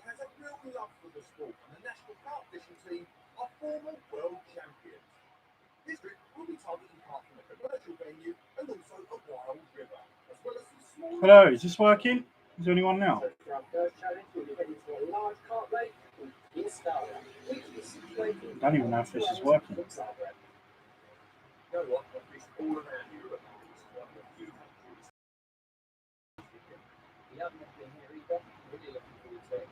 has a real love for the sport, and the national carp fishing team are former world champions. This trip will be targeting carp from a commercial venue and also a wild river, as well as some small... Hello, is this working? Is there anyone now? For our first challenge, we'll be heading to a large carp lake called Installa, which is situated... I don't even know if this is working. You know what? I've fished all around Europe. We haven't been here either. Really looking forward to it.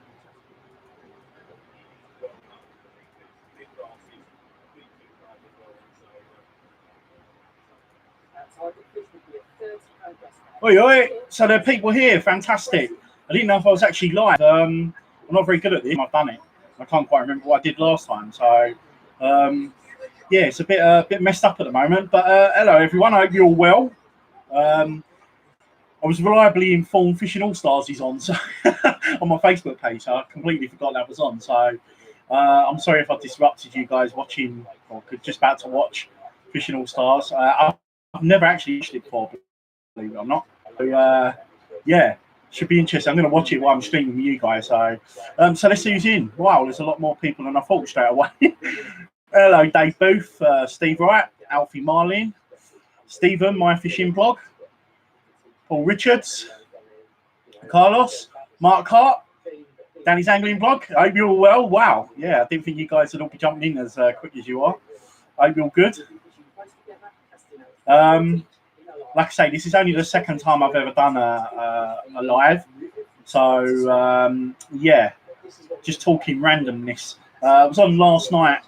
Target fish would be a £30 best. Oi, oi! So there are people here. Fantastic. I didn't know if I was actually live. I'm not very good at this. I've done it. I can't quite remember what I did last time. So, yeah, it's a bit messed up at the moment. But hello, everyone. I hope you're all well. I was reliably informed Fishing All Stars is on, so on my Facebook page. So I completely forgot that was on. So I'm sorry if I disrupted you guys watching or just about to watch Fishing All Stars. I've never actually watched it before, believe it or not. So, yeah, should be interesting. I'm going to watch it while I'm streaming with you guys. So, so let's see who's in. Wow, there's a lot more people than I thought straight away. Hello, Dave Booth, Steve Wright, Alfie Marlin, Stephen, My Fishing Blog, Paul Richards, Carlos, Mark Hart, Danny's Angling Blog. I hope you're all well. Wow, yeah, I didn't think you guys would all be jumping in as quick as you are. I hope you're all good. Like I say, this is only the second time I've ever done a live. So, yeah, just talking randomness. I was on last night.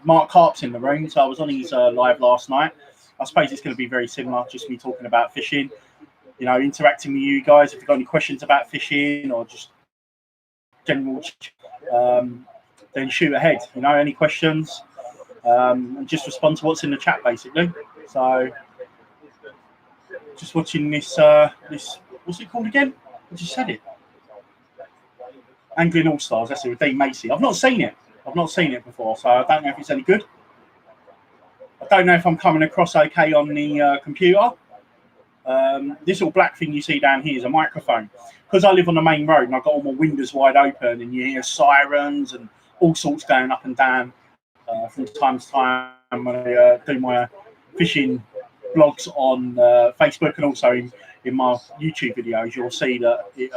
Mark Harp's in the room, so I was on his live last night. I suppose it's going to be very similar, just me talking about fishing, you know, interacting with you guys. If you've got any questions about fishing or just general, then shoot ahead. You know, any questions, and just respond to what's in the chat, basically. So, just watching this, what's it called again? I just said it. Angling All Stars. That's it, with Dean Macy. I've not seen it. I've not seen it before, so I don't know if it's any good. I don't know if I'm coming across okay on the computer. This little black thing you see down here is a microphone. Because I live on the main road and I've got all my windows wide open and you hear sirens and all sorts going up and down from time to time when I do my fishing blogs on Facebook and also in my YouTube videos. You'll see that it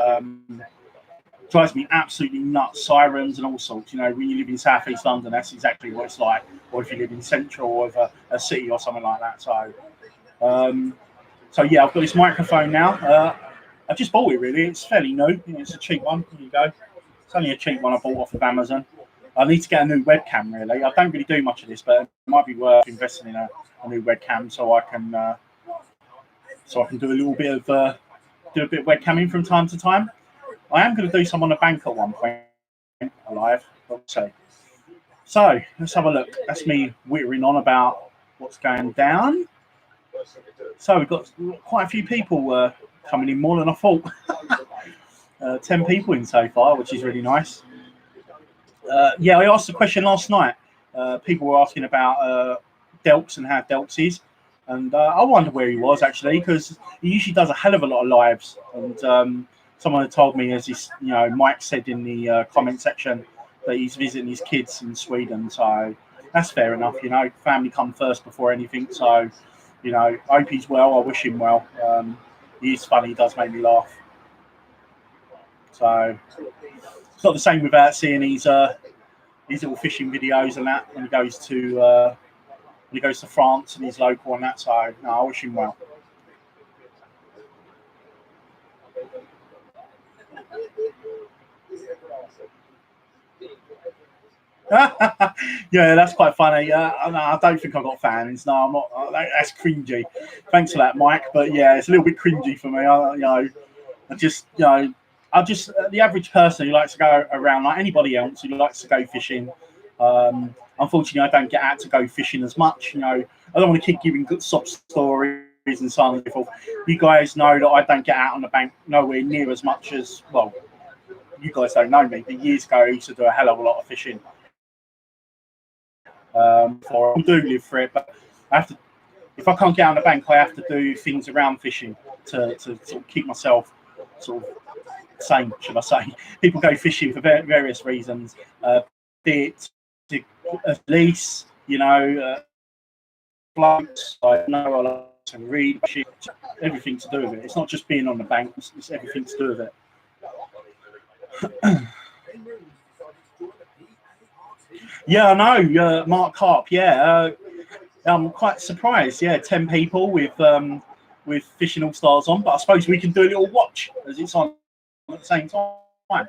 drives me absolutely nuts. Sirens and all sorts. You know, when you live in South East London, that's exactly what it's like. Or if you live in Central or a city or something like that. So, so yeah, I've got this microphone now. I just bought it really. It's fairly new. It's a cheap one. Here you go. It's only a cheap one I bought off of Amazon. I need to get a new webcam really. I don't really do much of this, but it might be worth investing in a new webcam so I can do a little bit of webcamming from time to time. I am going to do some on the bank at one point live. I'll say. So let's have a look. That's me whittering on about what's going down. So we've got quite a few people coming in, more than I thought. 10 people in so far, which is really nice. Yeah, I asked a question last night. People were asking about Delks and how Delks is. And I wonder where he was actually, because he usually does a hell of a lot of lives. And someone had told me, as this, you know, Mike said in the comment section, that he's visiting his kids in Sweden. So that's fair enough, you know, family come first before anything. So, you know, I hope he's well. I wish him well. He's funny. He does make me laugh. So it's not the same without seeing his little fishing videos and that when he goes to France and he's local on that side. No, I wish him well. Yeah, that's quite funny. I don't think I've got fans. No, I'm not. That's cringy. Thanks for that, Mike. But yeah, it's a little bit cringy for me. The average person who likes to go around like anybody else who likes to go fishing. Unfortunately, I don't get out to go fishing as much. You know, I don't want to keep giving good sob stories and so on and so forth. You guys know that I don't get out on the bank nowhere near as much as, well, you guys don't know me, but years ago I used to do a hell of a lot of fishing. I do live for it, but I have to. If I can't get on the bank, I have to do things around fishing to sort of keep myself sort of same, should I say. People go fishing for various reasons, be it to lease, you know, blokes, I know I like to read, everything to do with it. It's not just being on the bank, it's everything to do with it. Yeah, I know, Mark Harp, yeah. I'm quite surprised, yeah, 10 people with Fishing All Stars on, but I suppose we can do a little watch as it's on at the same time.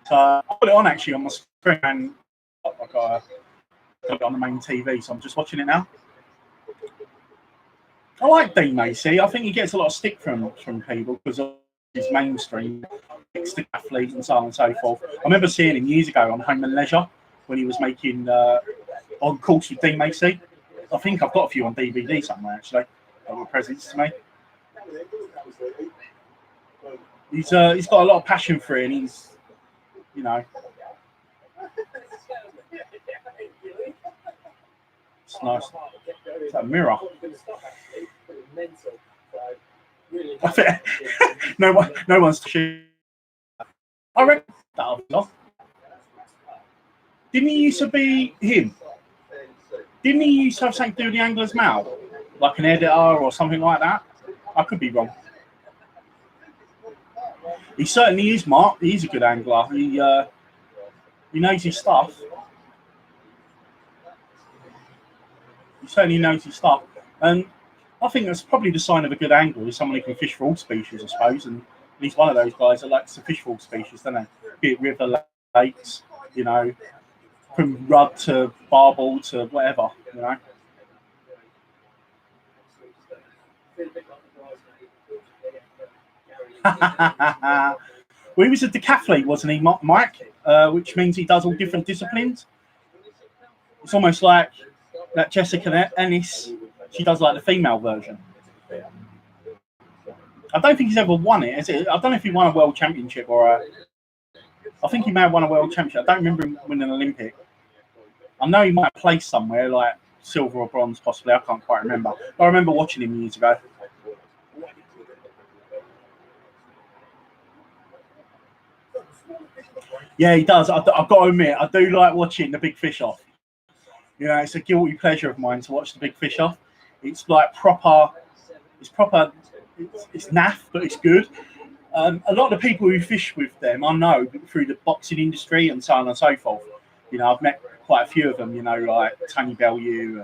So I put it on actually on my screen and I got it on the main TV, so I'm just watching it now. I like Dean Macy. I think he gets a lot of stick from people because of his mainstream, next to athletes and so on and so forth. I remember seeing him years ago on Home and Leisure when he was making On Course with Dean Macy. I think I've got a few on DVD somewhere actually that were presents to me. He's got a lot of passion for it, and he's, you know, it's nice. It's a mirror. I think no one's to shoot. I reckon that. Didn't he used to be him? Didn't he used to have something to do with the Angler's Mail, like an editor or something like that? I could be wrong. He certainly is, Mark. He's a good angler. He knows his stuff. He certainly knows his stuff, and I think that's probably the sign of a good angler is someone who can fish for all species, I suppose. And he's one of those guys that likes to fish for all species, doesn't he? Be it river, lakes, you know, from rug to barbel to whatever, you know. Well, he was a decathlete, wasn't he, Mike? Which means he does all different disciplines. It's almost like that Jessica Ennis. She does like the female version. I don't think he's ever won it. Is it? I don't know if he won a world championship or I think he may have won a world championship. I don't remember him winning an Olympic. I know he might have placed somewhere, like silver or bronze, possibly. I can't quite remember. But I remember watching him years ago. Yeah, he does. I've got to admit, I do like watching the big fish off. You know, it's a guilty pleasure of mine to watch the big fish off. It's like proper. It's proper. It's naff, but it's good. A lot of the people who fish with them, I know through the boxing industry and so on and so forth. You know, I've met quite a few of them. You know, like Tony Bellew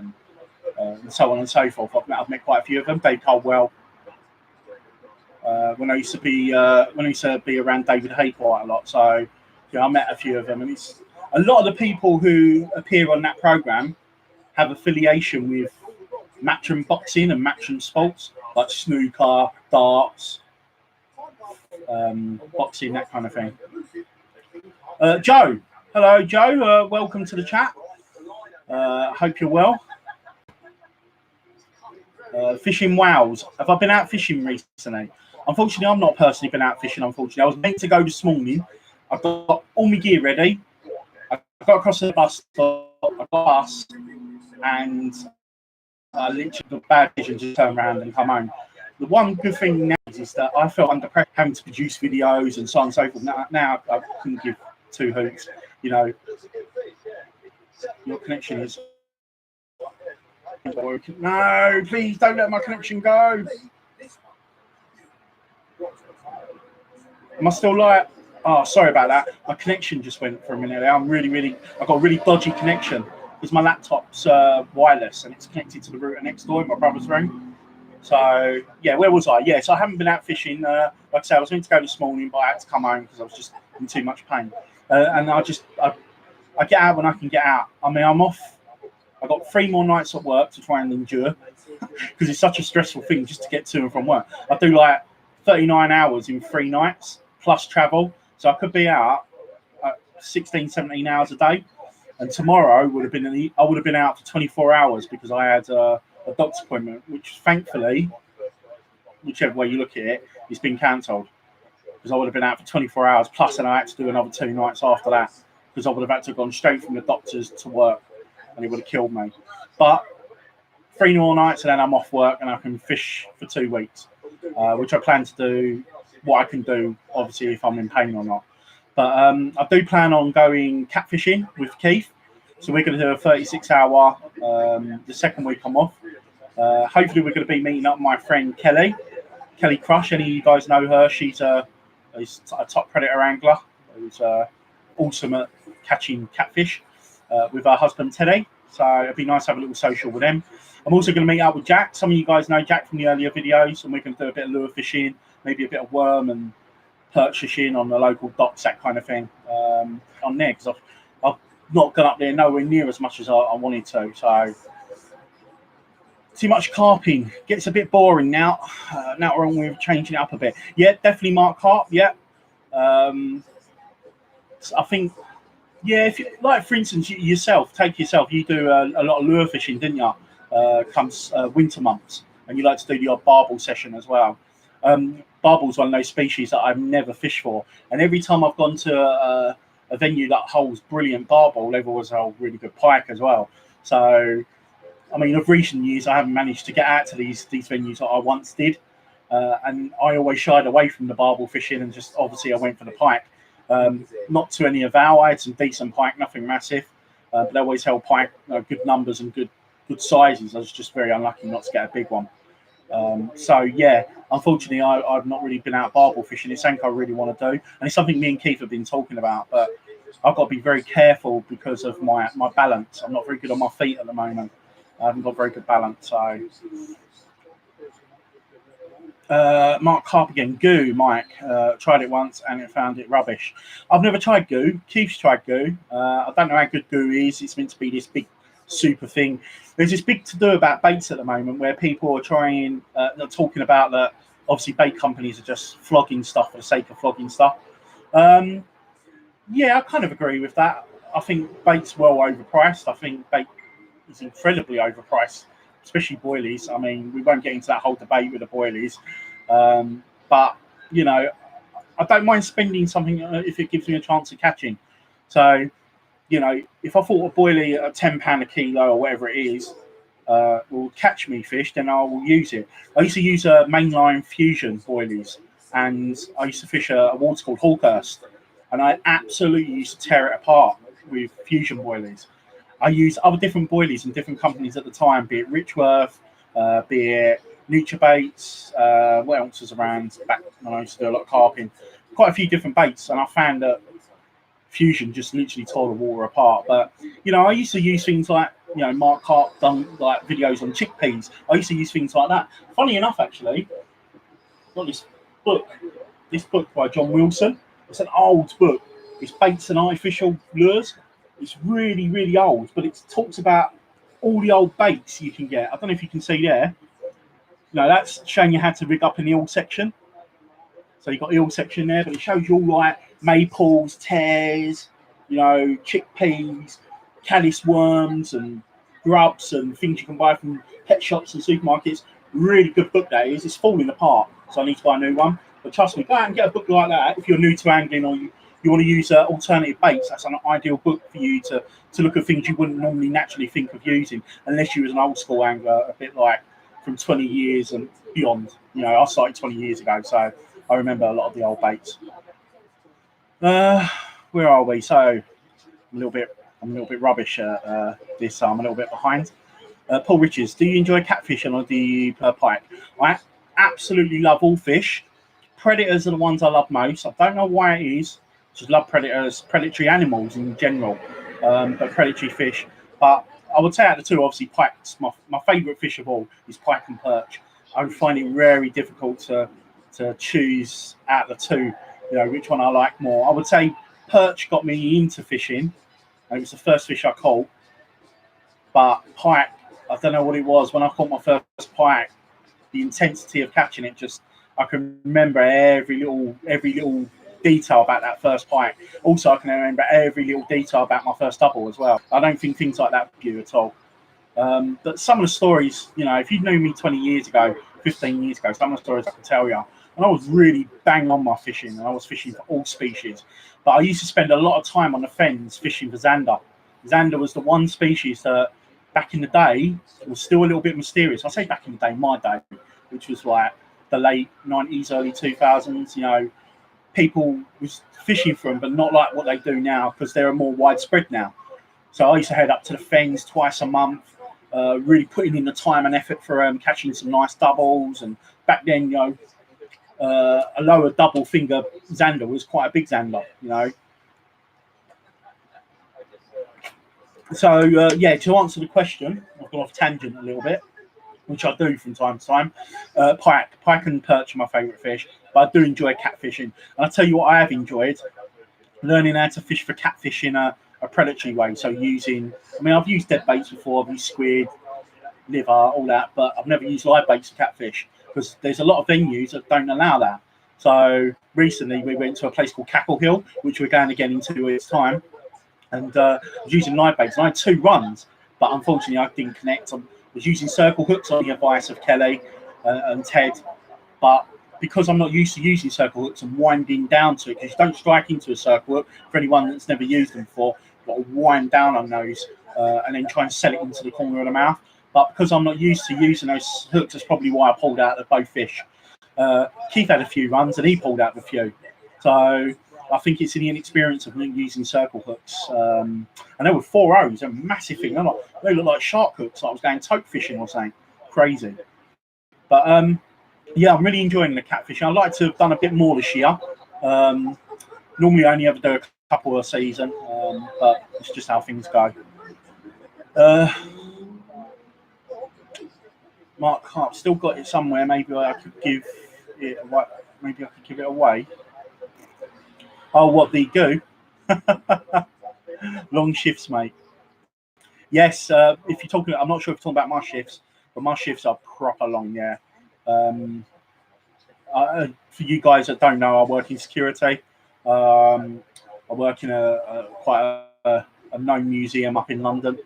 and so on and so forth. I've met quite a few of them. Dave Caldwell. When I used to be around David Hay quite a lot, so yeah, I met a few of them, and it's a lot of the people who appear on that program have affiliation with matchroom boxing and matchroom sports like snooker, darts, boxing, that kind of thing. Joe, hello, Joe. Welcome to the chat. Hope you're well. Fishing wows. Have I been out fishing recently? Unfortunately, I'm not personally been out fishing. Unfortunately, I was meant to go this morning. I've got all my gear ready. I got across the bus stop, I got a bus, and I literally got bad vision to turn around and come home. The one good thing now is that I felt under pressure having to produce videos and so on and so forth. Now I couldn't give two hoots. You know, your connection is. No, please don't let my connection go. Am I still live? Oh, sorry about that. My connection just went for a minute there. I got a really dodgy connection because my laptop's wireless and it's connected to the router next door in my brother's room. So, yeah, where was I? Yeah, so I haven't been out fishing. Like I said, I was meant to go this morning, but I had to come home because I was just in too much pain. And I get out when I can get out. I mean, I'm off. I've got 3 more nights at work to try and endure because it's such a stressful thing just to get to and from work. I do like 39 hours in 3 nights plus travel. So I could be out 16, 17 hours a day. And tomorrow I would have been out for 24 hours because I had a doctor's appointment, which thankfully, whichever way you look at it, it's been cancelled. Because I would have been out for 24 hours plus, and I had to do another 2 nights after that because I would have had to have gone straight from the doctor's to work and it would have killed me. But 3 more nights and then I'm off work and I can fish for 2 weeks, which I plan to do what I can do, obviously, if I'm in pain or not. But I do plan on going catfishing with Keith. So we're going to do a 36-hour the second week I'm off. Hopefully we're going to be meeting up with my friend Kelly Crush. Any of you guys know her? She's a top predator angler who's awesome at catching catfish with her husband Teddy. So it'd be nice to have a little social with them. I'm also going to meet up with Jack. Some of you guys know Jack from the earlier videos, and we're going to do a bit of lure fishing, maybe a bit of worm and perch fishing on the local docks, that kind of thing on there, because I've not gone up there nowhere near as much as I wanted to. So too much carping gets a bit boring now. Now we're changing it up a bit. Yeah, definitely mark carp. Yeah, I think. Yeah, if you, like for instance, you do a lot of lure fishing, didn't you? Comes winter months, and you like to do the odd barbel session as well. Barbel's one of those species that I've never fished for, and every time I've gone to a venue that holds brilliant barbel, they've always held really good pike as well. So, I mean, of recent years, I haven't managed to get out to these venues that I once did, and I always shied away from the barbel fishing, and just obviously I went for the pike. Not to any avail. I had some decent pike, nothing massive, but they always held pike, good numbers and good sizes. I was just very unlucky not to get a big one. So yeah, unfortunately, I've not really been out barbel fishing. It's something I really want to do, and it's something me and Keith have been talking about. But I've got to be very careful because of my balance. I'm not very good on my feet at the moment. I haven't got very good balance. So Mark Carp again, goo, Mike. Tried it once and found it rubbish. I've never tried goo. Keith's tried goo. I don't know how good goo is. It's meant to be this big super thing. There's this big to do about baits at the moment where people are talking about that. Obviously, bait companies are just flogging stuff for the sake of flogging stuff. Yeah, I kind of agree with that. I think bait's well overpriced. I think bait is incredibly overpriced, especially boilies. I mean, we won't get into that whole debate with the boilies, but you know, I don't mind spending something if it gives me a chance of catching. So, you know, if I thought a boilie at £10 a kilo or whatever it is will catch me fish, then I will use it. I used to use a mainline fusion boilies, and I used to fish a water called Hawkhurst, and I absolutely used to tear it apart with fusion boilies. I used other different boilies and different companies at the time, be it Richworth, be it Nutrabaits, what else was around back when I used to do a lot of carping. Quite a few different baits, and I found that fusion just literally tore the water apart. But you know, I used to use things like, you know, Mark Carp done like videos on chickpeas. I used to use things like that. Funny enough, actually, got this book by John Wilson. It's an old book. It's Baits and Artificial Lures. It's really, really old, but it talks about all the old baits you can get. I don't know if you can see there. No, that's showing you how to rig up an eel section. So you've got eel section there, but it shows you all like maples, tears, you know, chickpeas, caddis worms and grubs and things you can buy from pet shops and supermarkets. Really good book that is. It's falling apart, so I need to buy a new one. But trust me, go out and get a book like that if you're new to angling or you want to use alternative baits. That's an ideal book for you to look at things you wouldn't normally naturally think of using unless you was an old school angler, a bit like from 20 years and beyond. You know, I started 20 years ago, so I remember a lot of the old baits. Where are we? So I'm a little bit rubbish at this. So I'm a little bit behind. Paul Richards, do you enjoy catfishing or do you pike? I absolutely love all fish. Predators are the ones I love most. I don't know why it is. Just love predators, predatory animals in general, but predatory fish. But I would say out of the two, obviously, pike's my favourite fish of all is pike and perch. I find it very difficult to choose out of the two, you know, which one I like more. I would say perch got me into fishing. It was the first fish I caught. But pike, I don't know what it was. When I caught my first pike, the intensity of catching it, just I can remember every little detail about that first pike. Also, I can remember every little detail about my first double as well. I don't think things like that for you at all. But some of the stories, you know, if you'd known me 20 years ago, 15 years ago, some of the stories I can tell you. And I was really bang on my fishing, and I was fishing for all species. But I used to spend a lot of time on the fens fishing for zander. Zander was the one species that back in the day was still a little bit mysterious. I say back in the day, my day, which was like the late 90s, early 2000s. You know, people was fishing for them, but not like what they do now because they're more widespread now. So I used to head up to the Fens twice a month, really putting in the time and effort for catching some nice doubles. And back then, you know, a lower double finger zander was quite a big zander, you know. So yeah, to answer the question, I've gone off tangent a little bit, which I do from time to time. Pike and perch are my favourite fish, but I do enjoy catfishing. And I'll tell you what I have enjoyed, learning how to fish for catfish in a predatory way. So I've used dead baits before, I've used squid, liver, all that, but I've never used live baits to catfish because there's a lot of venues that don't allow that. So recently we went to a place called Cackle Hill, which we're going again into its time, and I was using live baits. And I had 2 runs, but unfortunately I didn't connect. I was using circle hooks on the advice of Kelly and Ted, but because I'm not used to using circle hooks and winding down to it, because you don't strike into a circle hook, for anyone that's never used them before, you've got to wind down on those and then try and set it into the corner of the mouth. But because I'm not used to using those hooks, that's probably why I pulled out of both fish. Keith had a few runs and he pulled out of a few. So I think it's the inexperience of using circle hooks. And they were 4 O's, a massive thing. They look like shark hooks, like I was going toke fishing or something. Crazy. But yeah, I'm really enjoying the catfishing. I'd like to have done a bit more this year. Normally I only ever do a couple a season, but it's just how things go. Mark Harp still got it somewhere. Maybe I could give it away. Maybe I could give it away. Oh, what the goo? Long shifts, mate. Yes, if you're talking, I'm not sure if you're talking about my shifts, but my shifts are proper long. Yeah. For you guys that don't know, I work in security. I work in quite a known museum up in London,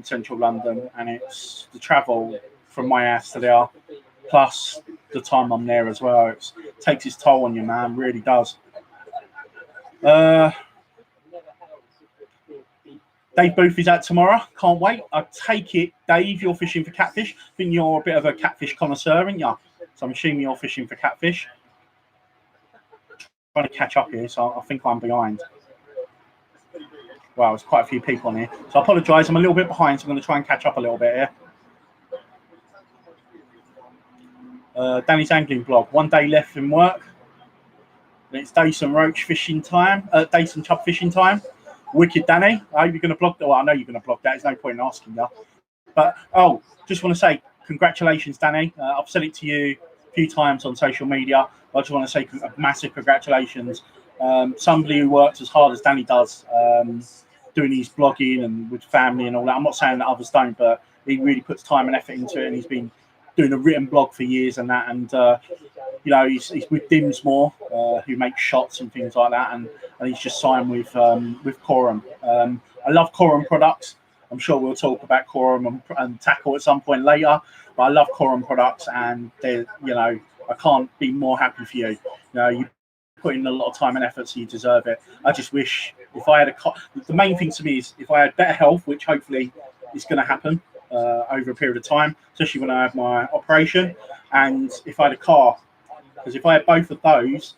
central London, and it's the travel from my house to there, plus the time I'm there as well. It takes its toll on you, man. Really does. Dave Booth is out tomorrow. Can't wait. I take it, Dave, you're fishing for catfish. I think you're a bit of a catfish connoisseur, aren't you? So I'm assuming you're fishing for catfish. Trying to catch up here, so I think I'm behind. Wow, there's quite a few people on here. So I apologise, I'm a little bit behind, so I'm going to try and catch up a little bit here. Danny's angling blog. 1 day left in work. It's Dason roach fishing time. Dason chub fishing time. Wicked, Danny. I hope you're going to blog that. Well, I know you're going to blog that. There's no point in asking you. But, just want to say congratulations, Danny. I've said it to you a few times on social media. I just want to say a massive congratulations. Somebody who works as hard as Danny does, doing his blogging and with family and all that. I'm not saying that others don't, but he really puts time and effort into it, and he's been doing a written blog for years and that. And you know, he's with Dimsmore, who makes shots and things like that, and he's just signed with Coram. I love Coram products. I'm sure we'll talk about Coram and tackle at some point later. But I love Coram products, and you know, I can't be more happy for you. You know, you put in a lot of time and effort, so you deserve it. I just wish if I had the main thing to me is if I had better health, which hopefully is going to happen over a period of time, especially when I have my operation, and if I had a car, because if I had both of those,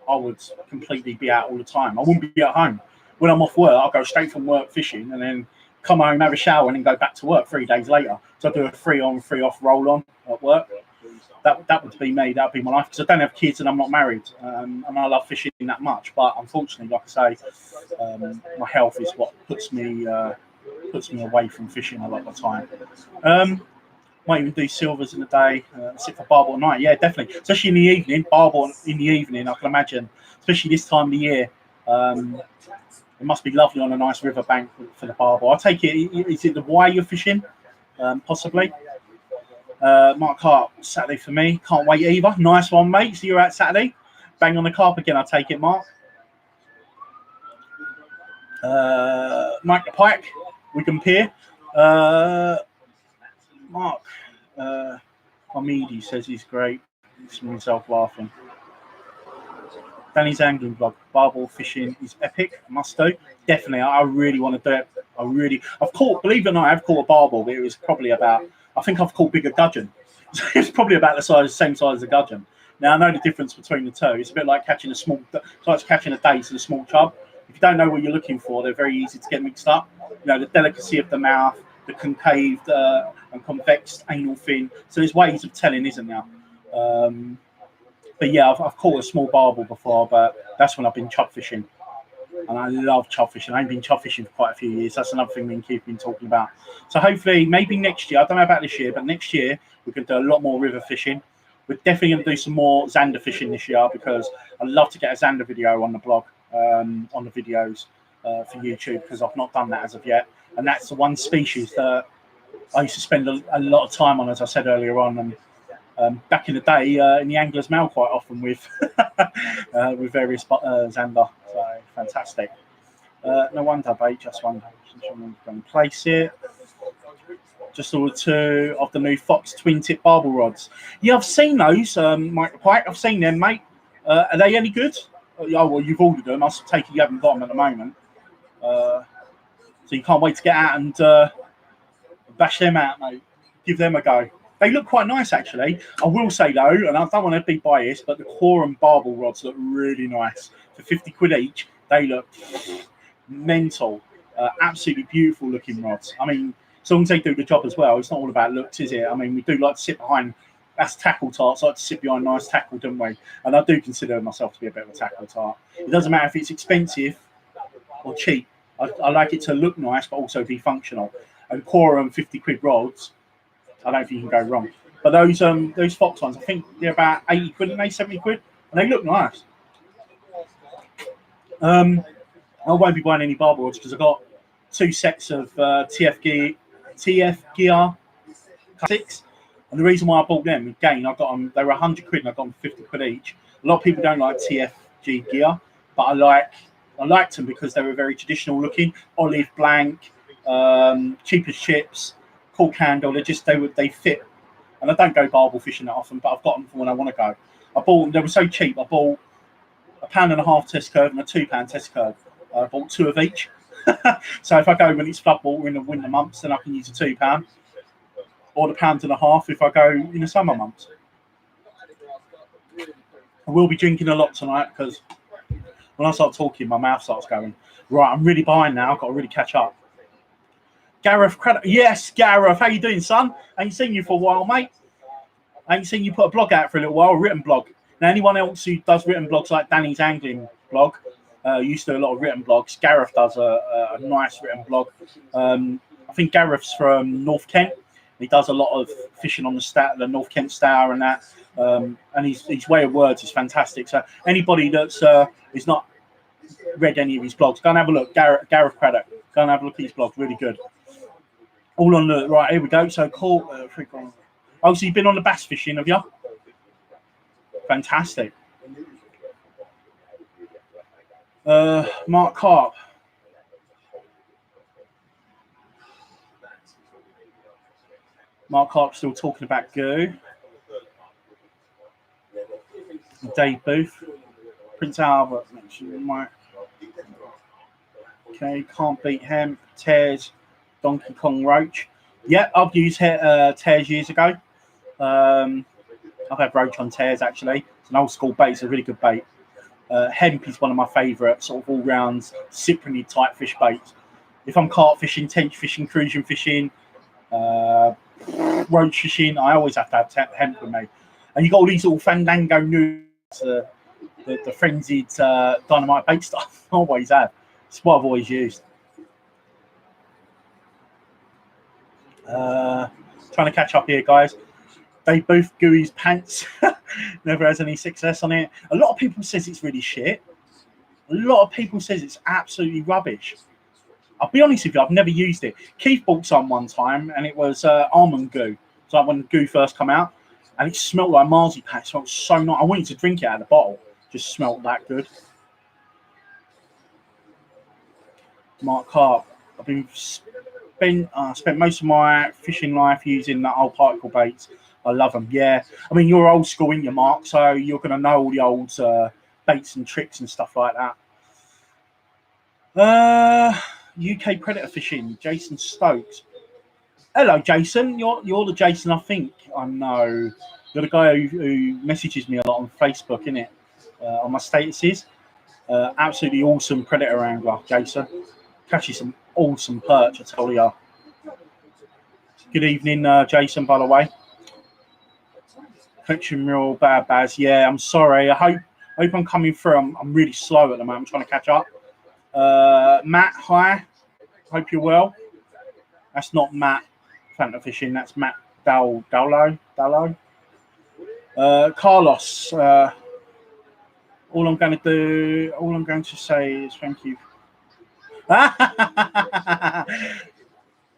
I would completely be out all the time. I wouldn't be at home. When I'm off work, I'll go straight from work fishing and then come home, have a shower, and then go back to work 3 days later. So I do a 3 on, 3 off roll on at work. That would be me. That would be my life, because I don't have kids and I'm not married, and I love fishing that much. But unfortunately, like I say, my health is what puts me away from fishing a lot of the time. Might even do silvers in the day, sit for barbel at night. Yeah, definitely. Especially in the evening, barbel in the evening, I can imagine. Especially this time of the year. It must be lovely on a nice river bank for the barbel. I take it, is it the Wye you're fishing? Possibly. Mark Hart, Saturday for me. Can't wait either. Nice one, mate. So you're out Saturday. Bang on the carp again, I take it, Mark. Mike the Pike, Wigan Pier. Mark Hamidi says he's great. He's himself laughing. Danny's angling vlog. Barbel fishing is epic. Must do. Definitely. I really want to do it. I've caught, believe it or not, I've caught a barbel, but it was probably about, I think I've caught bigger gudgeon. It's probably about the same size as a gudgeon. Now I know the difference between the two. It's a bit like catching catching a dace and a small chub. If you don't know what you're looking for, they're very easy to get mixed up. You know, the delicacy of the mouth, the concave and convex anal fin. So there's ways of telling, isn't there? But yeah, I've caught a small barbel before, but that's when I've been chub fishing. And I love chub fishing. I've been chub fishing for quite a few years. That's another thing me and Keith have been talking about. So hopefully, maybe next year, I don't know about this year, but next year, we can do a lot more river fishing. We're definitely going to do some more zander fishing this year because I'd love to get a zander video on the blog, on the videos for YouTube, because I've not done that as of yet. And that's the one species that I used to spend a lot of time on, as I said earlier on. And back in the day, in the Angler's Mail quite often with with various zander. So fantastic. No wonder, mate. Just wonder. I'm going to place it. Just ordered 2 of the new Fox twin tip barbel rods. Yeah, I've seen those, Mike Pike. I've seen them, mate. Are they any good? Oh, well, you've ordered them. I take it you haven't got them at the moment. So you can't wait to get out and bash them out, mate. Give them a go. They look quite nice, actually. I will say, though, and I don't want to be biased, but the Quorum barbel rods look really nice. For 50 quid each, they look mental. Absolutely beautiful looking rods. I mean, as long as they do the job as well, it's not all about looks, is it? I mean, we do like to sit behind, that's tackle tarts, like to sit behind nice tackle, don't we? And I do consider myself to be a bit of a tackle tart. It doesn't matter if it's expensive or cheap. I like it to look nice, but also be functional. And Quorum 50 quid rods, I don't think you can go wrong. But those Fox ones, I think they're about 80 quid and they 70 quid, and they look nice. I won't be buying any barbel rods because I've got 2 sets of TF Gear 6, and the reason why I bought them again, I got them. They were 100 quid, and I got them 50 quid each. A lot of people don't like TFG gear, but I liked them because they were very traditional looking, olive blank, cheap as chips, cork handle. They fit, and I don't go barbel fishing that often, but I've got them for when I want to go. I bought them. They were so cheap. I bought £1.50 test curve and a £2 test curve. I bought 2 of each. So if I go when it's flood water in the winter months, then I can use a £2, or the £1.50 if I go in the summer months. I will be drinking a lot tonight because when I start talking, my mouth starts going. Right, I'm really behind now. I've got to really catch up. Gareth Craddock. Yes, Gareth. How you doing, son? I ain't seen you for a while, mate. I ain't seen you put a blog out for a little while, a written blog. Now, anyone else who does written blogs like Danny's Angling blog, used to do a lot of written blogs. Gareth does a nice written blog. I think Gareth's from North Kent. He does a lot of fishing on the North Kent Stour and that. And his way of words is fantastic. So anybody that's is not read any of his blogs, go and have a look. Gareth Craddock. Go and have a look at his blog. Really good. All on the right. Here we go. So cool. Oh, so you've been on the bass fishing, have you? Fantastic. Mark Carp. Mark Carp's still talking about goo. Dave Booth. Prince Albert. Mike. Okay, can't beat hemp. Tears. Donkey Kong Roach. Yeah, I've used Tears years ago. I've had roach on Tears actually. It's an old school bait. It's a really good bait. Hemp is one of my favourite sort of all-round cyprinid type fish baits. If I'm carp fishing, tench fishing, crucian fishing, roach fishing, I always have to have hemp with me. And you got all these little Fandango nudes, the frenzied dynamite bait stuff. I always have. It's what I've always used. Trying to catch up here, guys. They both gooey's pants. Never has any success on it. A lot of people says it's really shit. A lot of people says it's absolutely rubbish. I'll be honest with you, I've never used it. Keith bought some one time, and it was almond goo. It's like when goo first come out, and it smelled like marzipan. It smelled so nice. I wanted to drink it out of the bottle. Just smelled that good. Mark Carp. I've been spent most of my fishing life using the old particle baits. I love them. Yeah, I mean you're old school in your Mark, so you're going to know all the old baits and tricks and stuff like that. UK predator fishing. Jason Stokes. Hello, Jason. You're the Jason I think I know. You're the guy who messages me a lot on Facebook, innit? On my statuses. Absolutely awesome predator angler, Jason. Catches some awesome perch, I tell you. Good evening, Jason, by the way. Connection real bad, Baz. Yeah, I'm sorry. I hope I'm coming through. I'm really slow at the moment. I'm trying to catch up. Matt, hi. Hope you're well. That's not Matt Phantom Fishing. That's Matt Dallo. Carlos. All I'm going to say is thank you.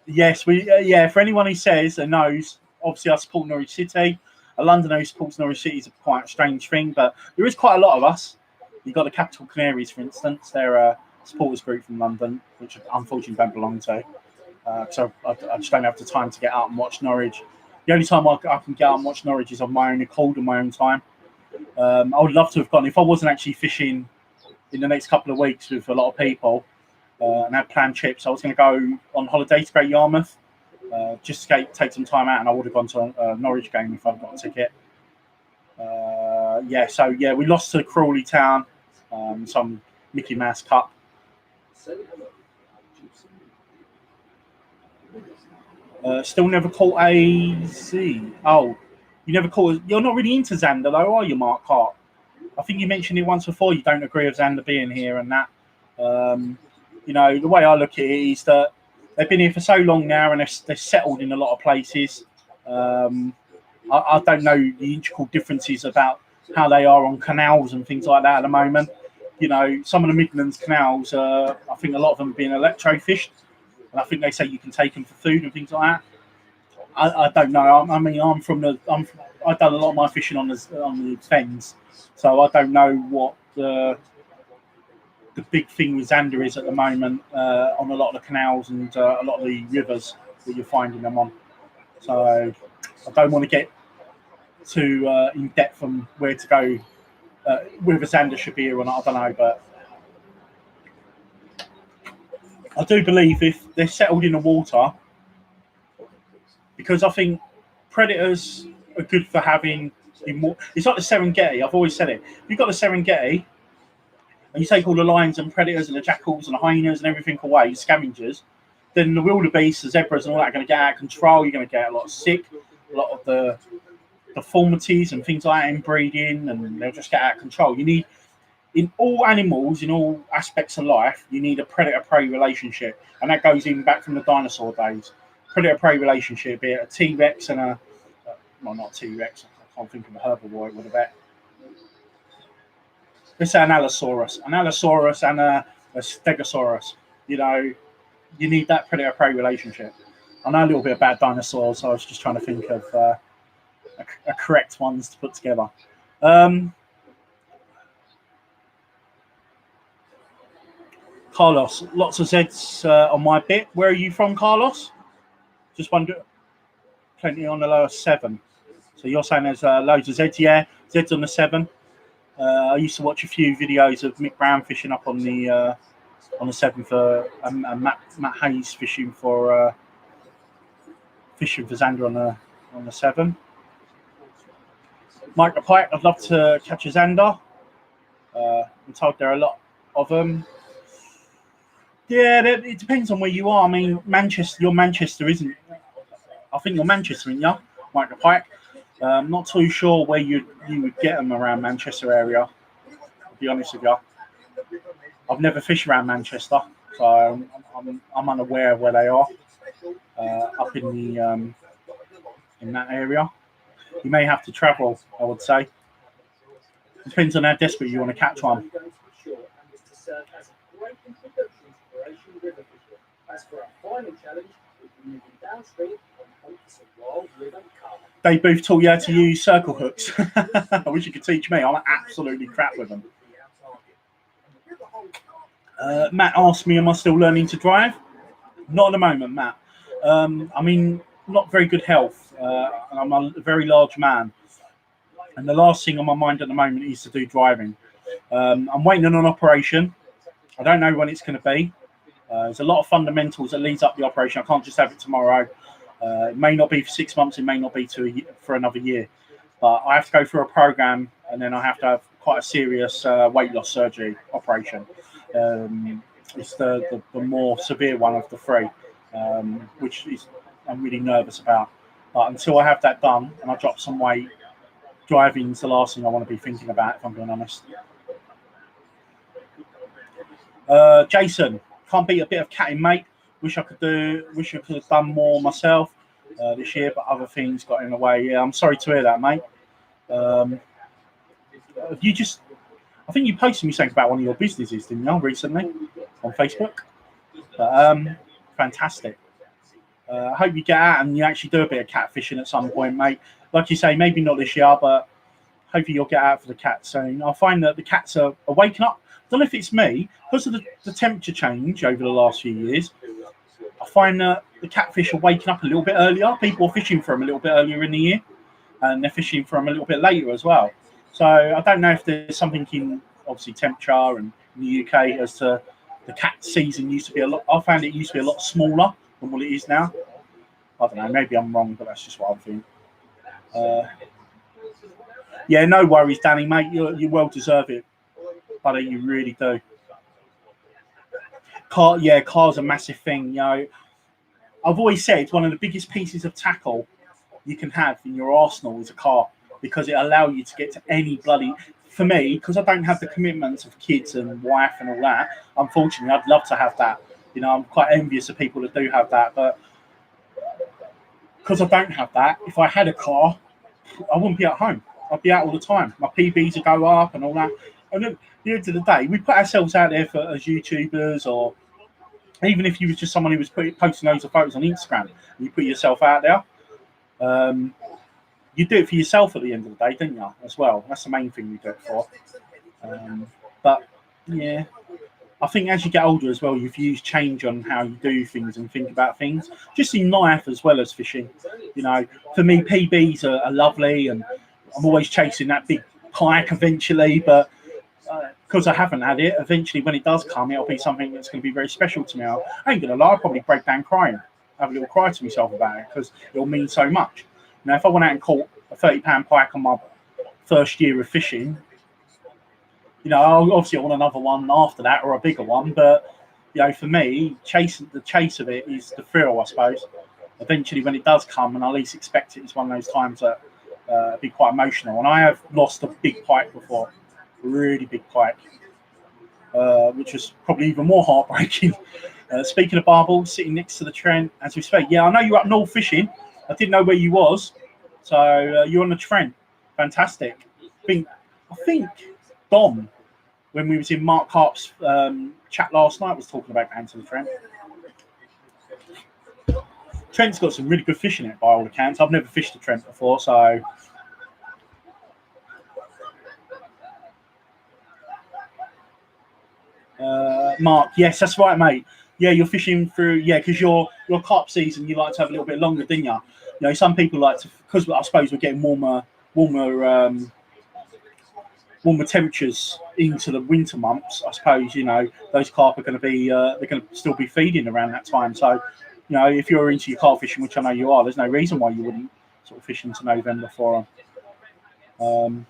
Yes, yeah. For anyone who says and knows, obviously I support Norwich City. A Londoner who supports Norwich City is a quite strange thing, but there is quite a lot of us. You've got the Capital Canaries, for instance. They're a supporters group from London, which I unfortunately don't belong to. So I just don't have the time to get out and watch Norwich. The only time I can get out and watch Norwich is on my own accord and my own time. I would love to have gone if I wasn't actually fishing in the next couple of weeks with a lot of people and had planned trips. I was going to go on holiday to Great Yarmouth, just to take some time out, and I would have gone to a Norwich game if I'd got a ticket. We lost to Crawley Town, some Mickey Mouse Cup. Still never caught AZ. Oh, you never caught. You're not really into Xander, though, are you, Mark Hart? I think you mentioned it once before. You don't agree with Xander being here and that. The way I look at it is that they've been here for so long now, and they're settled in a lot of places. I don't know the integral differences about how they are on canals and things like that at the moment. Some of the Midlands canals, I think a lot of them are being electro-fished. And I think they say you can take them for food and things like that. I don't know. I've done a lot of my fishing on the fens, so I don't know what the big thing with Xander is at the moment on a lot of the canals and a lot of the rivers that you're finding them on. So I don't want to get too in depth on where to go, whether Xander should be here or not. I don't know, but I do believe if they're settled in the water, because I think predators are good for having more. It's like the Serengeti. I've always said it. If you've got the Serengeti and you take all the lions and predators and the jackals and the hyenas and everything away, scavengers, then the wildebeest, the zebras and all that are going to get out of control. You're going to get a lot of sick, a lot of the deformities and things like that, inbreeding, and they'll just get out of control. You need, in all animals, in all aspects of life, you need a predator-prey relationship. And that goes even back from the dinosaur days. Predator-prey relationship, be it a T-Rex and not T-Rex, I can't think of a herbivore it would have been. Let's say an Allosaurus and a Stegosaurus. You need that predator-prey relationship. I know a little bit about dinosaurs, so I was just trying to think of a correct ones to put together. Carlos, lots of Zs on my bit. Where are you from, Carlos? Just wonder. Plenty on the lower 7. So you're saying there's loads of Zs? Yeah, Zs on the 7. I used to watch a few videos of Mick Brown fishing up on the 7 for and Matt Hayes fishing for Xander on the 7. Mike the Pike, I'd love to catch a Xander. I'm told there are a lot of them. Yeah, it depends on where you are. I mean, you're Manchester, isn't? I think you're Manchester, aren't you, Mike the Pike? I'm not too sure where you would get them around Manchester area. I'll be honest with you. I've never fished around Manchester, so I'm unaware of where they are up in the in that area. You may have to travel, I would say. Depends on how desperate you want to catch one. They both taught you how to use circle hooks. I wish you could teach me. I'm absolutely crap with them. Matt asked me, am I still learning to drive? Not at the moment, Matt. Not very good health. And I'm a very large man. And the last thing on my mind at the moment is to do driving. I'm waiting on an operation. I don't know when it's going to be. There's a lot of fundamentals that leads up the operation. I can't just have it tomorrow. It may not be for 6 months, it may not be for another year, but I have to go through a program, and then I have to have quite a serious weight loss surgery operation. It's the more severe one of the three, which is I'm really nervous about. But until I have that done and I drop some weight, driving's the last thing I want to be thinking about, if I'm being honest. Jason, can't beat a bit of catting, mate. Wish I could have done more myself this year, but other things got in the way. Yeah, I'm sorry to hear that, mate. I think you posted me something about one of your businesses, didn't you, recently on Facebook? But, fantastic. I hope you get out and you actually do a bit of catfishing at some point, mate. Like you say, maybe not this year, but hopefully you'll get out for the cats soon. I find that the cats are waking up. I don't know if it's me, because of the temperature change over the last few years. I find that the catfish are waking up a little bit earlier. People are fishing for them a little bit earlier in the year, and they're fishing for them a little bit later as well. So I don't know if there's something in, obviously, temperature and in the UK as to the cat season used to be a lot. I found it used to be a lot smaller than what it is now. I don't know. Maybe I'm wrong, but that's just what I'm thinking. Yeah, no worries, Danny, mate. You well deserve it, buddy. You really do. Car's a massive thing. You know, I've always said one of the biggest pieces of tackle you can have in your arsenal is a car, because it allows you to get to any bloody. For me, because I don't have the commitments of kids and wife and all that. Unfortunately, I'd love to have that. You know, I'm quite envious of people that do have that, but because I don't have that, if I had a car, I wouldn't be at home. I'd be out all the time. My PBs would go up and all that. And at the end of the day, we put ourselves out there as YouTubers, or even if you was just someone who was posting loads of photos on Instagram, and you put yourself out there, you do it for yourself at the end of the day, don't you, as well? That's the main thing you do it for. But, yeah, I think as you get older as well, your views change on how you do things and think about things, just in life as well as fishing. You know, for me, PBs are lovely, and I'm always chasing that big pike eventually, but because I haven't had it, eventually when it does come, it'll be something that's going to be very special to me. I ain't going to lie, I'll probably break down crying, have a little cry to myself about it, because it'll mean so much. Now, if I went out and caught a 30-pound pike on my first year of fishing, you know, obviously I want another one after that, or a bigger one. But, you know, for me, the chase of it is the thrill, I suppose. Eventually, when it does come, and I least expect it, it's one of those times that be quite emotional. And I have lost a big pike before, a really big pike, which was probably even more heartbreaking. Speaking of barbels, sitting next to the Trent as we speak. Yeah, I know you're up north fishing. I didn't know where you was. So you're on the Trent. Fantastic. I think Dom, when we was in Mark Harp's chat last night, was talking about going to the Trent. Trent's got some really good fishing in it by all accounts. I've never fished the Trent before, so. Mark, yes, that's right, mate. Yeah, you're fishing through, because your carp season, you like to have a little bit longer, didn't you? You know, some people like to, because I suppose we're getting warmer temperatures into the winter months. I suppose, you know, those carp are going to be, they're going to still be feeding around that time. So, you know, if you're into your carp fishing, which I know you are, there's no reason why you wouldn't sort of fish into November for them.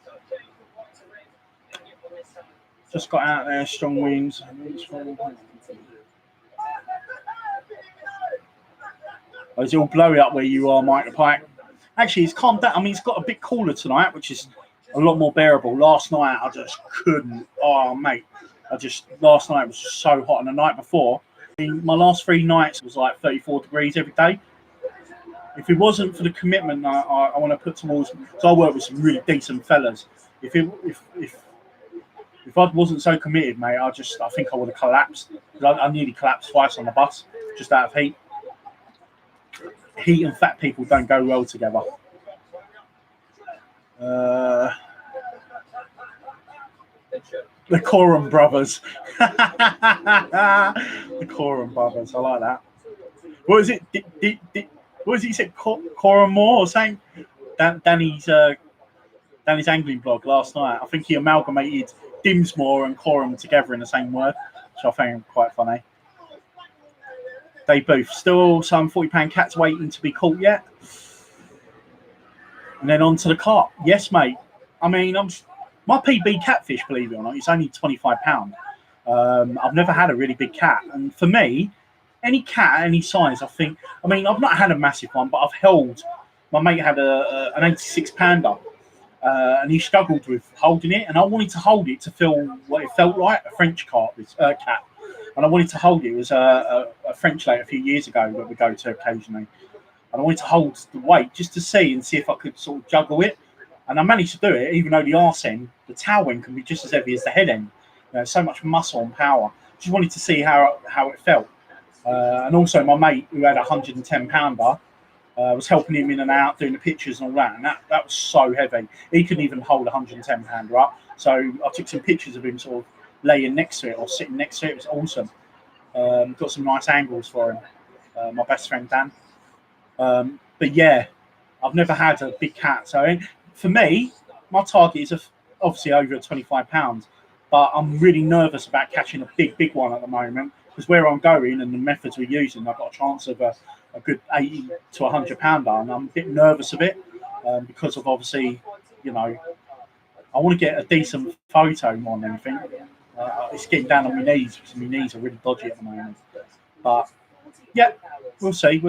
Just got out there, strong winds. Oh, is it all blowy up where you are, Mike the Pike? Actually, it's calmed down. I mean, it's got a bit cooler tonight, which is a lot more bearable. Last night, I just couldn't. Oh, mate. Last night was so hot. And the night before, my last 3 nights was like 34 degrees every day. If it wasn't for the commitment I want to put towards, because I work with some really decent fellas. If I wasn't so committed, mate, I think I would have collapsed. I nearly collapsed twice on the bus, just out of heat. Heat and fat people don't go well together. The Coram brothers. The Coram brothers. I like that. What is it? What was it you said? Coram Moore or something? Danny's angling blog last night. I think he amalgamated Dimsmore and Coram together in the same word, which I found quite funny. They both still some £40 cats waiting to be caught yet. And then on to the carp. Yes, mate. I mean, my PB catfish, believe it or not, is only £25. I've never had a really big cat. And for me, any cat, any size, I mean, I've not had a massive one, but I've held, my mate had an 86 pounder. And he struggled with holding it. And I wanted to hold it to feel what it felt like, a French cat. And I wanted to hold it. It was a French lake a few years ago that we go to occasionally. And I wanted to hold the weight just to see if I could sort of juggle it. And I managed to do it, even though the arse end, the tail end can be just as heavy as the head end. So much muscle and power. Just wanted to see how it felt. And also my mate, who had a 110 pounder, was helping him in and out, doing the pictures and all that. And that was so heavy. He couldn't even hold a 110 pounder up. So I took some pictures of him sort of laying next to it or sitting next to it. It was awesome. Got some nice angles for him. My best friend, Dan. But yeah, I've never had a big cat. So for me, my target is obviously over £25. But I'm really nervous about catching a big one at the moment, because where I'm going and the methods we're using, I've got a chance of a good 80 to 100 pounder, and I'm a bit nervous of it because of obviously, you know, I want to get a decent photo more than anything. It's getting down on my knees because my knees are really dodgy at the moment. But yeah, we'll see.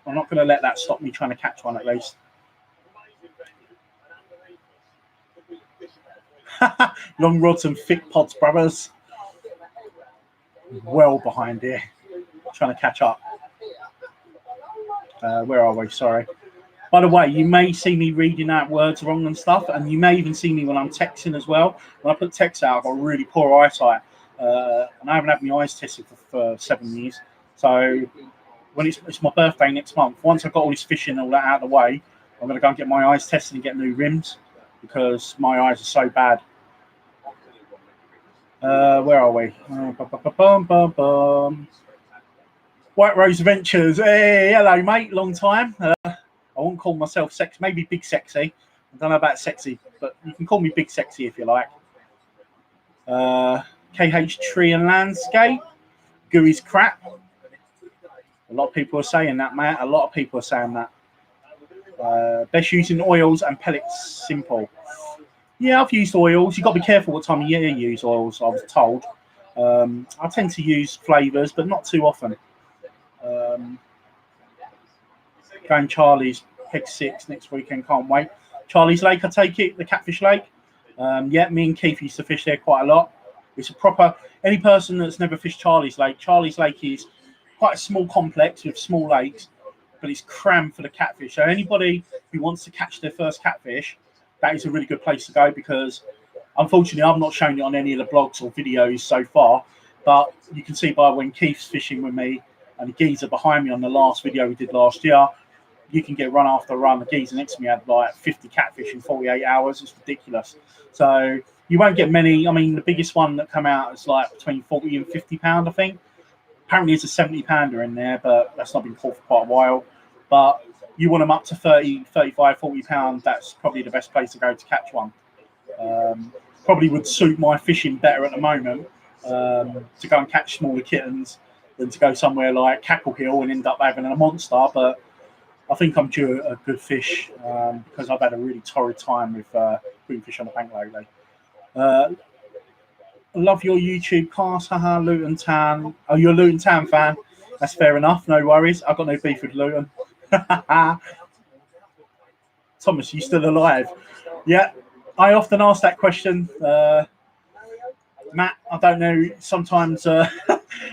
I'm not going to let that stop me trying to catch one at least. Long rods and thick pods, brothers. Well behind here, trying to catch up. Where are we? Sorry. By the way, you may see me reading out words wrong and stuff, and you may even see me when I'm texting as well. When I put text out, I've got really poor eyesight, and I haven't had my eyes tested for 7 years. So when it's my birthday next month, once I've got all this fishing and all that out of the way, I'm going to go and get my eyes tested and get new rims because my eyes are so bad. Where are we? White Rose Ventures. Hey, hello, mate. Long time. I won't call myself sexy. Maybe big sexy. I don't know about sexy, but you can call me big sexy if you like. KH Tree and Landscape. Gooey's crap. A lot of people are saying that, mate. A lot of people are saying that. Best using oils and pellets. Simple. Yeah, I've used oils. You've got to be careful what time of year you use oils, I was told. I tend to use flavours, but not too often. Going Charlie's Peg 6 next weekend, can't wait. Charlie's Lake, I take it, the Catfish Lake. Yeah, me and Keith used to fish there quite a lot. It's a proper, any person that's never fished Charlie's Lake is quite a small complex with small lakes, but it's crammed for the catfish. So anybody who wants to catch their first catfish, that is a really good place to go, because unfortunately I've not shown it on any of the blogs or videos so far, but you can see by when Keith's fishing with me and the geezer behind me on the last video we did last year, you can get run after run. The geezer next to me had like 50 catfish in 48 hours. It's ridiculous. So you won't get many. I mean, the biggest one that come out is like between 40 and 50 pound, I think. Apparently there's a 70 pounder in there, but that's not been caught for quite a while. But you want them up to 30, 35, 40 pounds, that's probably the best place to go to catch one. Probably would suit my fishing better at the moment to go and catch smaller kittens than to go somewhere like Cackle Hill and end up having a monster. But I think I'm due a good fish because I've had a really torrid time with greenfish on the bank lately. Love your YouTube cast, haha, Luton Town. Oh, you're a Luton Town fan? That's fair enough, no worries. I've got no beef with Luton. Thomas, you still alive? Yeah, I often ask that question. Matt, I don't know, sometimes I'm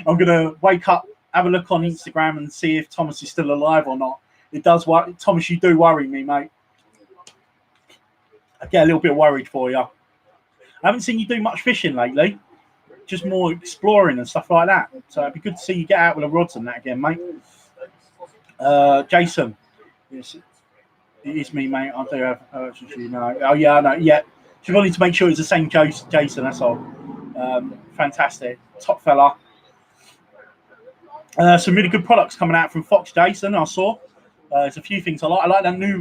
going to wake up, have a look on Instagram and see if Thomas is still alive or not. It does worry. Thomas, you do worry me, mate. I get a little bit worried for you. I haven't seen you do much fishing lately, just more exploring and stuff like that. So it'd be good to see you get out with the rods and that again, mate. Jason, yes, it is me, mate. I do have, you know. Oh yeah, I know. Yeah, just wanted to make sure it's the same Jason. That's all. Fantastic, top fella. Some really good products coming out from Fox, Jason. I saw. There's a few things I like. I like that new,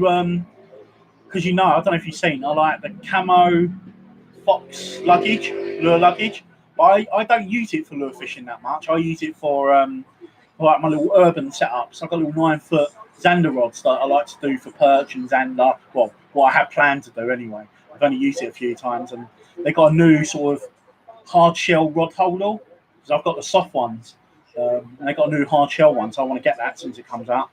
because you know, I don't know if you've seen. I like the camo Fox luggage, lure luggage. But I don't use it for lure fishing that much. I use it for I like my little urban setups. I've got little 9-foot Zander rods that I like to do for perch and Zander. Well, what I have planned to do anyway. I've only used it a few times, and they got a new sort of hard shell rod holder because I've got the soft ones, and they got a new hard shell one, so I want to get that as soon as it comes out.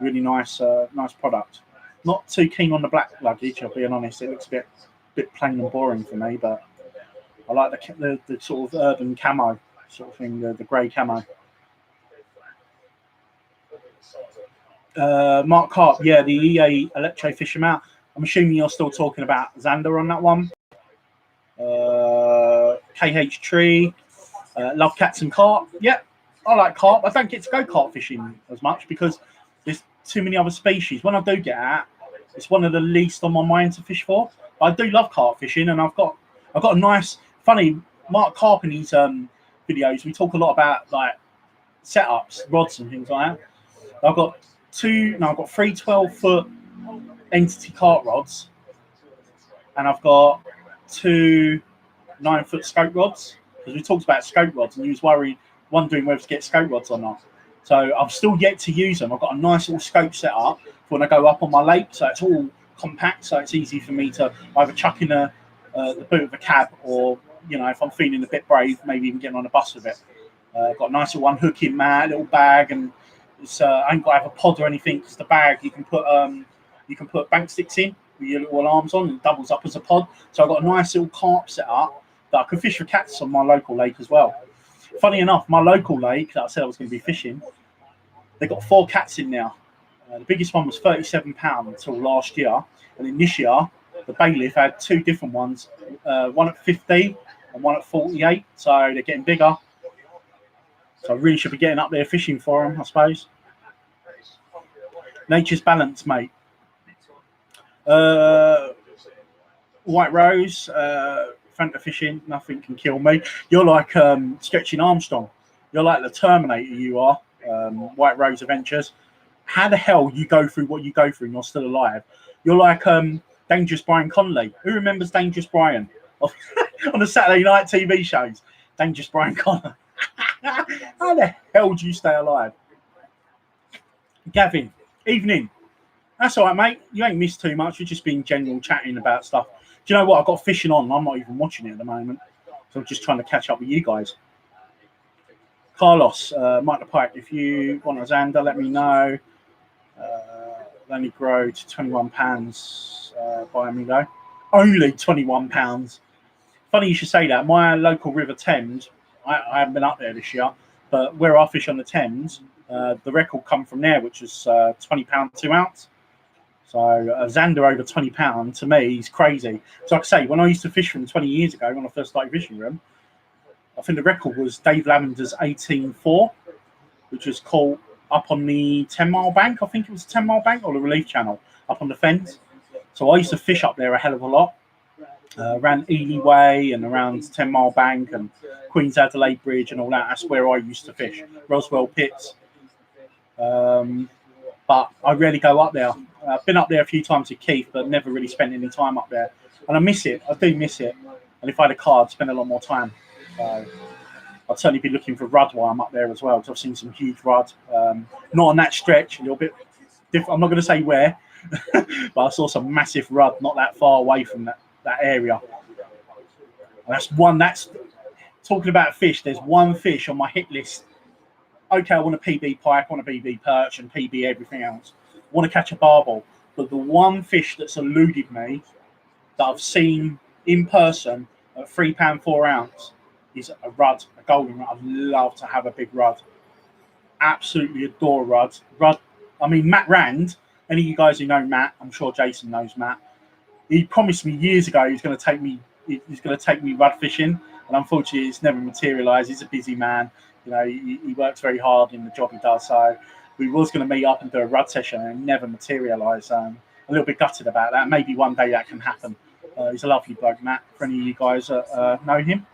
Really nice, nice product. Not too keen on the black luggage, I'll be honest. It looks a bit plain and boring for me, but I like the sort of urban camo sort of thing, the grey camo. Mark Carp, yeah, the EA Electro Fish Mount. I'm assuming you're still talking about Zander on that one. KH Tree, love cats and carp. Yeah, I like carp. I don't get to go carp fishing as much because there's too many other species. When I do get out, it's one of the least on my mind to fish for. But I do love carp fishing, and I've got a nice, funny Mark Carp in his videos. We talk a lot about like setups, rods, and things like that. I've got 3 12-foot entity carp rods, and I've got 2 9-foot scope rods, because we talked about scope rods and you was wondering whether to get scope rods or not. So I've still yet to use them. I've got a nice little scope set up for when I go up on my lake, so it's all compact, so it's easy for me to either chuck in the boot of a cab, or if I'm feeling a bit brave, maybe even getting on a bus with it. I've got a nice little unhooking mat, little bag, and it's I ain't got to have a pod or anything, because the bag you can put bank sticks in with your little alarms on, and it doubles up as a pod. So I've got a nice little carp set up that I can fish for cats on my local lake as well. Funny enough, my local lake that I said I was going to be fishing, they got 4 cats in now. The biggest one was 37 pounds until last year, and then this year the bailiff had 2 different ones, one at 50 and one at 48. So they're getting bigger. So I really should be getting up there fishing for them, I suppose. Nature's Balance, mate. White Rose, Fanta fishing, nothing can kill me. You're like Stretching Armstrong. You're like the Terminator, you are. White Rose Adventures. How the hell you go through what you go through and you're still alive? You're like Dangerous Brian Connolly. Who remembers Dangerous Brian? On the Saturday night TV shows. Dangerous Brian Connolly. How the hell do you stay alive? Gavin, evening. That's all right, mate. You ain't missed too much. We've just been general chatting about stuff. Do you know what? I've got fishing on. I'm not even watching it at the moment. So I'm just trying to catch up with you guys. Carlos, Mike the Pike, if you want a Zander, let me know. Only grow to 21 pounds by me though. Only 21 pounds. Funny you should say that. My local River Thames, I haven't been up there this year, but where I fish on the Thames, the record come from there, which is £20 2 ounce. So a Zander over £20 to me is crazy. So like I say, when I used to fish from 20 years ago, when I first started fishing them, I think the record was Dave Lavender's 18.4, which was caught up on the 10 Mile Bank. I think it was 10 Mile Bank or the Relief Channel up on the fens. So I used to fish up there a hell of a lot. Around Ely Way and around 10 Mile Bank and Queen's Adelaide Bridge and all that. That's where I used to fish. Roswell Pits. But I rarely go up there. I've been up there a few times with Keith, but never really spent any time up there. And I miss it. I do miss it. And if I had a car, I'd spend a lot more time. So I'd certainly be looking for rudd while I'm up there as well, because I've seen some huge rudd. Not on that stretch, a little bit different. I'm not going to say where, but I saw some massive rudd not that far away from that area. And that's talking about fish. There's one fish on my hit list. Okay, I want a PB pike, I want a BB perch and PB everything else. I want to catch a barbel. But the one fish that's eluded me that I've seen in person at £3 4 ounce is a rudd, a golden rudd. I'd love to have a big rudd. Absolutely adore rudd. I mean, Matt Rand, any of you guys who know Matt, I'm sure Jason knows Matt. He promised me years ago he's going to take me rudd fishing, and unfortunately it's never materialised. He's a busy man. He works very hard in the job he does. So we was going to meet up and do a rudd session, and it never materialised. A little bit gutted about that. Maybe one day that can happen. He's a lovely bloke, Matt. For any of you guys that know him,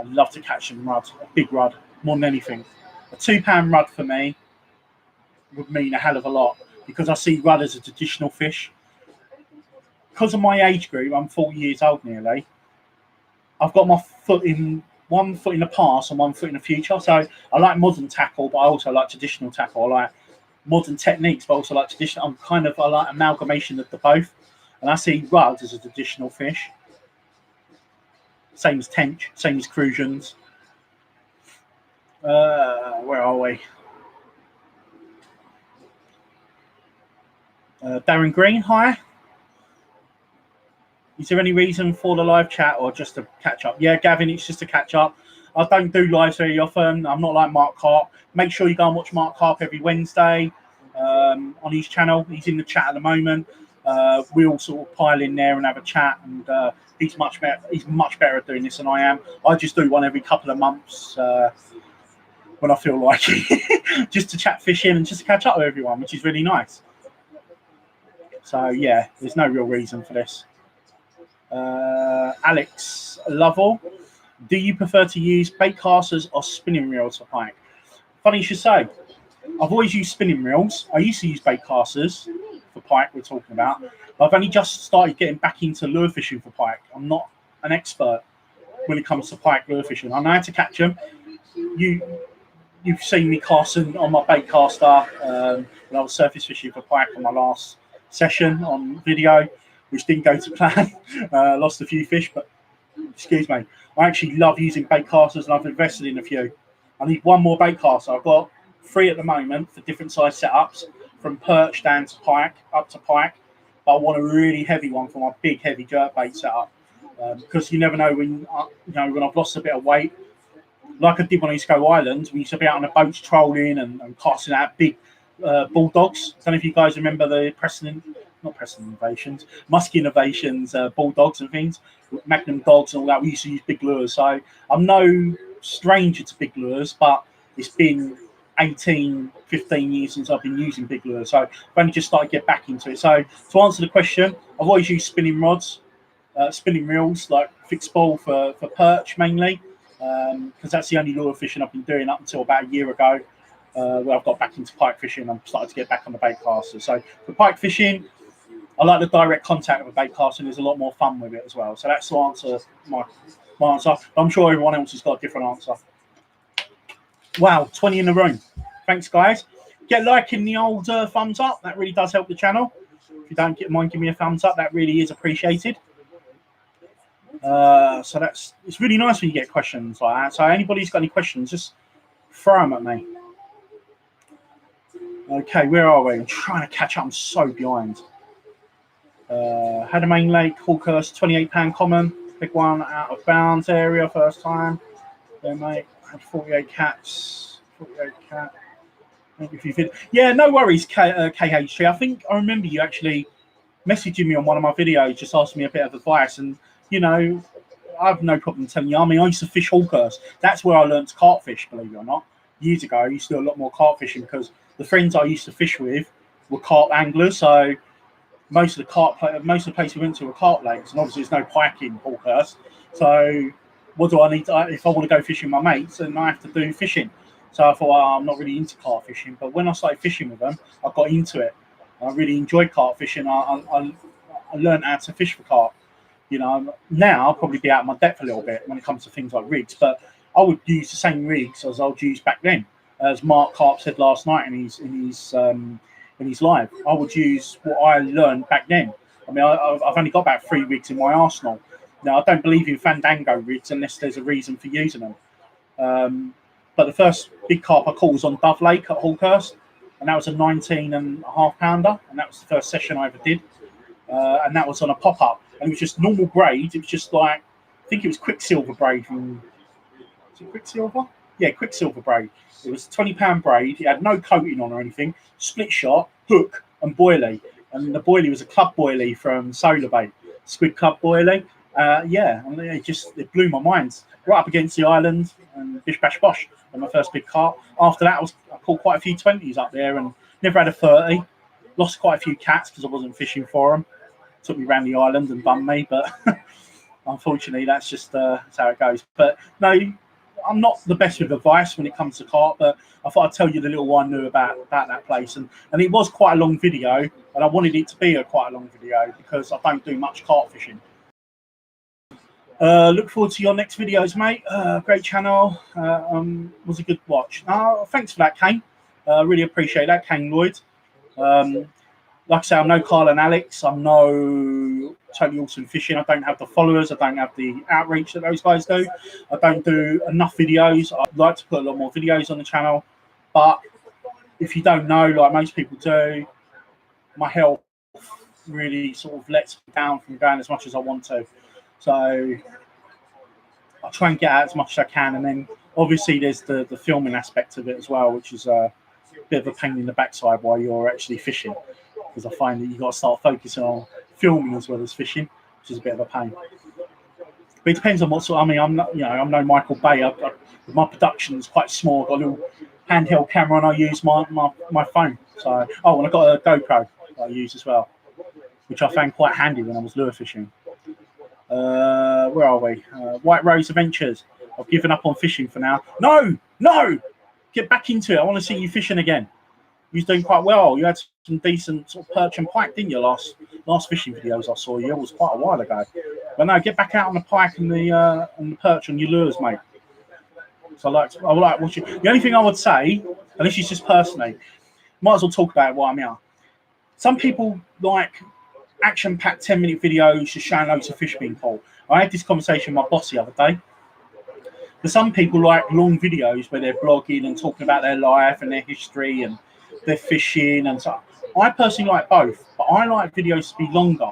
love to catch some rudd, a big rudd, more than anything. A £2 rudd for me would mean a hell of a lot, because I see rudd as a traditional fish. Because of my age group, I'm 40 years old nearly. I've got my foot in one foot in the past and one foot in the future. So I like modern tackle, but I also like traditional tackle. I like modern techniques, but also like traditional. I like amalgamation of the both. And I see rudd as a traditional fish. Same as tench, same as crucians. Where are we? Darren Green, hi. Is there any reason for the live chat or just to catch up? Yeah, Gavin, it's just to catch up. I don't do lives very often. I'm not like Mark Carp. Make sure you go and watch Mark Carp every Wednesday on his channel. He's in the chat at the moment. We all sort of pile in there and have a chat, and he's much better. He's much better at doing this than I am. I just do one every couple of months when I feel like it, just to chat fishing and just to catch up with everyone, which is really nice. So yeah, there's no real reason for this. Alex Lovell, do you prefer to use bait casters or spinning reels for pike? Funny you should say. I've always used spinning reels. I used to use bait casters for pike, we're talking about. I've only just started getting back into lure fishing for pike. I'm not an expert when it comes to pike lure fishing. I know how to catch them. You've seen me casting on my bait caster when I was surface fishing for pike on my last session on video, which didn't go to plan. Lost a few fish, but excuse me. I actually love using bait casters, and I've invested in a few. I need one more bait caster. I've got 3 at the moment for different size setups, from perch down to pike, up to pike. But I want a really heavy one for my big, heavy jerk bait setup, because you never know when when I've lost a bit of weight. Like I did when I used to go islands, we used to be out on the boats trolling and casting out big bulldogs. I don't know if you guys remember the Musky Innovations, bulldogs and things, Magnum dogs and all that. We used to use big lures. So I'm no stranger to big lures, but it's been 18, 15 years since I've been using big lures. So I've only just started to get back into it. So to answer the question, I've always used spinning rods, spinning reels, like fixed ball for perch mainly, because that's the only lure fishing I've been doing up until about a year ago, where I've got back into pike fishing. I'm starting to get back on the bait caster. So for pike fishing, I like the direct contact of a bait caster, and there's a lot more fun with it as well. So that's the answer. My answer. I'm sure everyone else has got a different answer. Wow, 20 in the room. Thanks, guys. Get liking the old thumbs up. That really does help the channel. If you don't mind, give me a thumbs up. That really is appreciated. So it's really nice when you get questions like that. So anybody's got any questions, just throw them at me. Okay, where are we? I'm trying to catch up. I'm so behind. Had a main lake, Hawkhurst, £28 common. Big one out of bounds area first time. There, mate. Had 48 cats. 48 cat. Yeah, no worries, KHG. I think I remember you actually messaging me on one of my videos, just asking me a bit of advice. And, I have no problem telling you. I mean, I used to fish Hawkhurst. That's where I learned to carp fish, believe it or not. Years ago, I used to do a lot more carp fishing because the friends I used to fish with were carp anglers. So most of the places we went to were carp lakes, and obviously there's no pike in Hawkhurst. So what do I need if I want to go fishing with my mates? And I have to do fishing. So I thought, I'm not really into carp fishing. But when I started fishing with them, I got into it. I really enjoyed carp fishing. I learned how to fish for carp. Now I'll probably be out of my depth a little bit when it comes to things like rigs, but I would use the same rigs as I would use back then. As Mark Carp said last night in his live, I would use what I learned back then. I mean, I've only got about 3 rigs in my arsenal. Now, I don't believe in Fandango rigs unless there's a reason for using them. But the first big carp I caught was on Dove Lake at Hawkhurst, and that was a 19.5 pounder, and that was the first session I ever did. And that was on a pop-up, and it was just normal braid. It was just like, I think it was Quicksilver braid from, is it Quicksilver? Yeah, Quicksilver braid. It was £20 braid. It had no coating on or anything. Split shot, hook, and boilie. And the boilie was a club boilie from Solar Bait, squid club boilie. And it blew my mind. Right up against the island, and bish bash bosh on my first big carp. After that, I caught quite a few 20s up there, and never had a 30. Lost quite a few cats because I wasn't fishing for them. Took me around the island and bummed me, but unfortunately, that's just that's how it goes. But no, I'm not the best with advice when it comes to carp, but I thought I'd tell you the little I knew about that place. And it was quite a long video, and I wanted it to be quite a long video because I don't do much carp fishing. Look forward to your next videos, mate. Great channel. Was a good watch. Thanks for that, Kane. Really appreciate that, Kane Lloyd. Like I say, I'm no Kyle and Alex. I'm no Totally Awesome Fishing. I don't have the followers. I don't have the outreach that those guys do. I don't do enough videos. I'd like to put a lot more videos on the channel. But if you don't know, like most people do, my health really sort of lets me down from going as much as I want to. So I try and get out as much as I can. And then obviously there's the filming aspect of it as well, which is a bit of a pain in the backside while you're actually fishing. Because I find that you've got to start focusing on filming as well as fishing, which is a bit of a pain. But it depends on what sort. I mean, I'm not, I'm no Michael Bay. My production is quite small. I've got a little handheld camera, and I use my phone. So, and I got a GoPro that I use as well, which I found quite handy when I was lure fishing. Where are we? White Rose Adventures. I've given up on fishing for now. No, get back into it. I want to see you fishing again. You're doing quite well. You had some decent sort of perch and pike, didn't you? Last fishing videos I saw you. It was quite a while ago. But no, get back out on the pike and the perch on your lures, mate. So I like watching. The only thing I would say, and this is just personally, might as well talk about it while I'm here. Some people like action-packed 10-minute videos just showing loads of fish being caught. I had this conversation with my boss the other day. But some people like long videos where they're blogging and talking about their life and their history and their fishing and so. I personally like both, but I like videos to be longer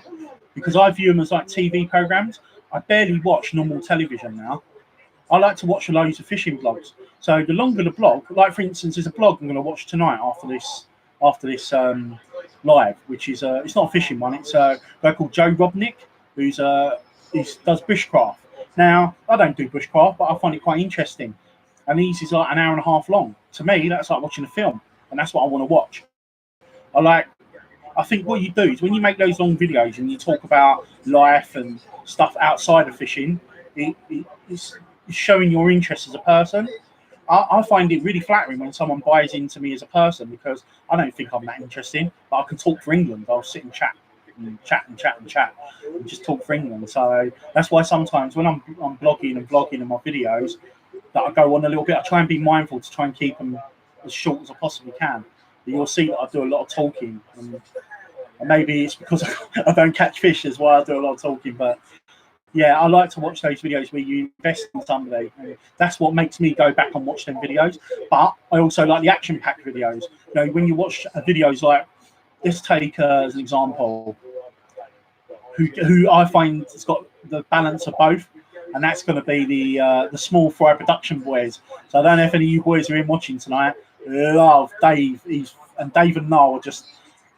because I view them as like TV programs. I barely watch normal television now. I like to watch loads of fishing blogs. So the longer the blog, like for instance, there's a blog I'm going to watch tonight after this live, which is it's not a fishing one. It's a guy called Joe Robnick who does bushcraft. Now I don't do bushcraft, but I find it quite interesting. And his is like an hour and a half long. To me, that's like watching a film, and that's what I want to watch. I think what you do is when you make those long videos and you talk about life and stuff outside of fishing, it's showing your interest as a person. I find it really flattering when someone buys into me as a person because I don't think I'm that interesting, but I can talk for England. I'll sit and chat and just talk for England. So that's why sometimes when I'm blogging and vlogging in my videos that I go on a little bit, I try and be mindful to try and keep them as short as I possibly can. But you'll see that I do a lot of talking, and maybe it's because I don't catch fish is why I do a lot of talking. But yeah, I like to watch those videos where you invest in somebody. And that's what makes me go back and watch them videos. But I also like the action-packed videos. When you watch videos like, let's take as an example, who I find has got the balance of both, and that's going to be the small fry production boys. So I don't know if any of you boys are in watching tonight. I love Dave. Dave and Noel are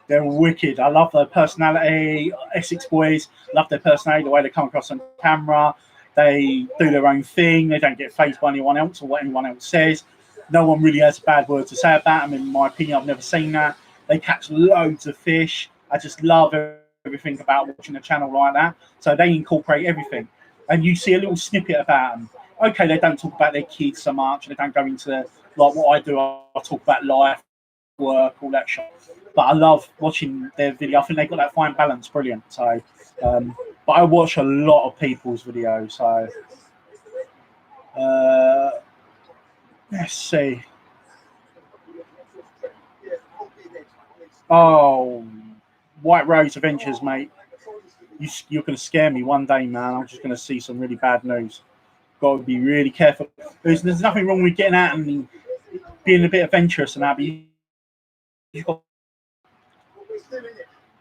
they're wicked. I love their personality. Essex boys, love their personality, the way they come across on camera. They do their own thing. They don't get fazed by anyone else or what anyone else says. No one really has a bad word to say about them, in my opinion. I've never seen that. They catch loads of fish. I just love everything about watching a channel like that. So they incorporate everything. And you see a little snippet about them. Okay, they don't talk about their kids so much. They don't go into like what I do. I talk about life, work, all that shit. But I love watching their video. I think they've got that fine balance, brilliant. So, but I watch a lot of people's videos. So, let's see. Oh, White Rose Adventures, mate. You're going to scare me one day, man. I'm just going to see some really bad news. Got to be really careful. There's nothing wrong with getting out and being a bit adventurous and that, but you've got...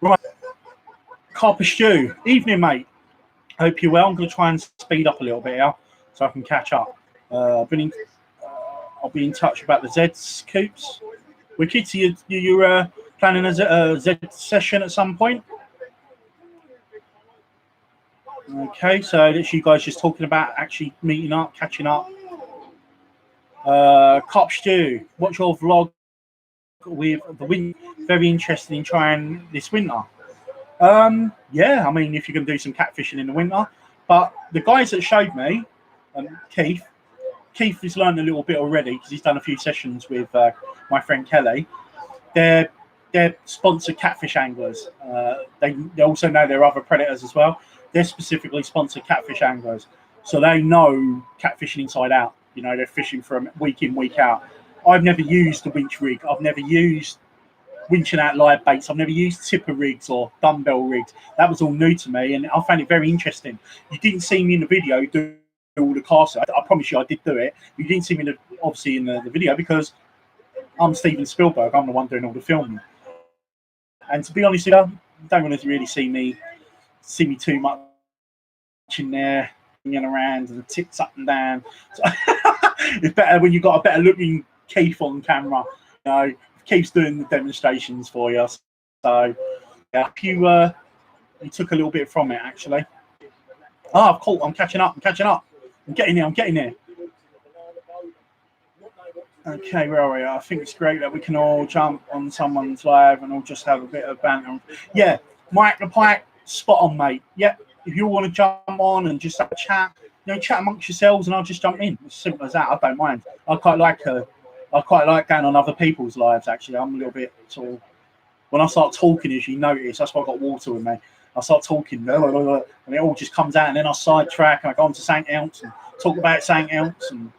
Right. Carper Stew. Evening, mate. Hope you're well. I'm going to try and speed up a little bit here so I can catch up. I'll be in touch about the Zeds coops. Wicked. So you're planning a Z session at some point? Okay, so that's you guys just talking about actually meeting up, catching up. Carp Stew, what's your vlog with the winter? Very interested in trying this winter. Yeah, I mean, if you can do some catfishing in the winter. But the guys that showed me, Keith has learned a little bit already because he's done a few sessions with my friend Kelly. They're sponsored catfish anglers. They also know there are other predators as well. they're specifically sponsored catfish anglers, so they know catfishing inside out. You know, they're fishing from week in, week out. I've never used the winch rig. I've never used winching out live baits. I've never used tipper rigs or dumbbell rigs. That was all new to me, and I found it very interesting. You didn't see me in the video do all the casting. I promise you I did do it. You didn't see me obviously in the video because I'm Steven Spielberg. I'm the one doing all the filming. And to be honest with you don't want to really see me too much in there, around and the tits up and down. So it's better when you've got a better looking Keith on camera. You know, Keith's doing the demonstrations for you. So yeah, you took a little bit from it actually. Oh, cool. I'm catching up. I'm getting there. Okay, where are we? I think it's great that we can all jump on someone's live and all just have a bit of banter. Yeah, Mike the Pike, spot on, mate. Yeah, if you want to jump on and just have a chat, you know, chat amongst yourselves, and I'll just jump in. As simple as that. I don't mind. I quite like going on other people's lives. Actually, I'm a little bit sort of when I start talking, as you notice, that's why I've got water with me. I start talking, and it all just comes out, and then I sidetrack and I go on to something else and talk about something else and.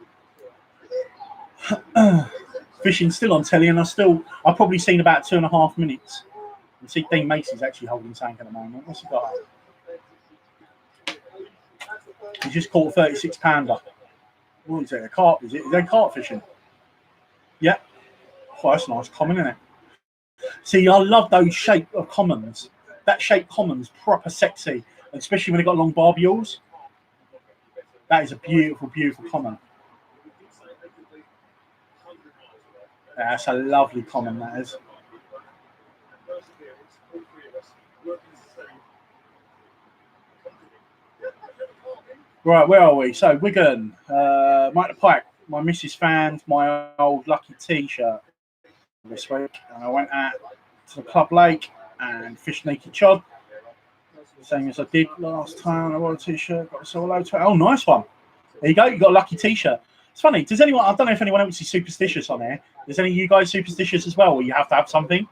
Fishing still on telly, and I've probably seen about 2.5 minutes. You see, Dean Macy's actually holding something at the moment. What's he got? He just caught a 36 pounder. What is it? A carp? Is that carp fishing? Yeah. Oh, that's nice common, isn't it? See, I love those shape of commons. That shape common's proper sexy, especially when they got long barbules. That is a beautiful, beautiful common. That's a lovely common, that is. Right, where are we? So, Wigan, Mike the Pike, my missus found my old Lucky T-shirt this week. And I went out to the club lake and fished naked chod. Same as I did last time. I wore a T-shirt, got a solo to it. Oh, nice one. There you go, you got a Lucky T-shirt. It's funny, does anyone, I don't know if anyone else is superstitious on here. Is any of you guys superstitious as well, or you have to have something?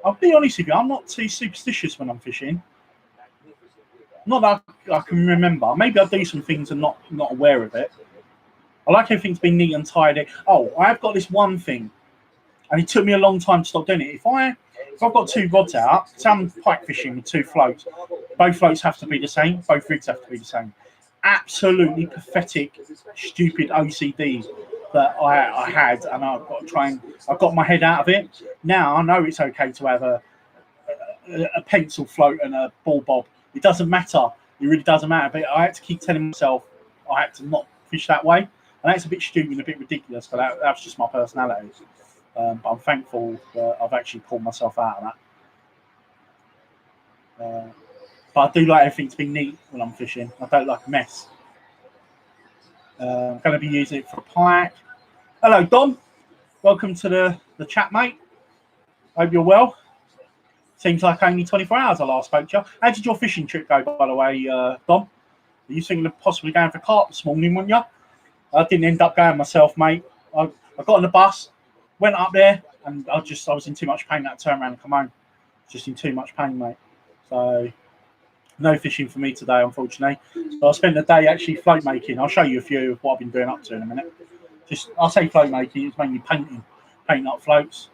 I'll be honest with you, I'm not too superstitious when I'm fishing. Not that I can remember. Maybe I do some things and not aware of it. I like everything to be neat and tidy. Oh, I've got this one thing, and it took me a long time to stop doing it. If I've got 2 rods out, some pike fishing with 2 floats, both floats have to be the same, both rigs have to be the same. Absolutely pathetic, stupid OCD that I had, and I've got to try and I've got my head out of it. Now I know it's okay to have a pencil float and a ball bob. It doesn't matter. It really doesn't matter. But I had to keep telling myself I had to not fish that way, and that's a bit stupid and a bit ridiculous. But that's just my personality. But I'm thankful that I've actually pulled myself out of that. But I do like everything to be neat when I'm fishing. I don't like a mess. I'm going to be using it for a pike. Hello, Dom. Welcome to the chat, mate. Hope you're well. Seems like only 24 hours I last spoke to you. How did your fishing trip go, by the way, Dom? Are you thinking of possibly going for carp this morning, weren't you? I didn't end up going myself, mate. I got on the bus, went up there, and I was in too much pain that turn around and come home. Just in too much pain, mate. So no fishing for me today, unfortunately. So I spent the day actually float making. I'll show you a few of what I've been doing up to in a minute. I'll say float making. It's mainly painting up floats.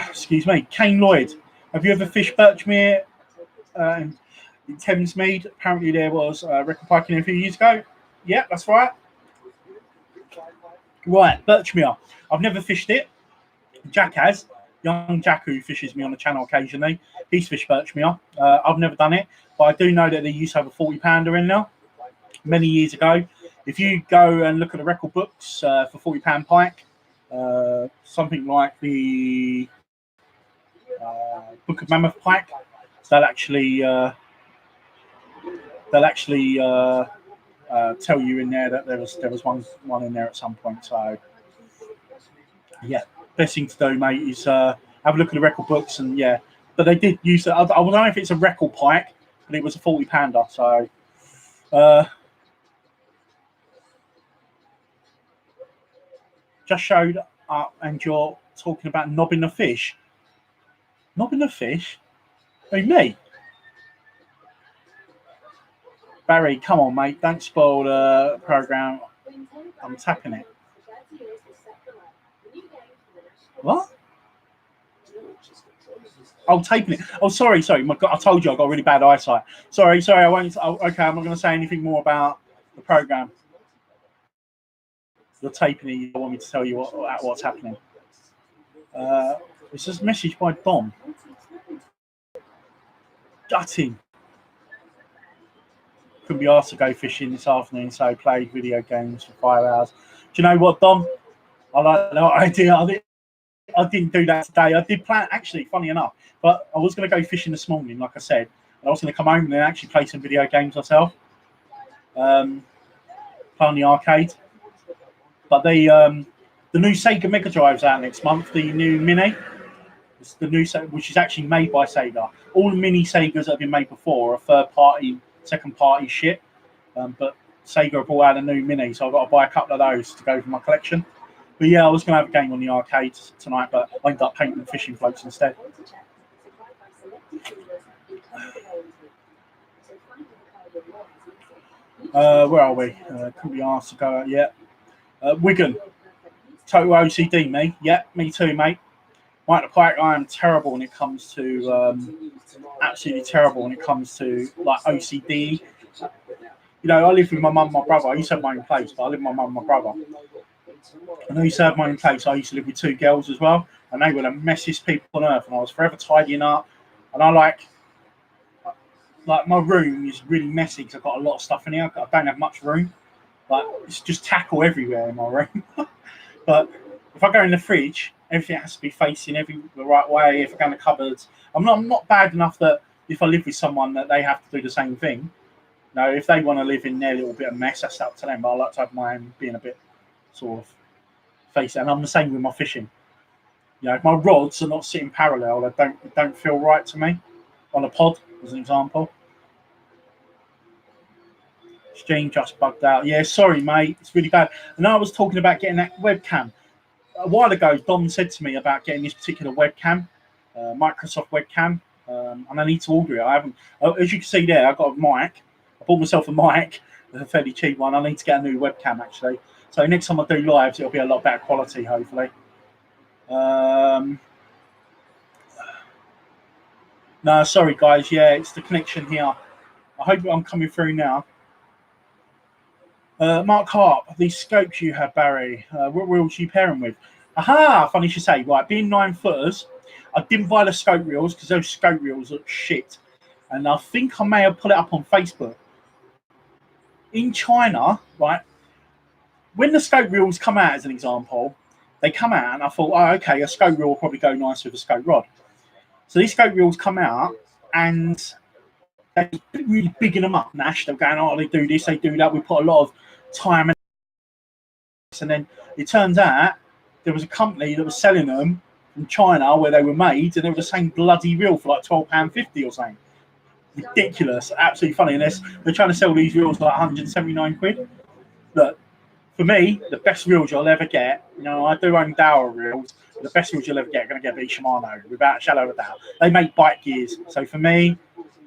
Excuse me, Kane Lloyd. Have you ever fished Birchmere in Thamesmead? Apparently there was record piking a few years ago. Yeah, that's right. Right, Birchmere. I've never fished it. Jack has. Young Jack, who fishes me on the channel occasionally, he's fished Birchmere. I've never done it, but I do know that they used to have a 40 pounder in there many years ago. If you go and look at the record books for 40 pound pike, something like the Book of Mammoth pike, they'll actually tell you in there that there was one in there at some point. So yeah, best thing to do, mate, is have a look at the record books, and yeah, but they did use it. I don't know if it's a record pike, but it was a 40 pounder. So just showed up, and you're talking about knobbing a fish. Knobbing a fish? Who, me? Barry, come on, mate. Don't spoil the program. I'm tapping it. What? Oh, taping it. Oh, sorry. My God, I told you I got really bad eyesight. Sorry. I won't. Oh, okay, I'm not going to say anything more about the program. You're taping it. You want me to tell you what's happening. It's just a message by Dom. Gutting. Couldn't be asked to go fishing this afternoon, so played video games for 5 hours. Do you know what, Dom? I like that idea. I didn't do that today. I did plan, actually, funny enough, but I was going to go fishing this morning, like I said. And I was going to come home and then actually play some video games myself. Play on the arcade. But the new Sega Mega Drive's out next month, the new Mini. It's the new, which is actually made by Sega. All the mini Segas that have been made before are third-party, second-party shit. But Sega brought out a new Mini, so I've got to buy a couple of those to go for my collection. But yeah, I was going to have a game on the arcade tonight, but I ended up painting fishing floats instead. Where are we? Couldn't be asked to go out yet. Wigan. Total OCD, me. Yeah, me too, mate. Mike the Pike, I am terrible when it comes to absolutely terrible when it comes to like OCD. You know, I live with my mum and my brother. I used to have my own place, but I live with my mum and my brother. And I used to have my own place. I used to live with two girls as well, and they were the messiest people on earth. And I was forever tidying up. And I like my room is really messy because I've got a lot of stuff in here. I don't have much room. Like it's just tackle everywhere in my room. But if I go in the fridge, everything has to be facing the right way. If I go in the cupboards, I'm not bad enough that if I live with someone that they have to do the same thing. No, if they want to live in their little bit of mess, that's up to them. But I like to have my own being a bit sort of face. And I'm the same with my fishing. You know, if my rods are not sitting parallel, they don't feel right to me. On a pod, as an example. Stream just bugged out. Yeah, sorry, mate. It's really bad. And I was talking about getting that webcam. A while ago, Dom said to me about getting this particular webcam, Microsoft webcam, and I need to order it. I haven't, as you can see there, I've got a mic. I bought myself a mic, a fairly cheap one. I need to get a new webcam actually. So next time I do lives, it'll be a lot better quality, hopefully. No, sorry guys. Yeah, it's the connection here. I hope I'm coming through now. Mark Harp, these scopes you have, Barry, what reels you pair them with? Aha, funny you should say. Right, being 9-footers, I didn't buy the scope reels because those scope reels look shit. And I think I may have put it up on Facebook. In China, right, when the scope reels come out, as an example, they come out and I thought, oh, okay, a scope reel will probably go nice with a scope rod. So these scope reels come out and they're really bigging them up, Nash. They're going, oh, they do this, they do that. We put a lot of time and then it turns out there was a company that was selling them from China where they were made and they were the same bloody reel for like £12.50 or something. Ridiculous, absolutely funny. And they're trying to sell these reels for like 179 quid. Look, for me, the best reels you'll ever get, you know, I do own Dower reels, the best reels you'll ever get are going to be Shimano, without a shadow of a doubt. They make bike gears. So for me,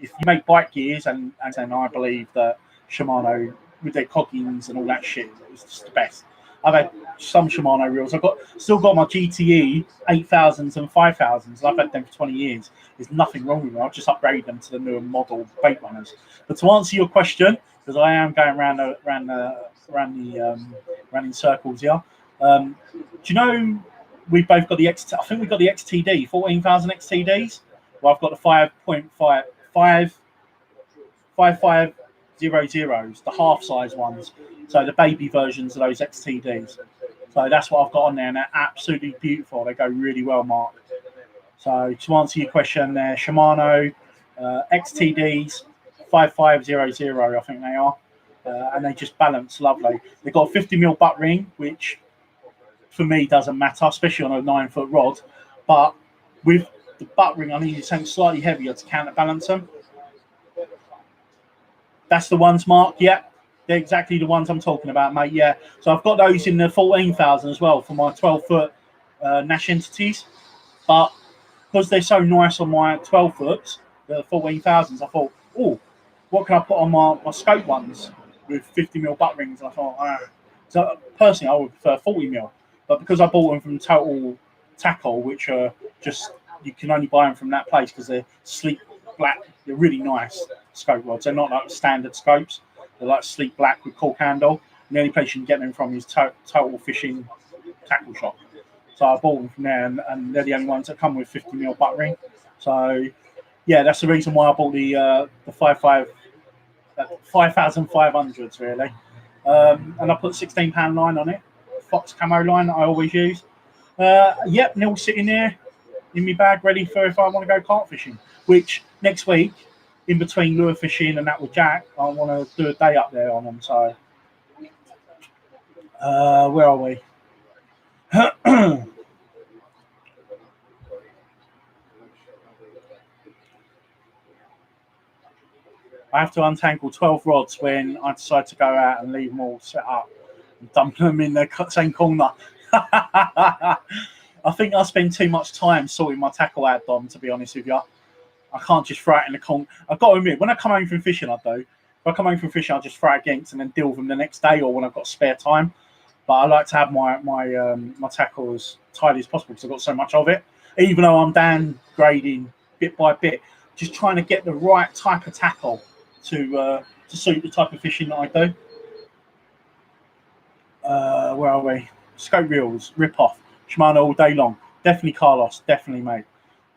if you make bike gears, and I believe that Shimano, with their coggins and all that shit, is just the best. I've had some Shimano reels. Still got my GTE 8000s and 5000s. I've had them for 20 years. There's nothing wrong with them. I've just upgraded them to the newer model bait runners. But to answer your question, because I am going around in circles here. Do you know we've both got the I think we've got the XTD 14,000 XTDs. Well, I've got the 5.5500s, the half size ones. So the baby versions of those XTDs. So that's what I've got on there, and they're absolutely beautiful. They go really well, Mark. So to answer your question, they're Shimano XTDs 5500, I think they are. And they just balance lovely. They've got a 50mm butt ring, which for me doesn't matter, especially on a 9-foot rod. But with the butt ring, I needed something slightly heavier to counterbalance them. That's the ones, Mark. Yeah, they're exactly the ones I'm talking about, mate. Yeah. So I've got those in the 14,000 as well for my 12-foot Nash entities. But because they're so nice on my 12-foots, the 14,000s. I thought, oh, what can I put on my scope ones with 50mm butt rings? And I thought, So personally, I would prefer 40mm, but because I bought them from Total Tackle, which are just, you can only buy them from that place because they're sleek black. They're really nice scope rods. They're not like standard scopes. They're like sleek black with cork handle. And the only place you can get them from is Total Fishing Tackle Shop. So I bought them from there, and they're the only ones that come with 50mm butt ring. So yeah, that's the reason why I bought the 5,500s really. And I put £16 line on it, Fox camo line that I always use. Yep, Neil's sitting there in my bag ready for if I want to go carp fishing, which next week, in between lure fishing and that with Jack, I want to do a day up there on them. So where are we? I have to untangle 12 rods when I decide to go out and leave them all set up and dump them in the same corner. I think I spend too much time sorting my tackle out, Dom, to be honest with you. I can't just throw it in the corner. I've got to admit, when I come home from fishing, I do. If I come home from fishing, I'll just throw it against and then deal with them the next day or when I've got spare time. But I like to have my tackle as tidy as possible because I've got so much of it. Even though I'm downgrading bit by bit, just trying to get the right type of tackle to suit the type of fishing that I do. Where are we? Scope reels, rip off, Shimano all day long. Definitely Carlos, definitely mate.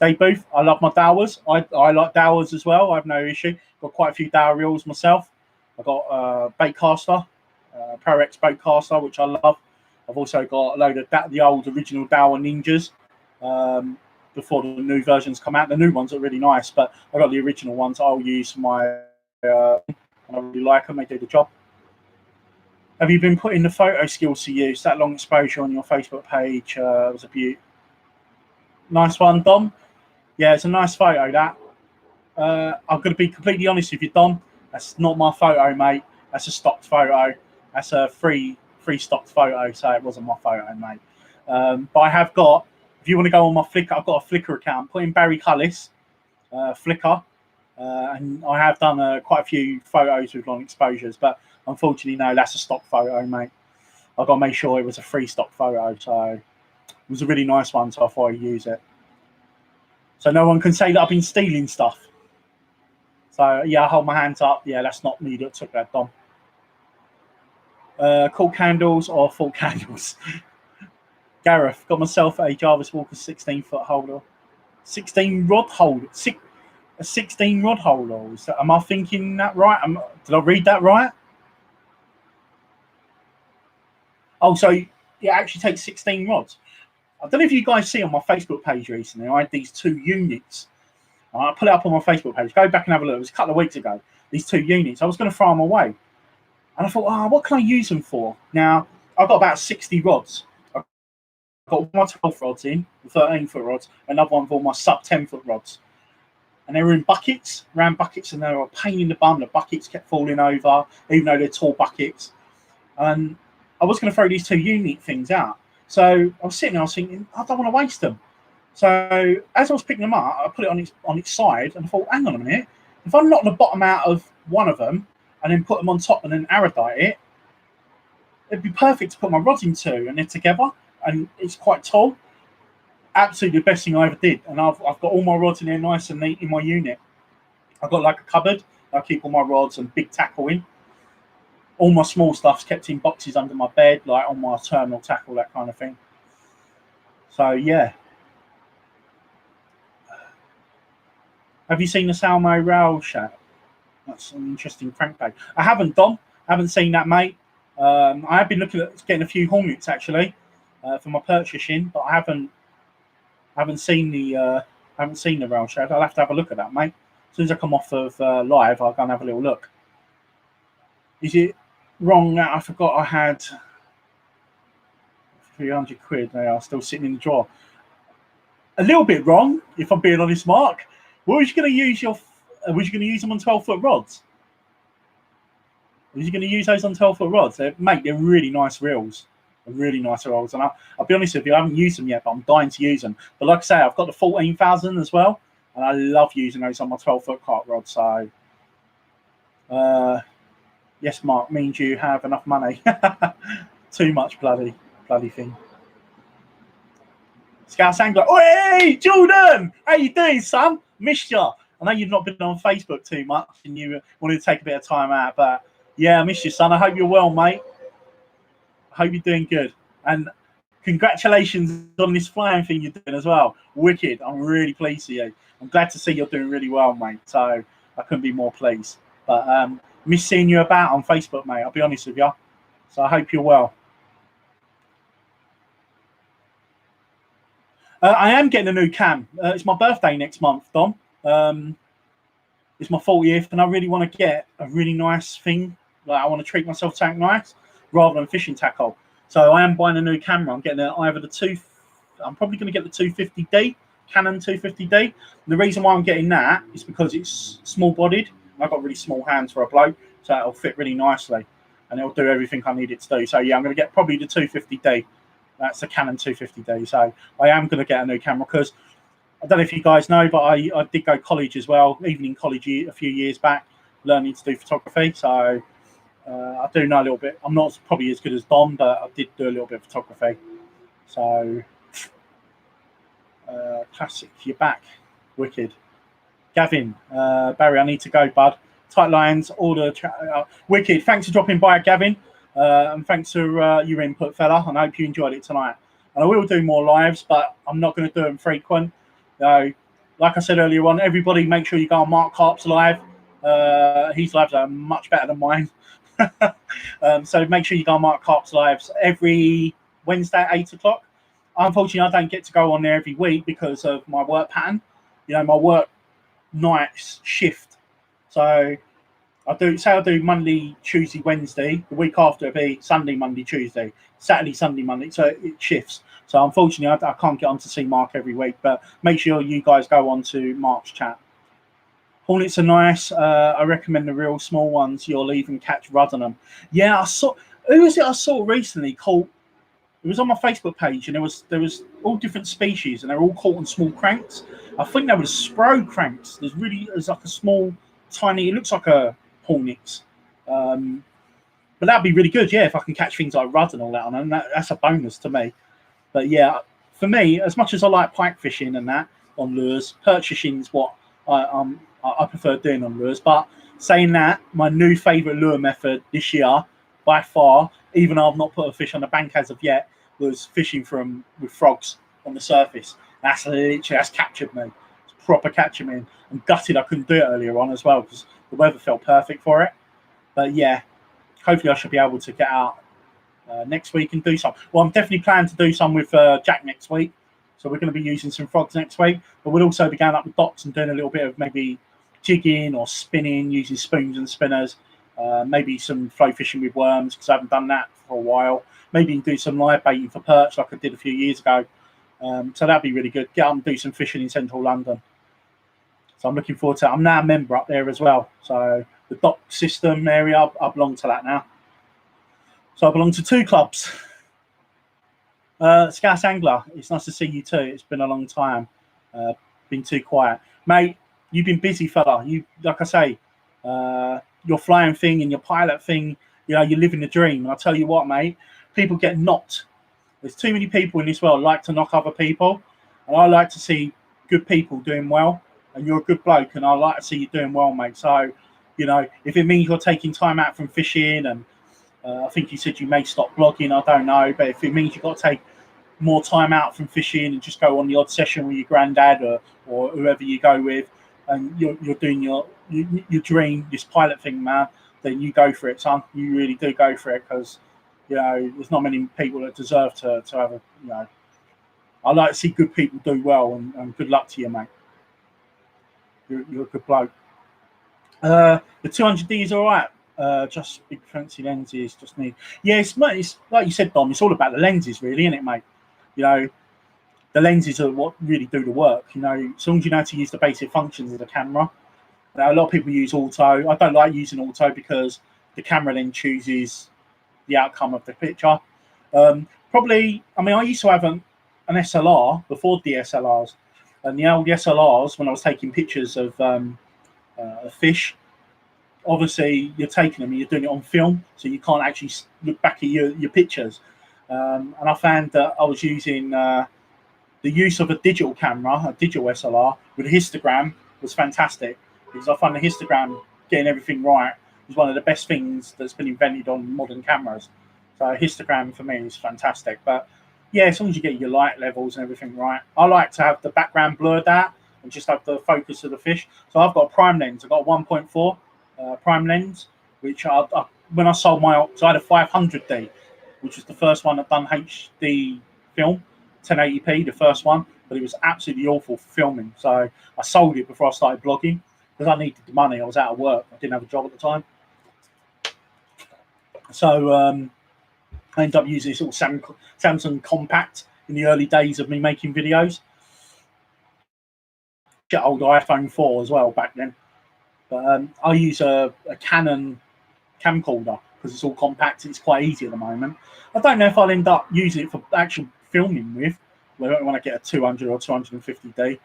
Dave Booth, I love my dowers. I like dowers as well. I have no issue. Got quite a few dower reels myself. I've got Baitcaster, Pro-X Baitcaster, which I love. I've also got a load of the old original Dower Ninjas before the new versions come out. The new ones are really nice, but I've got the original ones I'll use for my and I really like them. They do the job. Have you been putting the photo skills to use? That long exposure on your Facebook page was a beaut. Nice one, Dom. Yeah, it's a nice photo, that. I'm going to be completely honest with you, Dom. That's not my photo, mate. That's a stocked photo. That's a free stocked photo, so it wasn't my photo, mate. But I have got, if you want to go on my Flickr, I've got a Flickr account. Put in Barry Cullis, Flickr. And I have done quite a few photos with long exposures, but unfortunately, no, that's a stock photo, mate. I've got to make sure it was a free stock photo, so it was a really nice one, so I thought I'd use it. So no one can say that I've been stealing stuff. So yeah, I hold my hands up. Yeah, that's not me that took that, Dom. Cork candles or full candles? Gareth, got myself a Jarvis Walker 16-foot holder. 16 rod holder. A 16 rod holder. Am I thinking that right? Did I read that right? Oh, so it actually takes 16 rods. I don't know if you guys see on my Facebook page recently, I had these 2 units. I put it up on my Facebook page. Go back and have a look. It was a couple of weeks ago. These 2 units. I was going to throw them away. And I thought, what can I use them for? Now, I've got about 60 rods. I've got my 12 rods in, the 13-foot rods, another one for my sub 10-foot rods. And they were in buckets, round buckets, and they were a pain in the bum. The buckets kept falling over, even though they're tall buckets. And I was going to throw these 2 unit things out. So I was sitting there, I was thinking, I don't want to waste them. So as I was picking them up, I put it on its side, and I thought, hang on a minute. If I knock the bottom out of one of them and then put them on top and then aerudite it, it'd be perfect to put my rods into, and they're together, and it's quite tall. Absolutely the best thing I ever did. And I've got all my rods in there nice and neat in my unit. I've got like a cupboard. I keep all my rods and big tackle in. All my small stuff's kept in boxes under my bed, like on my terminal tackle, that kind of thing. So, yeah. Have you seen the Salmo rail shack? That's an interesting crankbait. I haven't, Dom. I haven't seen that, mate. I have been looking at getting a few Hornets, actually, for my purchasing, but I haven't seen the rail shack. I'll have to have a look at that, mate. As soon as I come off of live, I'll go and have a little look. Is it wrong that I forgot I had 300 quid? They are still sitting in the drawer. A little bit wrong, if I'm being honest, Mark. What was you going to use was you going to use them on 12-foot rods? Was you going to use those on 12-foot rods? Mate, they're really nice reels. Really nice reels. And I'll be honest with you, I haven't used them yet, but I'm dying to use them. But like I say, I've got the 14,000 as well. and I love using those on my 12-foot carp rod. So, yes, Mark, means you have enough money. Too much bloody thing. Scouse Angler. Hey, Jordan! How you doing, son? Missed you. I know you've not been on Facebook too much and you wanted to take a bit of time out, but yeah, I miss you, son. I hope you're well, mate. I hope you're doing good. And congratulations on this flying thing you're doing as well. Wicked. I'm really pleased for you. I'm glad to see you're doing really well, mate. So I couldn't be more pleased. But miss seeing you about on Facebook, mate. I'll be honest with you. So I hope you're well. I am getting a new cam. It's my birthday next month, Dom. It's my 40th, and I really want to get a really nice thing. Like, I want to treat myself to something nice rather than fishing tackle. So I am buying a new camera. I'm getting I'm probably going to get the 250D, Canon 250D. And the reason why I'm getting that is because it's small-bodied. I've got really small hands for a bloke, so it'll fit really nicely, and it'll do everything I need it to do. So yeah, I'm going to get probably the 250D. That's the Canon 250D. So I am going to get a new camera because I don't know if you guys know, but I did go college as well, evening college a few years back, learning to do photography. So I do know a little bit. I'm not probably as good as Dom, but I did do a little bit of photography. So classic, you're back. Wicked. Gavin, Barry, I need to go, bud. Tight lines, order. Wicked. Thanks for dropping by, Gavin. And thanks for your input, fella. And I hope you enjoyed it tonight. And I will do more lives, but I'm not going to do them frequent. Like I said earlier on, everybody make sure you go on Mark Karp's live. His lives are much better than mine. So make sure you go on Mark Karp's lives every Wednesday at 8 o'clock. Unfortunately, I don't get to go on there every week because of my work pattern. You know, my work nights shift. So I do Monday, Tuesday, Wednesday. The week after it'll be Sunday, Monday, Tuesday, Saturday, Sunday, Monday. So it shifts. So unfortunately, I can't get on to see Mark every week. But make sure you guys go on to Mark's chat. Hornets are nice. I recommend the real small ones. You'll even catch rudd on them. Yeah, I saw. Who was it I saw recently caught? It was on my Facebook page, and there was all different species, and they're all caught on small cranks. I think they were spro cranks. There's like a small, tiny. It looks like a hornets, but that'd be really good. Yeah, if I can catch things like rudd and all that on them, that's a bonus to me. But yeah, for me, as much as I like pike fishing and that on lures, perch fishing is what I prefer doing on lures. But saying that, my new favourite lure method this year, by far, even though I've not put a fish on the bank as of yet, was fishing with frogs on the surface. That's captured me. It's proper captured me. I'm gutted I couldn't do it earlier on as well because the weather felt perfect for it. But yeah, hopefully I should be able to get out next week and do some. Well, I'm definitely planning to do some with Jack next week. So we're going to be using some frogs next week. But we'll also be going up the docks and doing a little bit of maybe jigging or spinning, using spoons and spinners. Maybe some flow fishing with worms because I haven't done that for a while. Maybe do some live baiting for perch like I did a few years ago. So that'd be really good. Get up and do some fishing in central London. So I'm looking forward to it. I'm now a member up there as well. So the dock system area, I belong to that now. So I belong to 2 clubs. Scouse Angler, it's nice to see you too. It's been a long time. Been too quiet. Mate, you've been busy, fella. You, like I say, your flying thing and your pilot thing, you know, you're living the dream. And I'll tell you what, mate, people get knocked. There's too many people in this world like to knock other people. And I like to see good people doing well. And you're a good bloke, and I like to see you doing well, mate. So, you know, if it means you're taking time out from fishing, and I think you said you may stop blogging, I don't know. But if it means you've got to take more time out from fishing and just go on the odd session with your granddad or whoever you go with, and you're doing your dream, this pilot thing, man, then you go for it, son. You really do go for it because, you know, there's not many people that deserve to have a, you know, I like to see good people do well, and good luck to you, mate. You're a good bloke. The 200D is all right. Just big fancy lenses. Just need. Yeah, it's like you said, Dom. It's all about the lenses, really, isn't it, mate? You know, the lenses are what really do the work. You know, as long as you know how to use the basic functions of the camera. Now, a lot of people use auto. I don't like using auto because the camera then chooses the outcome of the picture. Probably, I mean, I used to have an SLR before DSLRs. And the old SLRs, when I was taking pictures of fish, obviously you're taking them and you're doing it on film, so you can't actually look back at your pictures. And I found that I was using the use of a digital camera, a digital SLR with a histogram was fantastic, because I find the histogram, getting everything right, is one of the best things that's been invented on modern cameras. So histogram for me is fantastic. But yeah, as long as you get your light levels and everything right. I like to have the background blurred out and just have the focus of the fish. So I've got a prime lens. I've got a 1.4 prime lens, which when I sold my, so I had a 500D, which was the first one that done HD film, 1080p, the first one, but it was absolutely awful for filming. So I sold it before I started blogging because I needed the money. I was out of work. I didn't have a job at the time. So I ended up using this little Samsung Compact in the early days of me making videos. Get old iPhone 4 as well back then. But I use a Canon camcorder because it's all compact. It's quite easy at the moment. I don't know if I'll end up using it for actual filming with, when I get a 200 or 250D.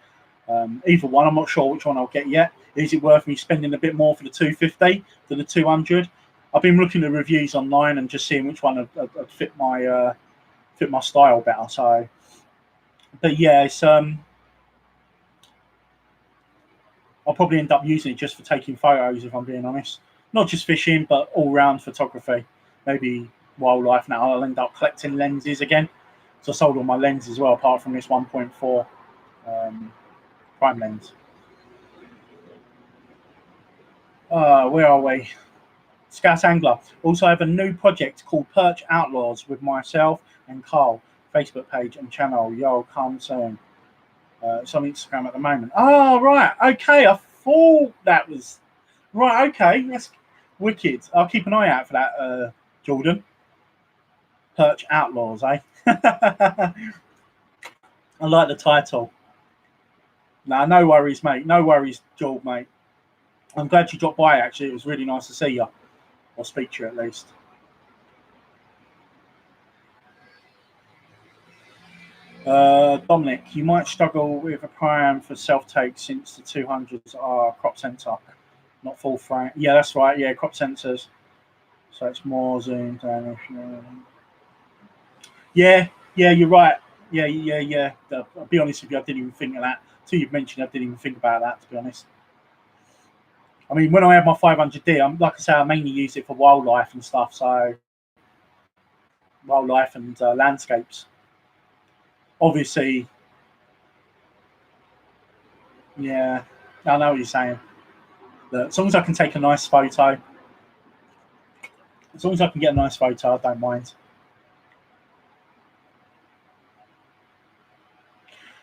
Either one, I'm not sure which one I'll get yet. Is it worth me spending a bit more for the 250 than the 200? I've been looking at reviews online and just seeing which one would fit my style better. So, but yeah, it's I'll probably end up using it just for taking photos, if I'm being honest. Not just fishing, but all-round photography. Maybe wildlife now. I'll end up collecting lenses again. So I sold all my lenses as well, apart from this 1.4 prime lens. Where are we? Scout Angler. Also have a new project called Perch Outlaws with myself and Carl. Facebook page and channel. Yo, come soon. It's on Instagram at the moment. Oh, right. Okay. I thought that was... Right, okay. That's wicked. I'll keep an eye out for that, Jordan. Perch Outlaws, eh? I like the title. Nah, no worries, mate. No worries, Jordan, mate. I'm glad you dropped by, actually. It was really nice to see you. Or speak to you, at least. Dominic, you might struggle with a prime for self-take since the 200s are crop sensor, not full frame. Yeah, that's right. Yeah, crop sensors. So it's more zoomed down. Yeah, you're right. Yeah. I'll be honest with you, I didn't even think of that. Until you've mentioned it, I didn't even think about that, to be honest. I mean, when I have my 500D, like I say, I mainly use it for wildlife and stuff. So wildlife and landscapes. Obviously, yeah, I know what you're saying. But as long as I can take a nice photo, as long as I can get a nice photo, I don't mind.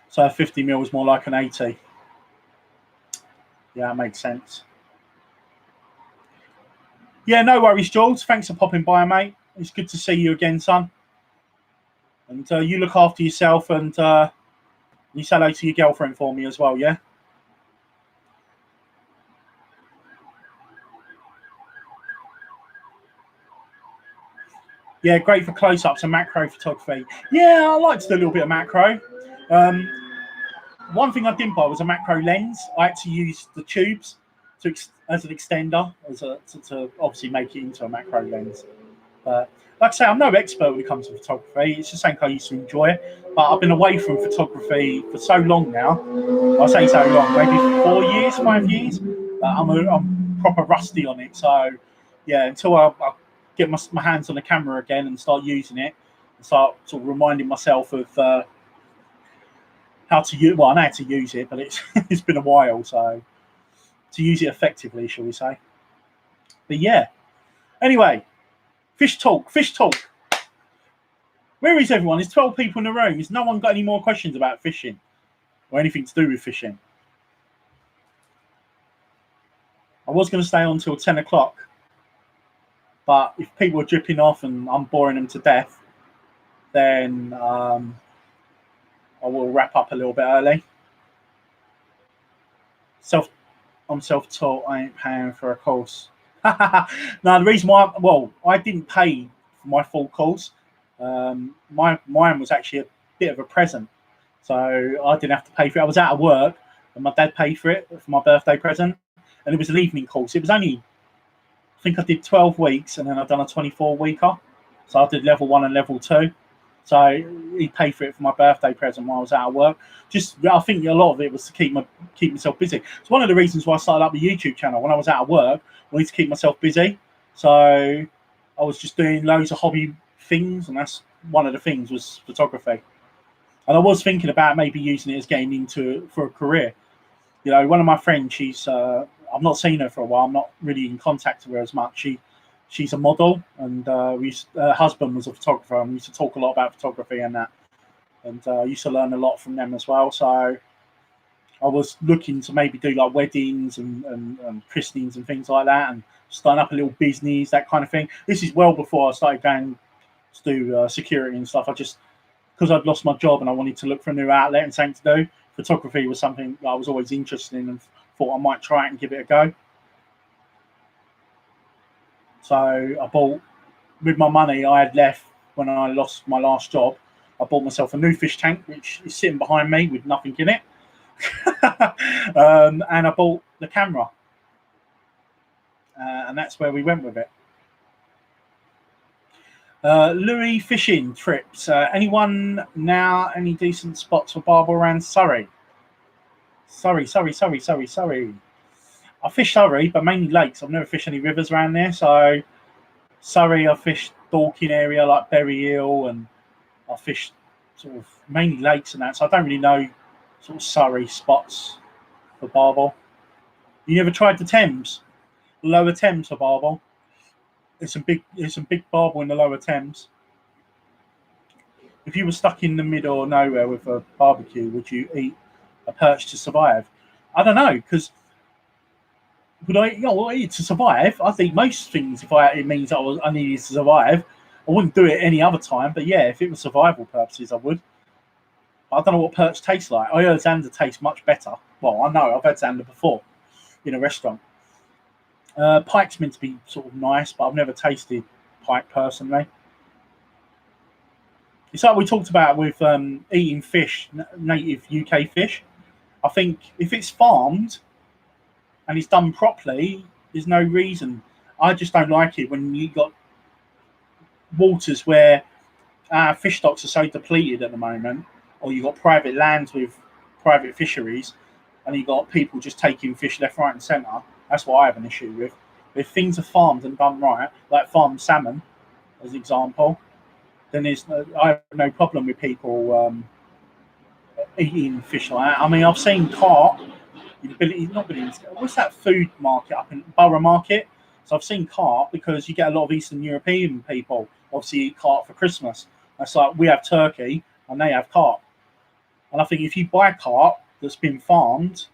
So 50mm is more like an 80. Yeah, that makes sense. Yeah, no worries, Jules. Thanks for popping by, mate. It's good to see you again, son. And you look after yourself, and you say hello to your girlfriend for me as well, yeah? Yeah, great for close-ups and macro photography. Yeah, I like to do a little bit of macro. One thing I didn't buy was a macro lens. I had to use the tubes as an extender, to obviously make it into a macro lens. But like I say, I'm no expert when it comes to photography. It's just something I used to enjoy. But I've been away from photography for so long now. I say so long, maybe 4 years, 5 years. I'm proper rusty on it. So yeah, until I get my hands on the camera again and start using it, and start sort of reminding myself of how to use. Well, I know how to use it, but it's it's been a while. So to use it effectively, shall we say? But yeah. Anyway. Fish talk. Where is everyone? There's 12 people in the room. Has no one got any more questions about fishing or anything to do with fishing? I was going to stay on till 10 o'clock, but if people are dripping off and I'm boring them to death, then I will wrap up a little bit early. I'm self-taught. I ain't paying for a course. Now, the reason why, I didn't pay for my full course. Mine was actually a bit of a present. So I didn't have to pay for it. I was out of work and my dad paid for it for my birthday present. And it was an evening course. It was only, I think I did 12 weeks and then I've done a 24-weeker. So I did level 1 and level 2. So he paid for it for my birthday present while I was out of work. I think a lot of it was to keep myself busy. It's one of the reasons why I started up the YouTube channel. When I was out of work, I wanted to keep myself busy. So I was just doing loads of hobby things, and that's one of the things was photography. And I was thinking about maybe using it as getting into for a career. You know, one of my friends, I've not seen her for a while. I'm not really in contact with her as much. She's a model, and her husband was a photographer, and we used to talk a lot about photography and that. And I used to learn a lot from them as well. So I was looking to maybe do like weddings and christenings and things like that, and starting up a little business, that kind of thing. This is well before I started going to do security and stuff. Because I'd lost my job and I wanted to look for a new outlet and something to do. Photography was something that I was always interested in and thought I might try it and give it a go. So I bought, with my money I had left when I lost my last job, I bought myself a new fish tank, which is sitting behind me with nothing in it. And I bought the camera. And that's where we went with it. Louis fishing trips. Anyone now? Any decent spots for barbel around Surrey? Surrey. I fish Surrey, but mainly lakes. I've never fished any rivers around there. So Surrey, I fished Dorking area like Berry Hill, and I fished sort of mainly lakes and that. So I don't really know sort of Surrey spots for barbel. You never tried the Thames, Lower Thames for barbel? There's some big barbel in the Lower Thames. If you were stuck in the middle of nowhere with a barbecue, would you eat a perch to survive? I don't know, because would I eat to survive? I'd eat most things if it means I needed to survive. I wouldn't do it any other time, but yeah, if it was survival purposes, I would. I don't know what perch tastes like. I heard zander tastes much better. Well, I know, I've had zander before in a restaurant. Pike's meant to be sort of nice, but I've never tasted pike personally. It's like we talked about with eating fish, native UK fish. I think if it's farmed and it's done properly, there's no reason. I just don't like it when you got waters where fish stocks are so depleted at the moment, or you've got private lands with private fisheries, and you've got people just taking fish left, right, and centre. That's what I have an issue with. If things are farmed and done right, like farmed salmon, as an example, then I have no problem with people eating fish like that. I mean, I've seen carp. What's that food market up in Borough Market? So I've seen carp because you get a lot of Eastern European people obviously eat carp for Christmas. That's like we have turkey and they have carp. And I think if you buy carp that's been farmed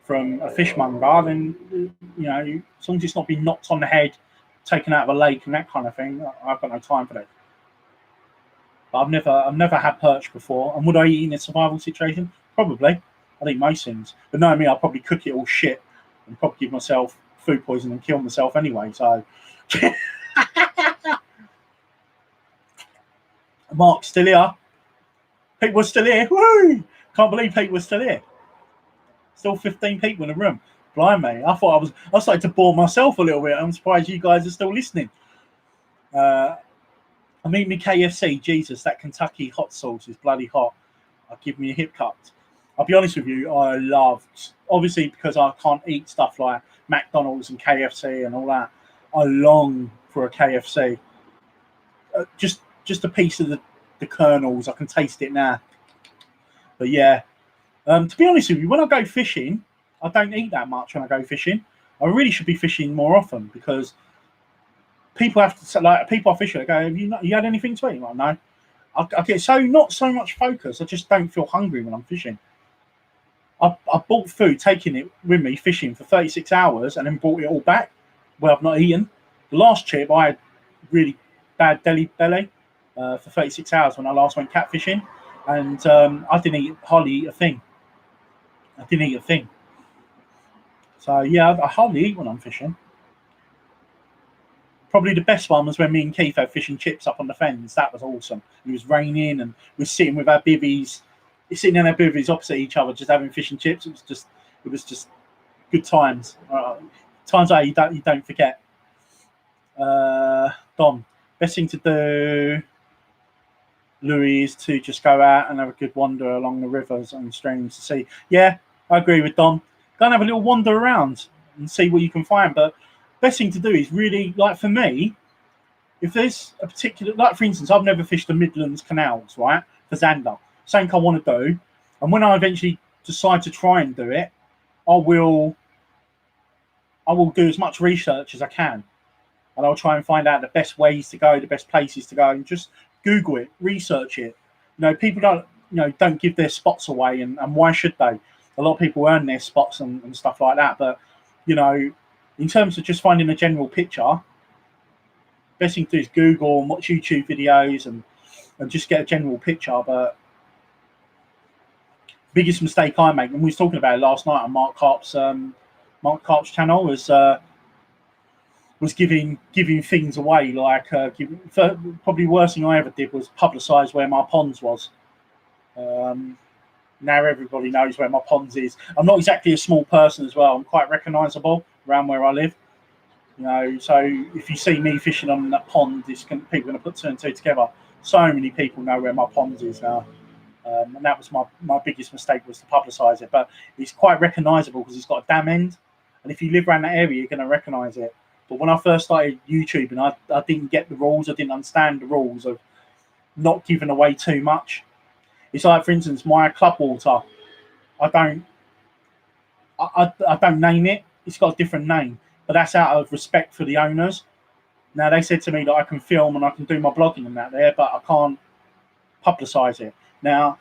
from a fishmonger, then as long as it's not been knocked on the head, taken out of a lake and that kind of thing, I've got no time for that. But I've never had perch before. And would I eat in a survival situation? Probably. I think most things. But knowing me, I'll probably cook it all shit and probably give myself food poisoning and kill myself anyway. So Mark's still here. Pete was still here. Woo! Can't believe Pete was still here. Still 15 people in the room. Blimey. I started to bore myself a little bit. I'm surprised you guys are still listening. I mean, me KFC, Jesus, that Kentucky hot sauce is bloody hot. I'll give me a hip cut. I'll be honest with you, I loved, obviously because I can't eat stuff like McDonald's and KFC and all that, I long for a KFC. Just a piece of the kernels, I can taste it now. But yeah, to be honest with you, when I go fishing, I don't eat that much when I go fishing. I really should be fishing more often because people have to, like, people I fish with, go, you had anything to eat? Like, no. I get not so much focus. I just don't feel hungry when I'm fishing. I bought food, taking it with me fishing for 36 hours, and then brought it all back where I've not eaten. The last trip, I had really bad belly for 36 hours when I last went catfishing, and I didn't hardly eat a thing. So yeah, I hardly eat when I'm fishing. Probably the best one was when me and Keith had fish and chips up on the fens. That was awesome. It was raining and we were sitting with our bivvies, He's sitting in their booths opposite each other, just having fish and chips. It was just good times. Times like you don't forget. Dom, best thing to do, Louis, is to just go out and have a good wander along the rivers and streams to see. Yeah, I agree with Dom. Go and have a little wander around and see what you can find. But best thing to do is really, like for me, if there's a particular, like for instance, I've never fished the Midlands canals, right, for Zander. Something I want to do, and when I eventually decide to try and do it, I will do as much research as I can, and I'll try and find out the best ways to go, the best places to go, and just Google it, research it. People don't give their spots away, and why should they? A lot of people earn their spots and stuff like that, but in terms of just finding a general picture, best thing to do is Google and watch YouTube videos and just get a general picture. But biggest mistake I make, and we was talking about it last night on Mark Karp's channel, was giving things away. Like probably the worst thing I ever did was publicise where my ponds was. Now everybody knows where my ponds is. I'm not exactly a small person as well. I'm quite recognisable around where I live. So if you see me fishing on that pond, people are going to put two and two together. So many people know where my ponds is now. And that was my biggest mistake, was to publicise it. But it's quite recognisable because it's got a dam end. And if you live around that area, you're going to recognise it. But when I first started YouTubing, I didn't get the rules. I didn't understand the rules of not giving away too much. It's like, for instance, my club water. I don't name it. It's got a different name, but that's out of respect for the owners. Now, they said to me that I can film and I can do my blogging and that there, but I can't publicise it. Now,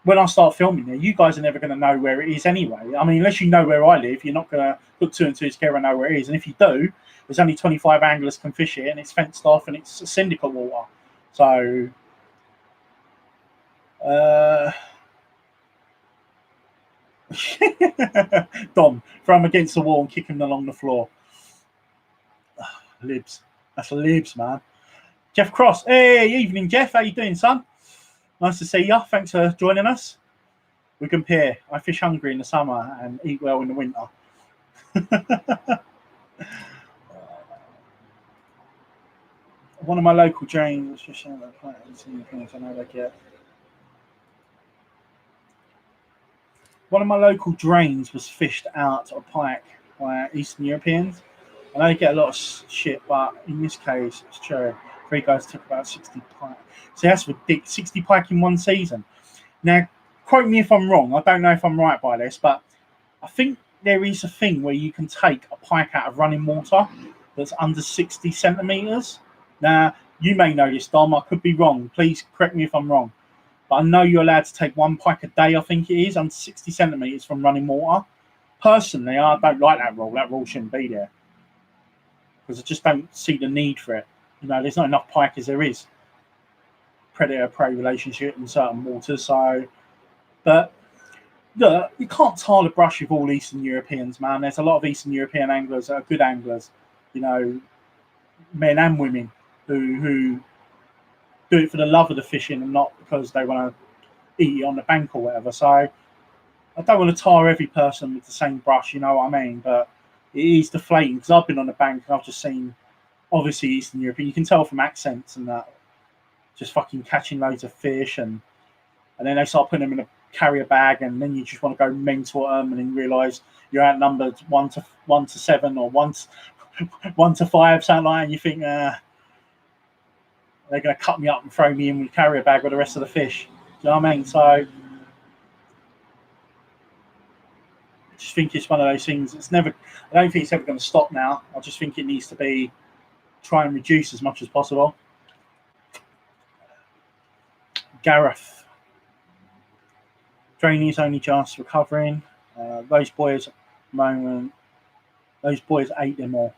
when I start filming there, you guys are never going to know where it is anyway. I mean, unless you know where I live, you're not going to put two and two together and know where it is. And if you do, there's only 25 anglers can fish it, and it's fenced off, and it's syndicate water. So, Dom, throw him against the wall and kick him along the floor. Libs. That's Libs, man. Jeff Cross. Hey, evening, Jeff. How you doing, son? Nice to see you. Thanks for joining us. We compare. I fish hungry in the summer and eat well in the winter. One of my local drains. I know they get. One of my local drains was fished out of pike by Eastern Europeans. I know they get a lot of shit, but in this case, it's true. 3 guys took about 60 pike. So that's ridiculous. 60 pike in one season. Now, quote me if I'm wrong. I don't know if I'm right by this, but I think there is a thing where you can take a pike out of running water that's under 60 centimetres. Now, you may know this, Dom. I could be wrong. Please correct me if I'm wrong. But I know you're allowed to take 1 pike a day, I think it is, under 60 centimetres from running water. Personally, I don't like that rule. That rule shouldn't be there, because I just don't see the need for it. There's not enough pike as there is predator-prey relationship in certain waters. So, but look, you can't tar the brush with all Eastern Europeans, man. There's a lot of Eastern European anglers that are good anglers, men and women who do it for the love of the fishing and not because they want to eat it on the bank or whatever. So I don't want to tar every person with the same brush, you know what I mean? But it is deflating, because I've been on the bank and I've just seen, obviously, Eastern European. You can tell from accents and that, just fucking catching loads of fish, and then they start putting them in a carrier bag, and then you just want to go mental at them, and then realise you're outnumbered 1 to 7 or 1 to 5, something like that, and you think, they're going to cut me up and throw me in with a carrier bag with the rest of the fish. Do you know what I mean? So I just think it's one of those things. I don't think it's ever going to stop now. I just think it needs to try and reduce as much as possible. Gareth. Trainees only just recovering. Those boys ate them all.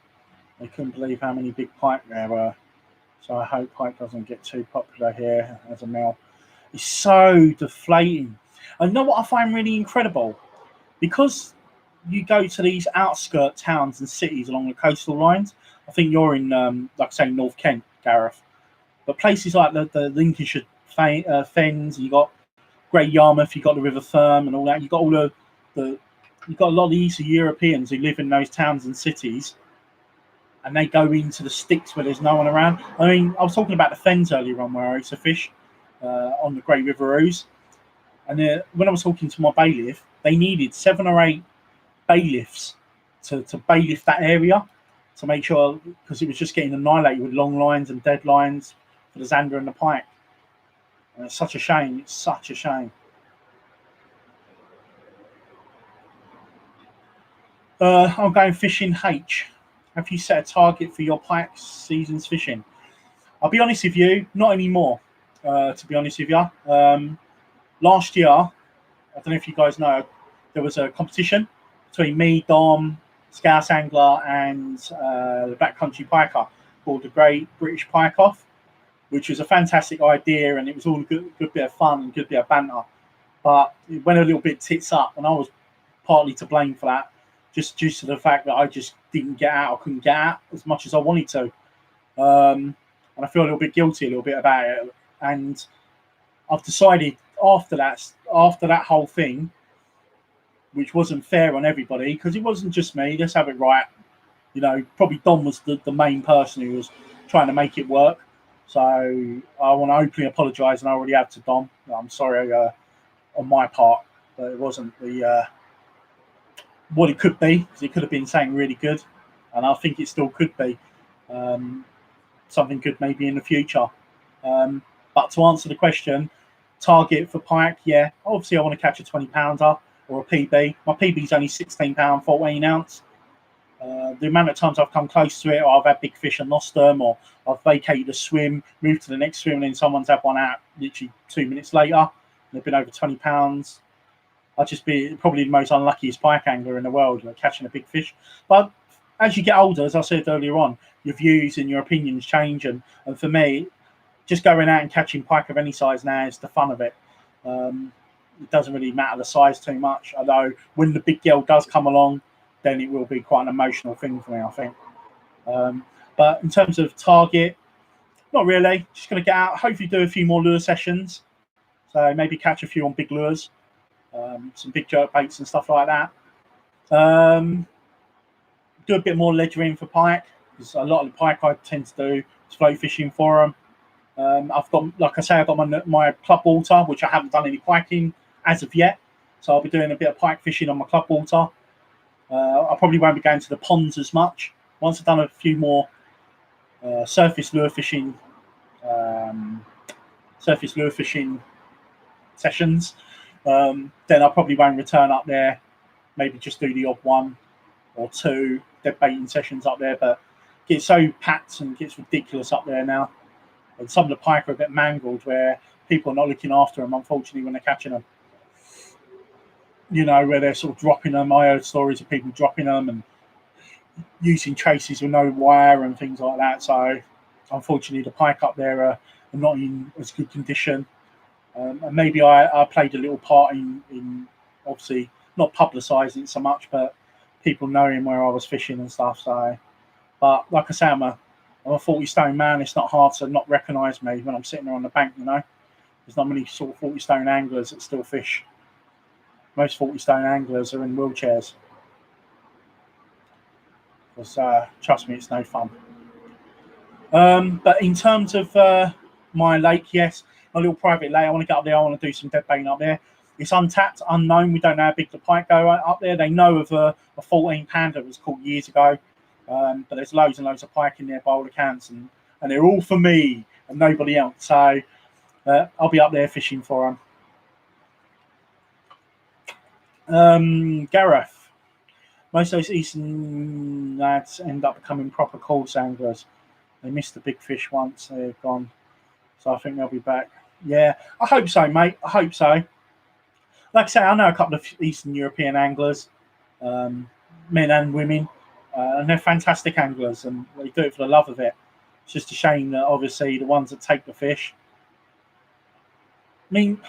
They couldn't believe how many big pike there were. So I hope pike doesn't get too popular here as a meal. It's so deflating. And you know what I find really incredible? Because you go to these outskirt towns and cities along the coastal lines. I think you're in, like I say, North Kent, Gareth. But places like the Lincolnshire Fens, you got Great Yarmouth, you've got the River Therme and all that. You've got all you've got a lot of the Eastern Europeans who live in those towns and cities, and they go into the sticks where there's no one around. I mean, I was talking about the Fens earlier on where I used to fish on the Great River Ouse. And when I was talking to my bailiff, they needed 7 or 8 bailiffs to bailiff that area to make sure, because it was just getting annihilated with long lines and dead lines for the zander and the pike. And it's such a shame. It's such a shame. I'm going fishing H. Have you set a target for your pike season's fishing? I'll be honest with you, not anymore, to be honest with you. Last year, I don't know if you guys know, there was a competition between me, Dom, Scouse Angler, and the Backcountry Piker called the Great British Pike Off, which was a fantastic idea, and it was all a good bit of fun and good bit of banter. But it went a little bit tits up, and I was partly to blame for that, just due to the fact that I just didn't get out, I couldn't get out as much as I wanted to. And I feel a little bit guilty a little bit about it. And I've decided after that whole thing, which wasn't fair on everybody, because it wasn't just me, let's have it right. You know, probably Dom was the main person who was trying to make it work. So I want to openly apologise, and I already have to Dom. I'm sorry on my part, but it wasn't the what it could be, because it could have been something really good, and I think it still could be something good maybe in the future. But to answer the question, target for pike, yeah, obviously I want to catch a 20-pounder or a PB. My PB is only 16 pound 14 ounce. The amount of times I've come close to it, or I've had big fish and lost them, or I've vacated a swim, moved to the next swim, and then someone's had one out literally 2 minutes later, and they've been over 20 pounds. I'd just be probably the most unluckiest pike angler in the world, like catching a big fish. But as you get older, as I said earlier on, your views and your opinions change, and for me, just going out and catching pike of any size now is the fun of it. It doesn't really matter the size too much, although when the big girl does come along, then it will be quite an emotional thing for me, I think. But in terms of target, not really. Just going to get out, hopefully do a few more lure sessions. So maybe catch a few on big lures, some big jerk baits and stuff like that. Do a bit more ledgering for pike, because a lot of the pike I tend to do is float fishing for them. I've got, like I say, I've got my club water, which I haven't done any piking as of yet. So I'll be doing a bit of pike fishing on my club water. I probably won't be going to the ponds as much. Once I've done a few more surface lure fishing sessions, then I probably won't return up there. Maybe just do the odd 1 or 2 dead baiting sessions up there. But it gets so packed and gets ridiculous up there now. And some of the pike are a bit mangled, where people are not looking after them, unfortunately, when they're catching them. You know, where they're sort of dropping them. I heard stories of people dropping them and using traces with no wire and things like that. So, unfortunately, the pike up there are not in as good condition. And maybe I played a little part in obviously not publicising it so much, but people knowing where I was fishing and stuff. So, but like I say, I'm a 40-stone man. It's not hard to not recognise me when I'm sitting there on the bank, you know. There's not many sort of 40-stone anglers that still fish. Most 40-stone anglers are in wheelchairs. Because, trust me, it's no fun. But in terms of my lake, yes, my little private lake, I want to get up there. I want to do some dead baiting up there. It's untapped, unknown. We don't know how big the pike go up there. They know of a 14-pounder that was caught years ago. But there's loads and loads of pike in there by all accounts, and they're all for me and nobody else. So I'll be up there fishing for them. Gareth, most of those Eastern lads end up becoming proper course anglers. They missed the big fish once, they're gone. So I think they'll be back. Yeah, I hope so, mate. I hope so. Like I say, I know a couple of Eastern European anglers, men and women. And they're fantastic anglers, and they do it for the love of it. It's just a shame that obviously the ones that take the fish. I mean,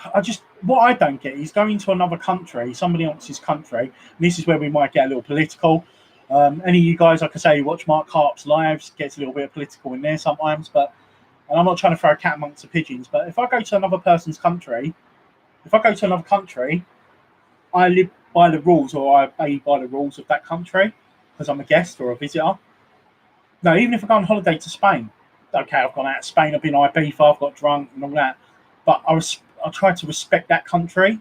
what I don't get is going to another country, somebody else's country, and this is where we might get a little political. Any of you guys, like I say, who watch Mark Harp's lives, gets a little bit of political in there sometimes, and I'm not trying to throw a cat amongst the pigeons, but if I go to another person's country If I go to another country, I live by the rules, or I obey by the rules of that country because I'm a guest or a visitor. No, even if I go on holiday to Spain, okay, I've gone out to Spain, I've been Ibiza, I've got drunk and all that, but I try to respect that country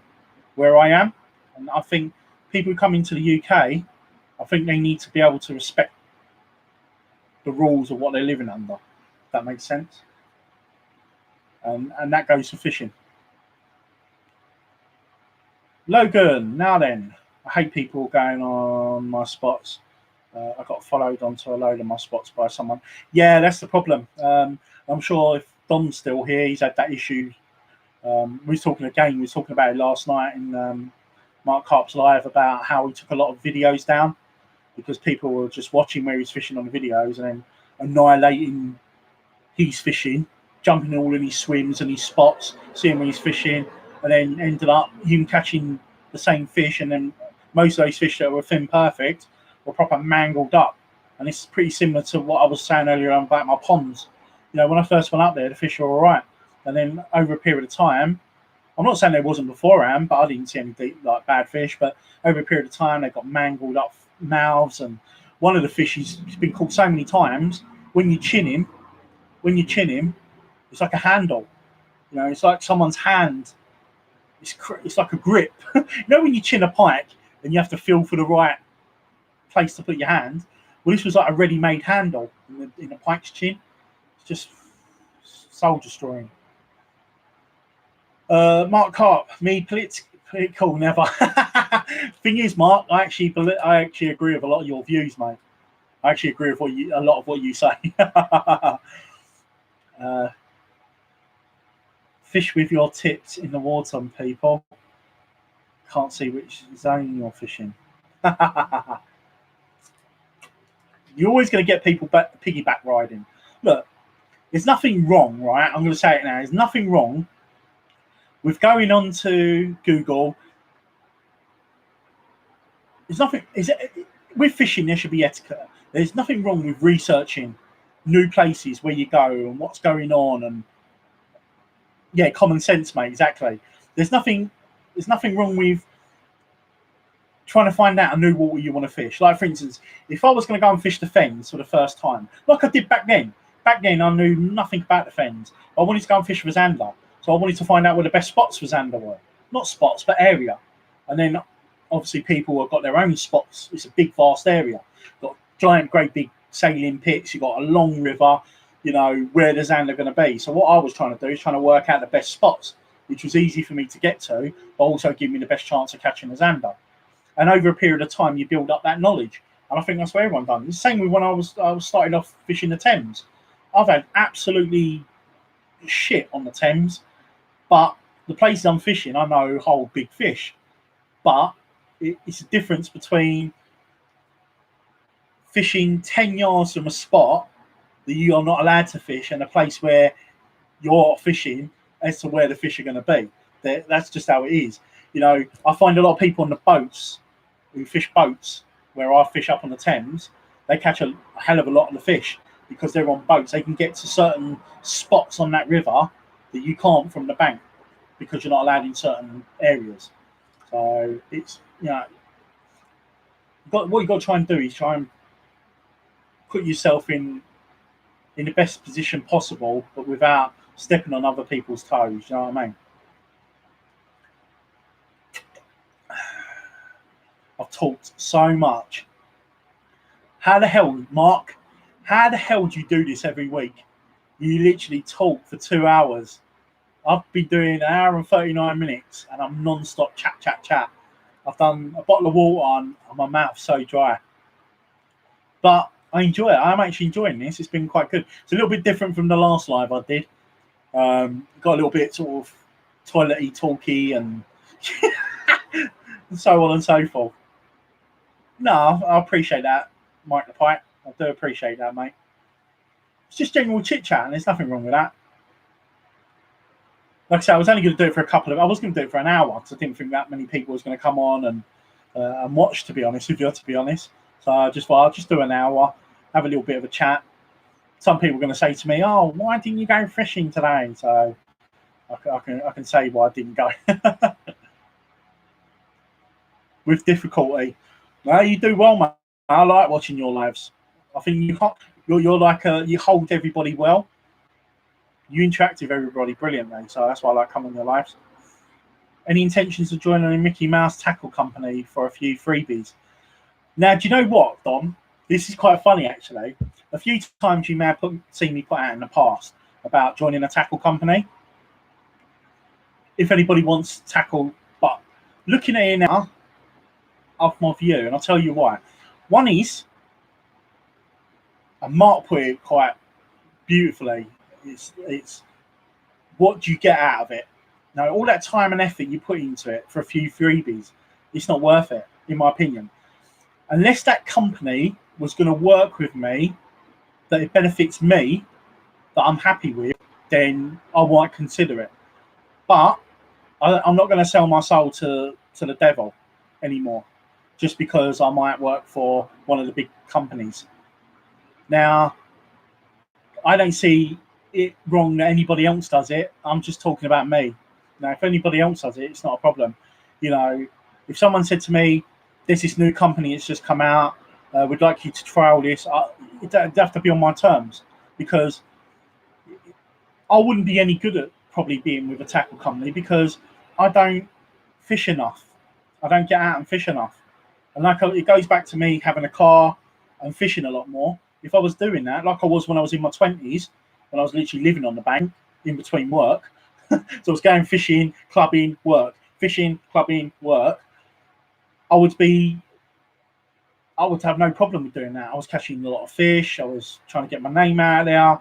where I am, and I think people who come into the UK, I think they need to be able to respect the rules of what they're living under. If that makes sense, and that goes for fishing. Logan, now then, I hate people going on my spots. I got followed onto a load of my spots by someone. Yeah, that's the problem. I'm sure if Dom's still here, he's had that issue. We was talking about it last night in Mark Carp's live about how he took a lot of videos down because people were just watching where he's fishing on the videos and then annihilating his fishing, jumping all in his swims and his spots, seeing where he's fishing, and then ended up him catching the same fish, and then most of those fish that were fin perfect were proper mangled up. And it's pretty similar to what I was saying earlier on about my ponds. You know, when I first went up there, the fish were all right, and then over a period of time, I'm not saying there wasn't beforehand, but I didn't see any deep, like bad fish. But over a period of time, they got mangled up mouths, and one of the fish has been caught so many times. When you chin him, it's like a handle. You know, it's like someone's hand. It's like a grip. You know, when you chin a pike and you have to feel for the right place to put your hand. Well, this was like a ready-made handle in the pike's chin. It's just soul destroying. Mark Carp, me political never. Thing is, Mark, I actually agree with a lot of your views, mate. I actually agree with a lot of what you say. Fish with your tips in the water, people. Can't see which zone you're fishing. You're always going to get people piggyback riding. Look, there's nothing wrong, right? I'm going to say it now. There's nothing wrong with going on to Google. There's nothing. With fishing, there should be etiquette. There's nothing wrong with researching new places where you go and what's going on, and yeah, common sense, mate. Exactly. There's nothing wrong with trying to find out a new water you want to fish. Like, for instance, if I was going to go and fish the Fens for the first time, like I did back then. Back then, I knew nothing about the Fens. I wanted to go and fish for zander, so I wanted to find out where the best spots for zander were. Not spots, but area. And then, obviously, people have got their own spots. It's a big, vast area. Got giant, great, big sailing pits. You've got a long river. You know, where the zander going to be. So what I was trying to do is trying to work out the best spots, which was easy for me to get to, but also give me the best chance of catching the zander. And over a period of time, you build up that knowledge. And I think that's what everyone done. It's the same with when I was starting off fishing the Thames. I've had absolutely shit on the Thames, but the places I'm fishing, I know hold big fish. But it's a difference between fishing 10 yards from a spot that you are not allowed to fish and a place where you're fishing as to where the fish are going to be. That's just how it is. You know, I find a lot of people on the boats who fish boats where I fish up on the Thames, they catch a hell of a lot of the fish because they're on boats. They can get to certain spots on that river that you can't from the bank because you're not allowed in certain areas. So it's, you know, what you've got to try and do is try and put yourself in the best position possible, but without stepping on other people's toes. You know what I mean? I've talked so much. How the hell, Mark? How the hell do you do this every week? You literally talk for 2 hours. I've been doing an hour and 39 minutes, and I'm non-stop chat. I've done a bottle of water, and my mouth's so dry. But I enjoy it. I'm actually enjoying this. It's been quite good. It's a little bit different from the last live I did. Got a little bit sort of toilet-y, talky, and so on and so forth. No, I appreciate that, Mike the Pipe. I do appreciate that, mate. It's just general chit-chat, and there's nothing wrong with that. Like I said, I was only going to do it for I was going to do it for an hour because I didn't think that many people was going to come on and watch, to be honest with you, So I just thought I'll just do an hour, have a little bit of a chat. Some people are going to say to me, "Oh, why didn't you go fishing today?" So I can say why I didn't go with difficulty. No, you do well, mate. I like watching your lives. I think you're like you hold everybody well. You interact with everybody brilliantly, so that's why I like coming on your lives. Any intentions of joining a Mickey Mouse tackle company for a few freebies? Now, do you know what, Dom? This is quite funny, actually. A few times you may have seen me put out in the past about joining a tackle company. If anybody wants to tackle, but looking at it now, off my view, and I'll tell you why. One is, and Mark put it quite beautifully, it's what do you get out of it? Now, all that time and effort you put into it for a few freebies, it's not worth it, in my opinion. Unless that company was going to work with me, that it benefits me, that I'm happy with, then I might consider it. But I'm not going to sell my soul to the devil anymore, just because I might work for one of the big companies. Now, I don't see it wrong that anybody else does it. I'm just talking about me. Now, if anybody else does it, it's not a problem. You know, if someone said to me, there's this new company that's just come out, we'd like you to trial this, it'd have to be on my terms, because I wouldn't be any good at probably being with a tackle company, because I don't fish enough. I don't get out and fish enough. And like it goes back to me having a car and fishing a lot more. If I was doing that, like I was when I was in my 20s, when I was literally living on the bank in between work, so I was going fishing, clubbing, work, fishing, clubbing, work, I would have no problem with doing that. I was catching a lot of fish. I was trying to get my name out there,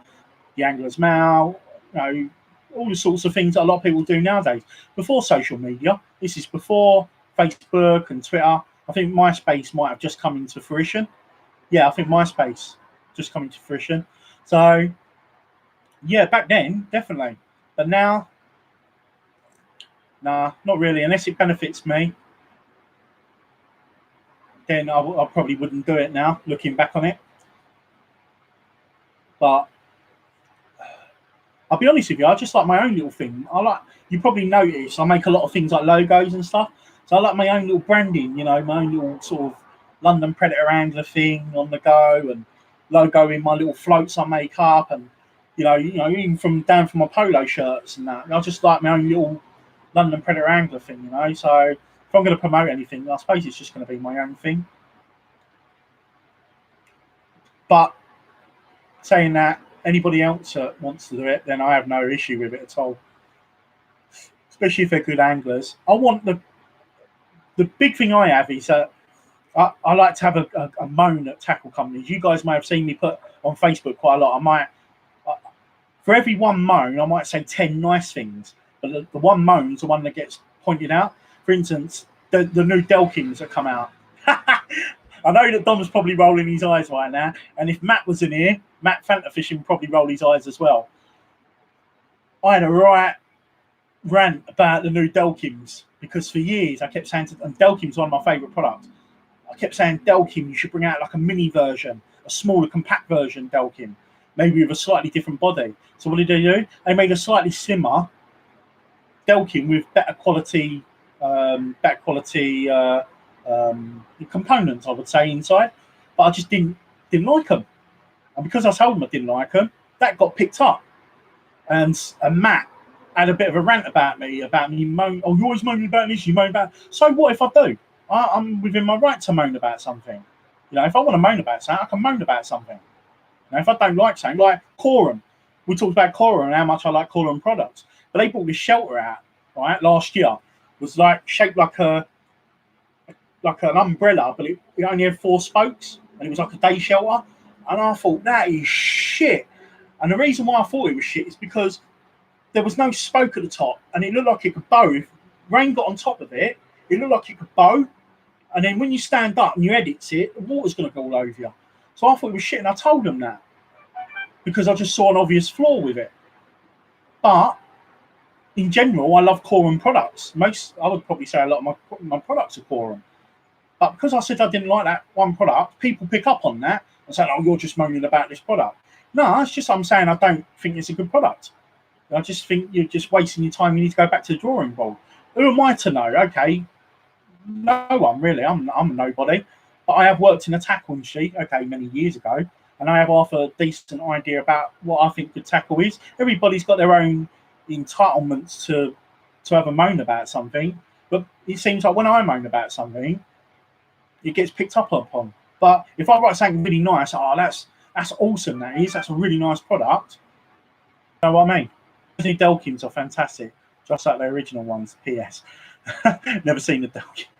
the angler's mouth, you know, all the sorts of things that a lot of people do nowadays. Before social media, this is before Facebook and Twitter. I think MySpace might have just come into fruition. Yeah, I think MySpace just coming to fruition. So, yeah, back then, definitely. But now, nah, not really. Unless it benefits me, then I probably wouldn't do it now, looking back on it. But I'll be honest with you, I just like my own little thing. You probably notice, I make a lot of things like logos and stuff. So I like my own little branding, you know, my own little sort of London Predator angler thing on the go, and logoing my little floats I make up, and you know, even down from my polo shirts and that. I just like my own little London Predator angler thing, you know. So if I'm going to promote anything, I suppose it's just going to be my own thing. But saying that, anybody else that wants to do it, then I have no issue with it at all. Especially if they're good anglers. I want the big thing I have is that I like to have a moan at tackle companies. You guys may have seen me put on Facebook quite a lot. For every one moan, I might say 10 nice things. But the one moan's the one that gets pointed out. For instance, the new Delkins that come out. I know that Dom's probably rolling his eyes right now. And if Matt was in here, Matt Fantafishing would probably roll his eyes as well. I had a right rant about the new Delkins, because for years I kept saying and Delkins one of my favourite products. I kept saying, Delkin, you should bring out like a mini version, a smaller, compact version Delkin, maybe with a slightly different body. So what did they do? They made a slightly slimmer Delkin with better quality components, I would say, inside. But I just didn't like them. And because I told them I didn't like them, that got picked up. And Matt had a bit of a rant about me moan. Oh, you're always moaning about this, you moan about. So what if I do? I'm within my right to moan about something. You know, if I want to moan about something, I can moan about something. You know, if I don't like something, like Corum. We talked about Corum and how much I like Corum products. But they brought this shelter out, right, last year. It was like shaped like an umbrella, but it only had 4 spokes, and it was like a day shelter. And I thought, that is shit. And the reason why I thought it was shit is because there was no spoke at the top, and it looked like it could bow. If rain got on top of it, it looked like it could bow. And then when you stand up and you edit it, the water's going to go all over you. So I thought it was shit, and I told them that because I just saw an obvious flaw with it. But in general, I love Corum products. I would probably say a lot of my products are Corum. But because I said I didn't like that one product, people pick up on that and say, oh, you're just moaning about this product. No, it's just I'm saying I don't think it's a good product. I just think you're just wasting your time. You need to go back to the drawing board. Who am I to know? Okay, no one really. I'm a nobody. But I have worked in a tackle industry, okay, many years ago, and I have half a decent idea about what I think good tackle is. Everybody's got their own entitlements to have a moan about something, but it seems like when I moan about something, it gets picked up upon. But if I write something really nice, that's awesome. That's a really nice product. You know what I mean? The Delkins are fantastic, just like the original ones. P.S. Never seen the Delkin.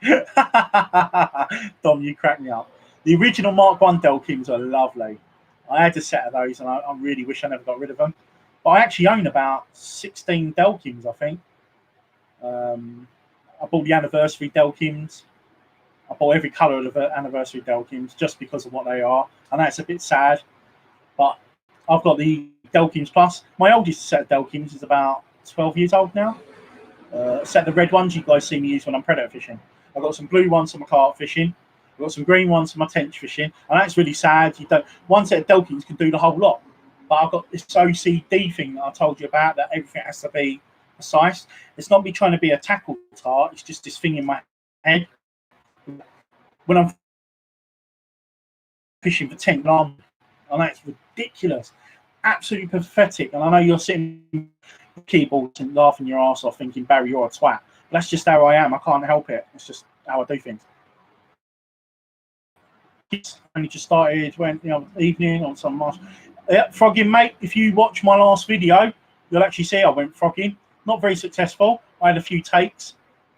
Dom, you crack me up. The original Mark 1 Delkins are lovely. I had a set of those, and I really wish I never got rid of them. But I actually own about 16 Delkins, I think. I bought the anniversary Delkins. I bought every colour of the anniversary Delkins just because of what they are. I know it's a bit sad, but I've got the Delkins Plus. My oldest set of Delkins is about 12 years old now. Set the red ones you guys see me use when I'm predator fishing. I've got some blue ones for my carp fishing. I've got some green ones for my tench fishing. And that's really sad. One set of Delkins can do the whole lot. But I've got this OCD thing that I told you about, that everything has to be precise. It's not me trying to be a tackle tart. It's just this thing in my head. When I'm fishing for 10 gram, and that's ridiculous. Absolutely pathetic. And I know you're sitting with keyboards and laughing your ass off thinking, Barry, you're a twat. But that's just how I am. I can't help it. It's just how I do things. Only just started, went evening on some March. Frogging, mate, if you watch my last video, you'll actually see I went frogging. Not very successful. I had a few takes.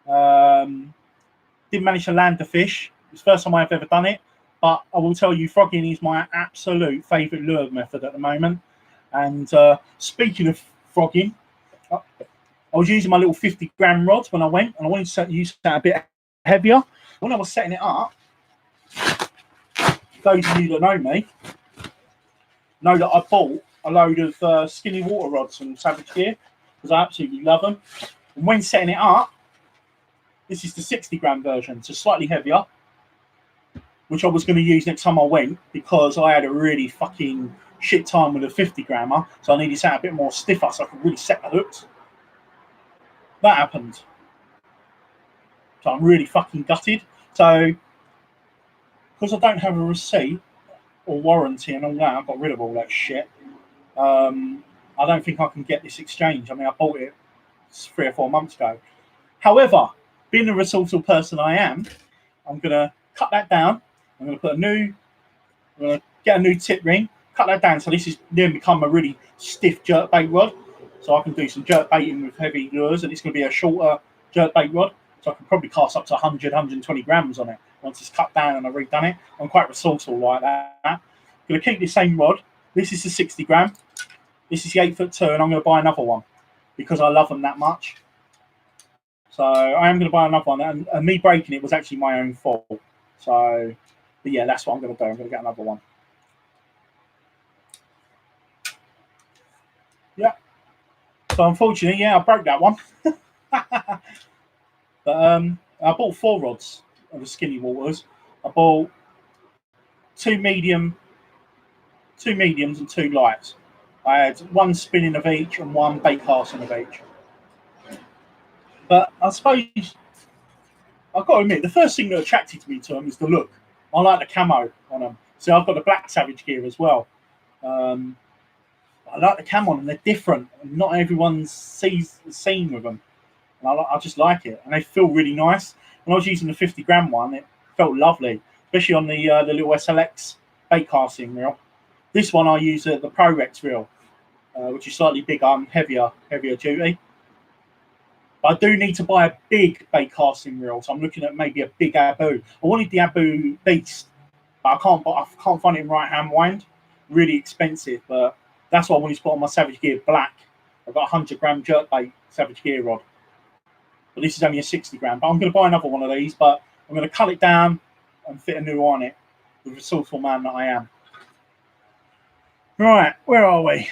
Didn't manage to land the fish. It's the first time I've ever done it. But I will tell you, frogging is my absolute favourite lure method at the moment. And speaking of frogging, I was using my little 50 gram rods when I went, and I wanted to use that a bit heavier. When I was setting it up, those of you that know me know that I bought a load of skinny water rods from Savage Gear because I absolutely love them. And when setting it up, this is the 60 gram version, so slightly heavier, which I was going to use next time I went because I had a really fucking shit time with a 50 grammer, so I needed something a bit more stiffer so I could really set the hooks. That happened. So I'm really fucking gutted. So, because I don't have a receipt or warranty and all that, I got rid of all that shit. I don't think I can get this exchange. I mean, I bought it 3 or 4 months ago. However, being the resourceful person I am, I'm going to cut that down. I'm going to get a new tip ring, cut that down. So this is then become a really stiff jerkbait rod. So I can do some jerkbaiting with heavy lures, and it's going to be a shorter jerkbait rod. So I can probably cast up to 100, 120 grams on it once it's cut down and I've redone it. I'm quite resourceful like that. I'm going to keep the same rod. This is the 60 gram. This is the 8'2", and I'm going to buy another one because I love them that much. So I am going to buy another one, and me breaking it was actually my own fault. So, but yeah, that's what I'm going to do. I'm going to get another one. Yeah. So unfortunately, yeah, I broke that one. But I bought 4 rods of the skinny waters. I bought 2 mediums and 2 lights. I had 1 spinning of each and 1 bait casting of each. But I suppose I've got to admit, the first thing that attracted me to them is the look. I like the camo on them. So I've got the black Savage Gear as well. I like the camo on them. They're different. Not everyone's seen with them. And I just like it. And they feel really nice. When I was using the 50 gram one, it felt lovely, especially on the little SLX bait casting reel. This one I use the Pro-Rex reel, which is slightly bigger and heavier duty. But I do need to buy a big bait casting reel, so I'm looking at maybe a big Abu. I wanted the Abu Beast, but I can't find it in right hand wind. Really expensive, but that's what I wanted to put on my Savage Gear Black. I've got a 100 gram jerkbait Savage Gear rod, but this is only a 60 gram. But I'm going to buy another one of these, but I'm going to cut it down and fit a new on it. The resourceful man that I am. Right, where are we?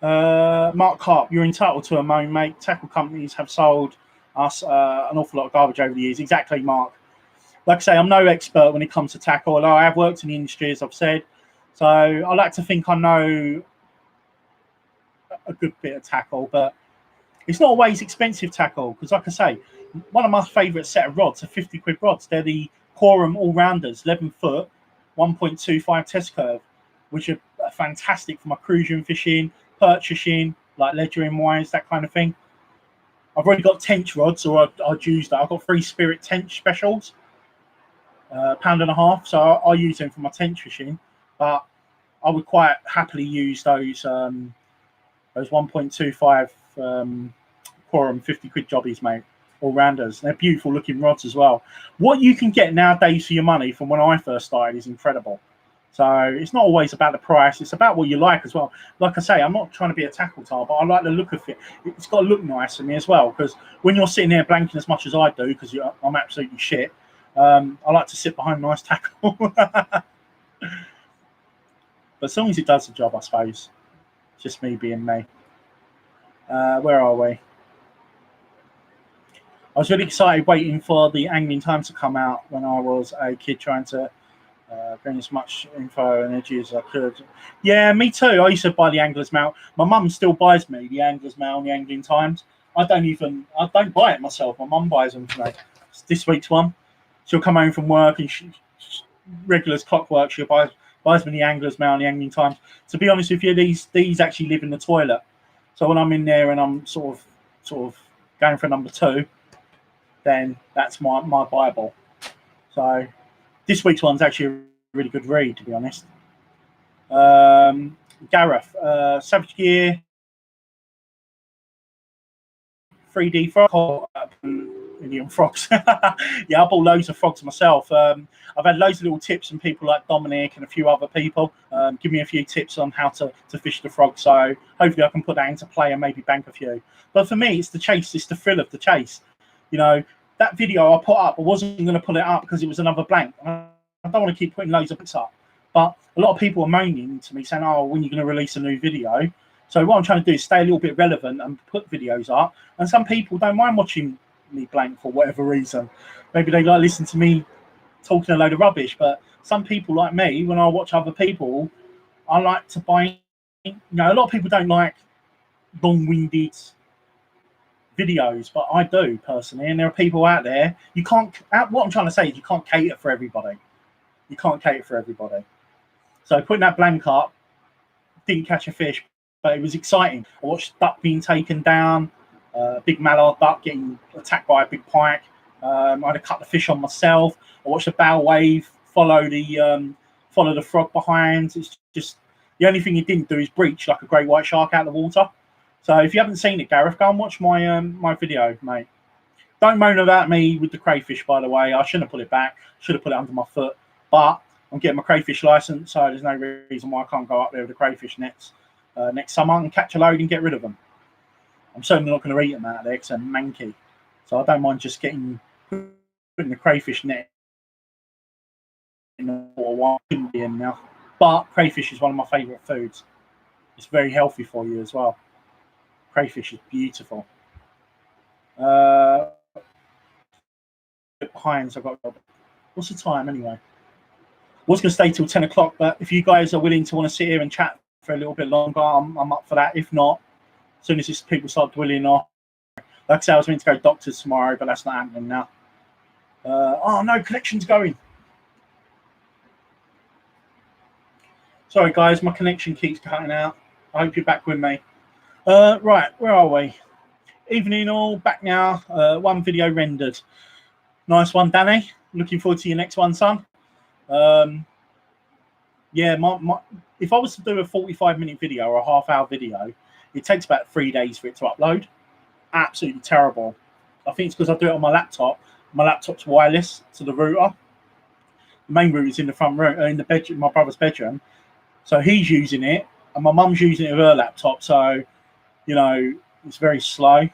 Mark Carp, you're entitled to a moan, mate. Tackle companies have sold us an awful lot of garbage over the years. Exactly, Mark. Like I say, I'm no expert when it comes to tackle, although I have worked in the industry, as I've said. So I like to think I know a good bit of tackle, but it's not always expensive tackle because, like I say, one of my favourite set of rods are 50 quid rods. They're the Quorum All Rounders, 11 foot, 1.25 test curve, which are fantastic for my cruising fishing, purchasing, like ledgering wise, that kind of thing. I've already got tench rods, or I'd use that. I've got 3 Spirit tench specials, £1.50, so I'll use them for my tench fishing. But I would quite happily use those 1.25 Quorum 50 quid jobbies, mate. All rounders. They're beautiful looking rods as well. What you can get nowadays for your money from when I first started is incredible. So it's not always about the price, it's about what you like as well. Like I say, I'm not trying to be a tackle tar, but I like the look of it. It's got to look nice for me as well, because when you're sitting there blanking as much as I do, because I'm absolutely shit, I like to sit behind a nice tackle. But as long as it does the job, I suppose. Just me being me. Where are we? I was really excited waiting for the Angling Times to come out when I was a kid, trying to gain as much info and energy as I could. Yeah, me too. I used to buy the Angler's Mail. My mum still buys me the Angler's Mail and the Angling Times. I don't buy it myself. My mum buys them for me. It's this week's one. She'll come home from work and regular as clockwork, she'll buys me the Angler's Mail and the Angling Times. To be honest with you, these actually live in the toilet. So when I'm in there and I'm sort of going for number 2, then that's my Bible. So this week's one's actually a really good read, to be honest. Gareth, Savage Gear, 3D frog, Indian frogs. Yeah, I bought loads of frogs myself. I've had loads of little tips from people like Dominic and a few other people. Give me a few tips on how to fish the frog. So hopefully I can put that into play and maybe bank a few. But for me, it's the chase. It's the thrill of the chase. You know, that video I put up, I wasn't going to put it up because it was another blank. I don't want to keep putting loads of bits up. But a lot of people are moaning to me saying, oh, when are you going to release a new video? So what I'm trying to do is stay a little bit relevant and put videos up. And some people don't mind watching me blank for whatever reason. Maybe they like listening to me talking a load of rubbish. But some people like me, when I watch other people, I like to buy. You know, a lot of people don't like long-winded videos, but I do personally. And there are people out there. You can't. What I'm trying to say is you can't cater for everybody. You can't cater for everybody. So putting that blank up, didn't catch a fish, but it was exciting. I watched duck being taken down, big mallard duck getting attacked by a big pike. I had to cut the fish on myself. I watched a bow wave follow the frog behind. It's just the only thing it didn't do is breach like a great white shark out of the water. So if you haven't seen it, Gareth, go and watch my my video, mate. Don't moan about me with the crayfish, by the way. I shouldn't have put it back. Should have put it under my foot. But I'm getting my crayfish license, so there's no reason why I can't go up there with the crayfish nets next summer and catch a load and get rid of them. I'm certainly not going to eat them out there because they're manky. So I don't mind just putting the crayfish net in the water. Why couldn't be in now? But crayfish is one of my favourite foods. It's very healthy for you as well. Crayfish is beautiful. Behind, so I've got. What's the time anyway? I was going to stay till 10 o'clock, but if you guys are willing to want to sit here and chat for a little bit longer, I'm up for that. If not, as soon as people start dwindling off, like I said, I was meant to go doctors tomorrow, but that's not happening now. Oh no, connection's going. Sorry guys, my connection keeps cutting out. I hope you're back with me. Right, where are we? Evening all, back now. One video rendered. Nice one, Danny. Looking forward to your next one, son. Yeah, if I was to do a 45-minute video or a half-hour video, it takes about 3 days for it to upload. Absolutely terrible. I think it's because I do it on my laptop. My laptop's wireless to the router. The main router is in the front room, in the bedroom, my brother's bedroom. So he's using it, and my mum's using it with her laptop. So, you know, it's very slow.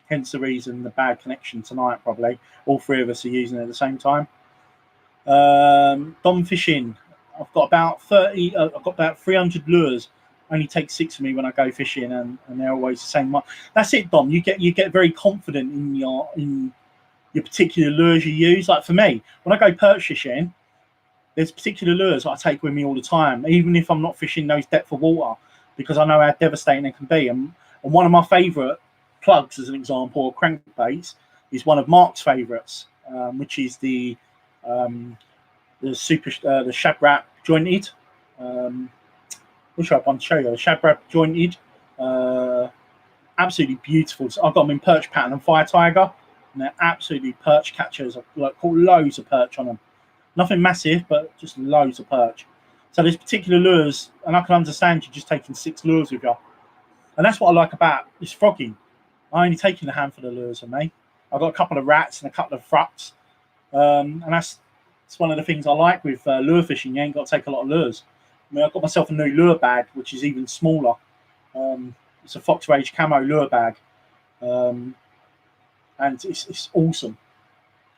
Hence the reason the bad connection tonight. Probably all 3 of us are using it at the same time. Dom fishing. I've got about 30. I've got about 300 lures. Only take 6 of me when I go fishing, and they're always the same one. That's it, Dom. You get very confident in your particular lures you use. Like for me, when I go perch fishing, there's particular lures I take with me all the time, even if I'm not fishing those depth of water, because I know how devastating they can be. And one of my favourite plugs, as an example, or crankbaits, is one of Mark's favourites, which is the shad wrap jointed. Which I want to show you. The shad wrap jointed, absolutely beautiful. So I've got them in perch pattern and fire tiger, and they're absolutely perch catchers. I've caught loads of perch on them. Nothing massive, but just loads of perch. So there's particular lures, and I can understand you just taking 6 lures with you. And that's what I like about this frogging. I only taking a handful of lures with me. I've got a couple of rats and a couple of frucks. And that's one of the things I like with lure fishing. You ain't got to take a lot of lures. I mean, I've got myself a new lure bag, which is even smaller. It's a Fox Rage camo lure bag. And it's awesome.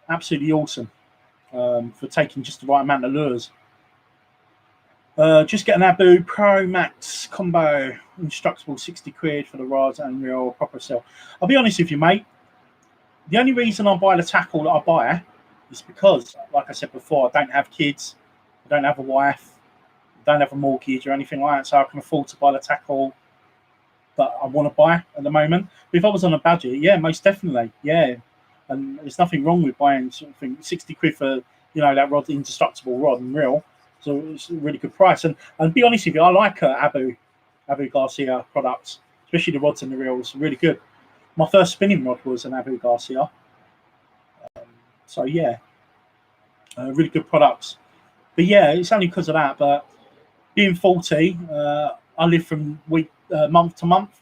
Absolutely awesome. For taking just the right amount of lures. Just get an Abu Pro Max combo, instructable, 60 quid for the rods and reel, proper sell. I'll be honest with you, mate. The only reason I buy the tackle that I buy is because, like I said before, I don't have kids, I don't have a wife, I don't have a mortgage or anything like that, so I can afford to buy the tackle that I want to buy at the moment. But if I was on a budget, yeah, most definitely, yeah. And there's nothing wrong with buying something 60 quid for, that rod, indestructible rod and reel. So it's a really good price. And be honest with you, I like Abu Garcia products, especially the rods and the reels. Really good. My first spinning rod was an Abu Garcia. So yeah, really good products. But yeah, it's only because of that. But being 40, I live from month to month.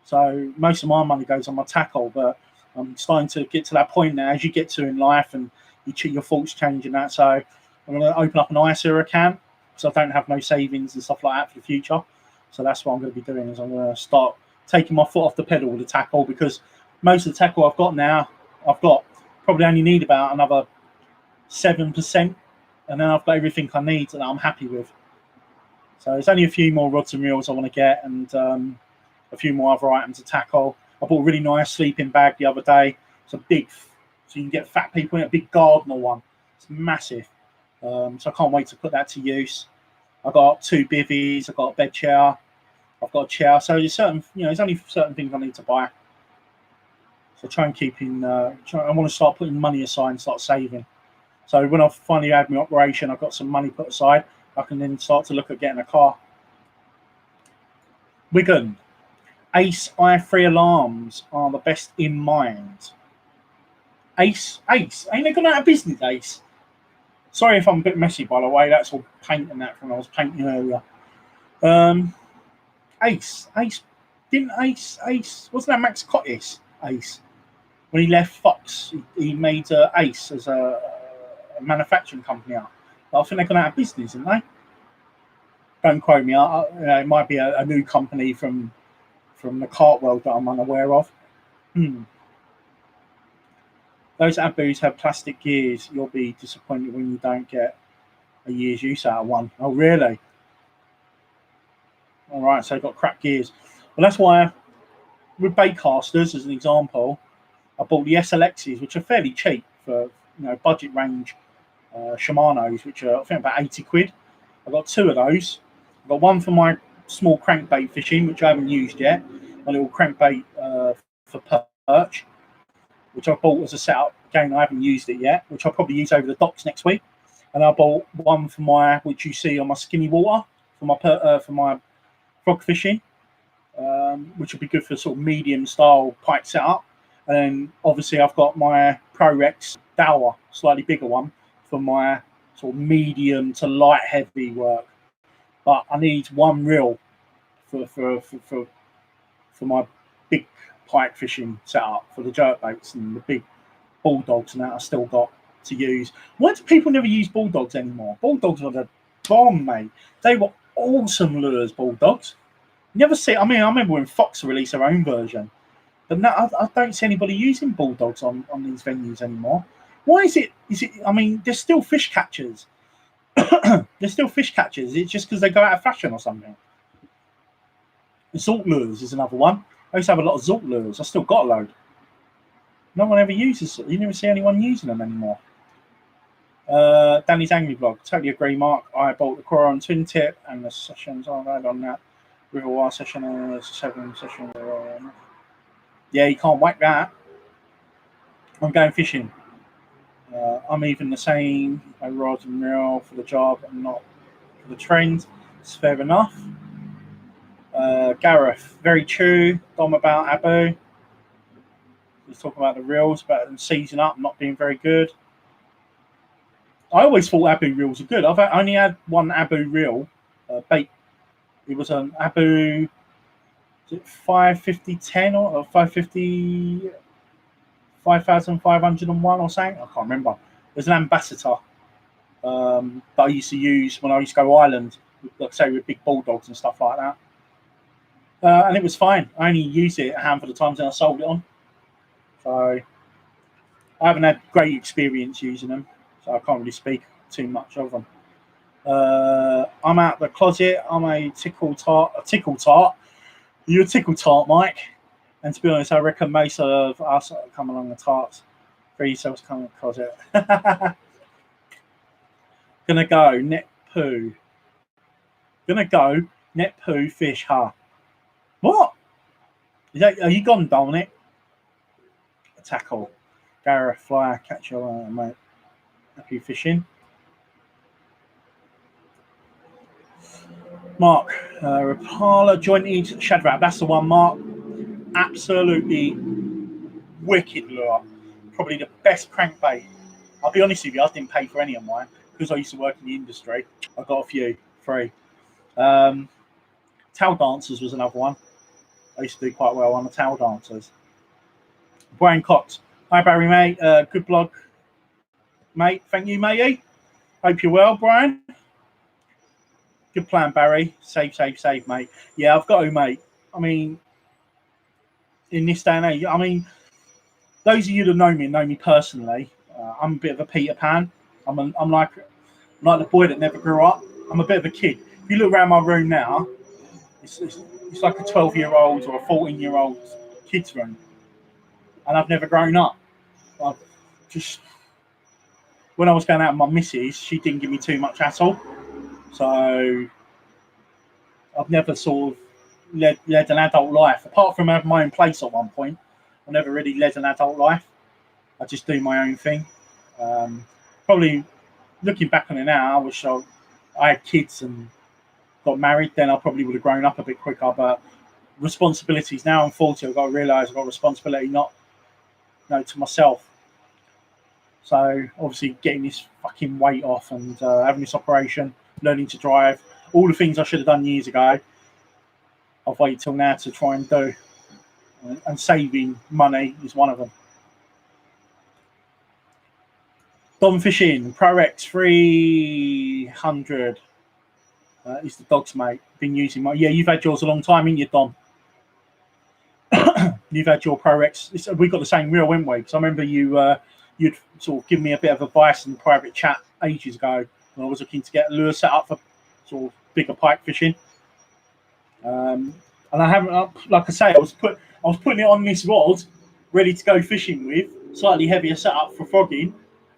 So most of my money goes on my tackle. But I'm starting to get to that point now, as you get to in life, and your thoughts change and that. So I'm going to open up an ISA account, because I don't have no savings and stuff like that for the future. So that's what I'm going to be doing, is I'm going to start taking my foot off the pedal with the tackle, because most of the tackle I've got now, probably only need about another 7%, and then I've got everything I need that I'm happy with. So there's only a few more rods and reels I want to get, and a few more other items to tackle. I bought a really nice sleeping bag the other day. It's a big, so you can get fat people in it, a big Gardner one. It's massive. So I can't wait to put that to use. I've got 2 bivvies, I've got a bed chair, I've got a chair. So there's there's only certain things I need to buy. So try and keep in, I want to start putting money aside and start saving. So when I finally had my operation, I've got some money put aside. I can then start to look at getting a car. Wigan. Ace i3 alarms are the best in mind. Ace, ain't they gone out of business, Ace? Sorry if I'm a bit messy, by the way. That's all paint and that from I was painting earlier. Ace, wasn't that Max Cottis? Ace, when he left Fox, he made Ace as a manufacturing company out. But I think they're gone out of business, aren't they? Don't quote me. It might be a new company from the kart world that I'm unaware of. Those Abus have plastic gears. You'll be disappointed when you don't get a year's use out of one. Oh, really? All right, so I've got crap gears. Well, that's why with baitcasters, as an example, I bought the SLXs, which are fairly cheap for budget range Shimano's, which are I think about 80 quid. I've got 2 of those. I've got one for my small crankbait fishing, which I haven't used yet. My little crankbait for perch, which I bought as a setup. Again, I haven't used it yet, which I'll probably use over the docks next week. And I bought one for which you see on my skinny water, for my frog fishing, which will be good for sort of medium style pike setup. And then obviously I've got my Pro-Rex Dower, slightly bigger one, for my sort of medium to light heavy work. But I need one reel for my big pike fishing setup, for the jerkbaits and the big bulldogs and that I still got to use. Why do people never use bulldogs anymore? Bulldogs are the bomb, mate. They were awesome lures, bulldogs. You never see. I remember when Fox released their own version, but now I don't see anybody using bulldogs on these venues anymore. Why is it? I mean, there's still fish catchers. There's still fish catchers. It's just because they go out of fashion or something. Zalt lures is another one. I used to have a lot of Zalt lures. I still got a load. No one ever uses it. You never see anyone using them anymore. Danny's Angry Vlog. Totally agree, Mark. I bought the Coron twin tip and the sessions I've had on that. River Wire session and the 7 session. Yeah, you can't whack that. I'm going fishing. I'm even the same. I rod and reel for the job and not for the trend. It's fair enough. Gareth, very true. Dom about Abu. He's talking about the reels, about them seizing up, not being very good. I always thought Abu reels are good. I've only had one Abu reel bait. It was an Abu 550-10 or 550 5,501 or something. I can't remember. There's an ambassador that I used to use when I used to go Ireland, like say with big bulldogs and stuff like that. And it was fine. I only used it a handful of times and I sold it on. So I haven't had great experience using them, so I can't really speak too much of them. I'm out the closet. I'm a tickle tart. You're a tickle tart, Mike. And to be honest, I reckon most of us come along the tarts. Free yourselves come in the closet. Gonna go net poo. Net poo fish, huh? What? Are you gone, Dominic? A tackle. Gareth, flyer, catch your mate. Happy fishing. Mark, Rapala jointed Shadrach. That's the one, Mark. Absolutely wicked lure. Probably the best crankbait. I'll be honest with you, I didn't pay for any of mine because I used to work in the industry. I got a few free. Tail dancers was another one. I used to do quite well on the tail dancers. Brian Cox. Hi, Barry, mate. Good blog, mate. Thank you, matey. Hope you're well, Brian. Good plan, Barry. Save, mate. Yeah, I've got to, mate. I mean, in this day and age, I mean, those of you that know me personally. I'm a bit of a Peter Pan. I'm like the boy that never grew up. I'm a bit of a kid. If you look around my room now, it's like a 12-year-old or a 14-year-old kid's room, and I've never grown up. I've just when I was going out with my missus, she didn't give me too much at all, so I've never sort of led an adult life. Apart from having my own place at one point, I never really led an adult life. I just do my own thing. Probably looking back on it now, I wish I had kids and got married. Then I probably would have grown up a bit quicker. But responsibilities now, I'm 40. I've got to realise I've got responsibility not to myself. So obviously getting this fucking weight off and having this operation, learning to drive, all the things I should have done years ago, I've waited till now to try and do. And saving money is one of them. Dom Fishing, Pro X 300 is the dog's mate. Been using my... Yeah, you've had yours a long time, haven't you, Dom? You've had your Pro X. We got the same reel, haven't we? Because I remember you'd sort of give me a bit of advice in private chat ages ago when I was looking to get a lure set up for sort of bigger pike fishing. And I haven't, like I say, I was putting it on this rod, ready to go fishing with, slightly heavier setup for frogging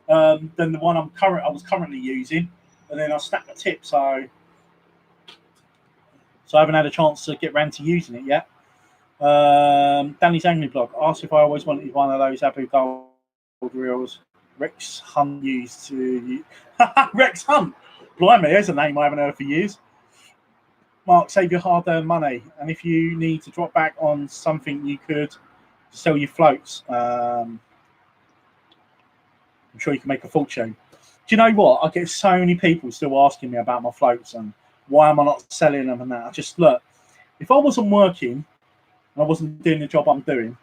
than the one I was currently using, and then I snapped the tip, so I haven't had a chance to get round to using it yet. Danny's Angry Blog asked if I always wanted one of those Abu Gold reels Rex Hunt used to. Rex Hunt, blimey, there's a name I haven't heard for years. Mark, save your hard-earned money, and if you need to drop back on something, you could sell your floats. I'm sure you can make a fortune. Do you know what? I get so many people still asking me about my floats and why am I not selling them and that. I just look, if I wasn't working and I wasn't doing the job I'm doing,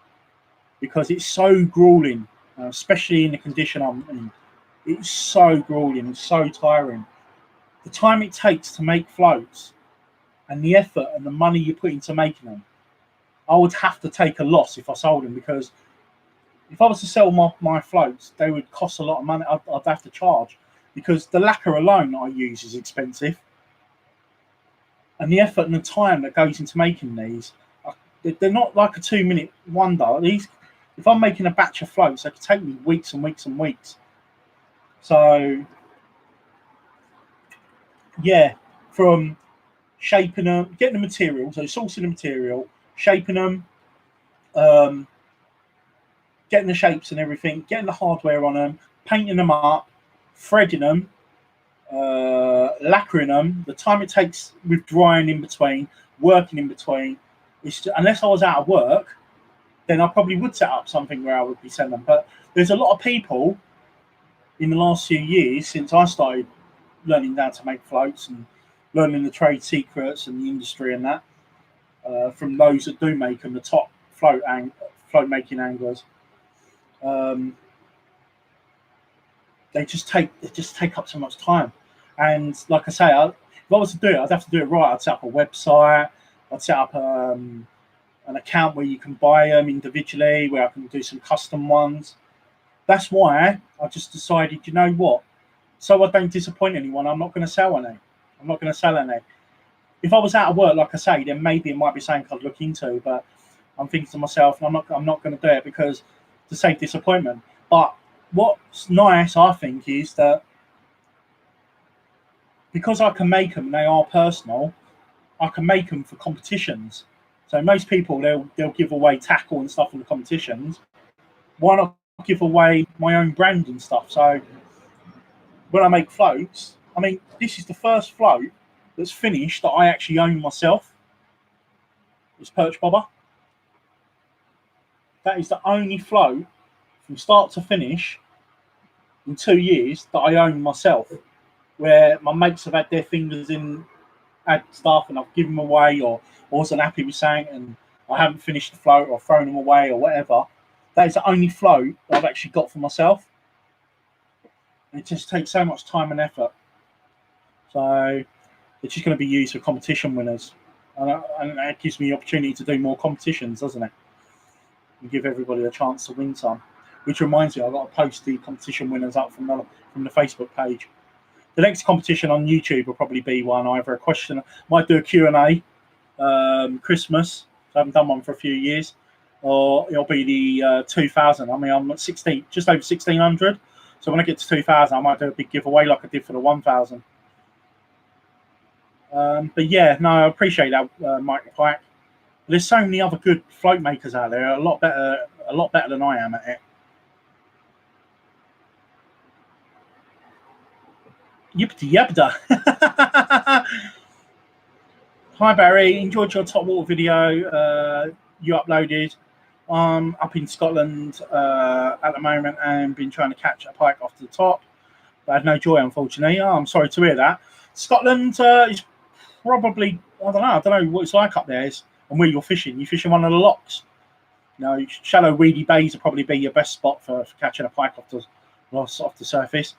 because it's so grueling, especially in the condition I'm in, it's so grueling, it's so tiring. The time it takes to make floats and the effort and the money you put into making them, I would have to take a loss if I sold them, because if I was to sell my floats, they would cost a lot of money. I'd have to charge, because the lacquer alone that I use is expensive. And the effort and the time that goes into making these, they're not like a 2-minute wonder. If I'm making a batch of floats, they could take me weeks and weeks and weeks. So yeah, from shaping them, getting the material, so sourcing the material, shaping them, getting the shapes and everything, getting the hardware on them, painting them up, threading them, lacquering them, the time it takes with drying in between, working in between. Unless I was out of work, then I probably would set up something where I would be selling them. But there's a lot of people in the last few years since I started learning how to make floats and learning the trade secrets and the industry and that, from those that do make them, the top float making anglers. They just take up so much time. And like I say, if I was to do it, I'd have to do it right. I'd set up a website. I'd set up an account where you can buy them individually, where I can do some custom ones. That's why I just decided, you know what? So I don't disappoint anyone, I'm not going to sell any. I'm not going to sell any. If I was out of work, like I say, then maybe it might be something I'd look into. But I'm thinking to myself, I'm not going to do it because to save disappointment. But what's nice, I think, is that because I can make them and they are personal, I can make them for competitions. So most people, they'll give away tackle and stuff in the competitions. Why not give away my own brand and stuff? So when I make floats, I mean, this is the first float that's finished that I actually own myself. It's Perch Bobber. That is the only float from start to finish in 2 years that I own myself, where my mates have had their fingers in, had stuff, and I've given them away, or wasn't happy with something, and I haven't finished the float or thrown them away or whatever. That is the only float that I've actually got for myself. And it just takes so much time and effort. So it's just going to be used for competition winners, and that gives me the opportunity to do more competitions, doesn't it? And give everybody a chance to win some. Which reminds me, I've got to post the competition winners up from the Facebook page. The next competition on YouTube will probably be one, either a question, might do a Q&A, Christmas. I haven't done one for a few years, or it'll be the 2000. I mean, I'm at 16, just over 1600. So when I get to 2000, I might do a big giveaway like I did for the 1000. But yeah, no, I appreciate that, Mike Pike. There's so many other good float makers out there, a lot better than I am at it. Yippity yabda. Hi Barry, enjoyed your top water video you uploaded. I'm up in Scotland at the moment and been trying to catch a pike off the top, but I had no joy, unfortunately. Oh, I'm sorry to hear that. Scotland is probably, I don't know what it's like up there. And where you're fishing one of the locks. You know, shallow weedy bays will probably be your best spot for catching a pike off the surface.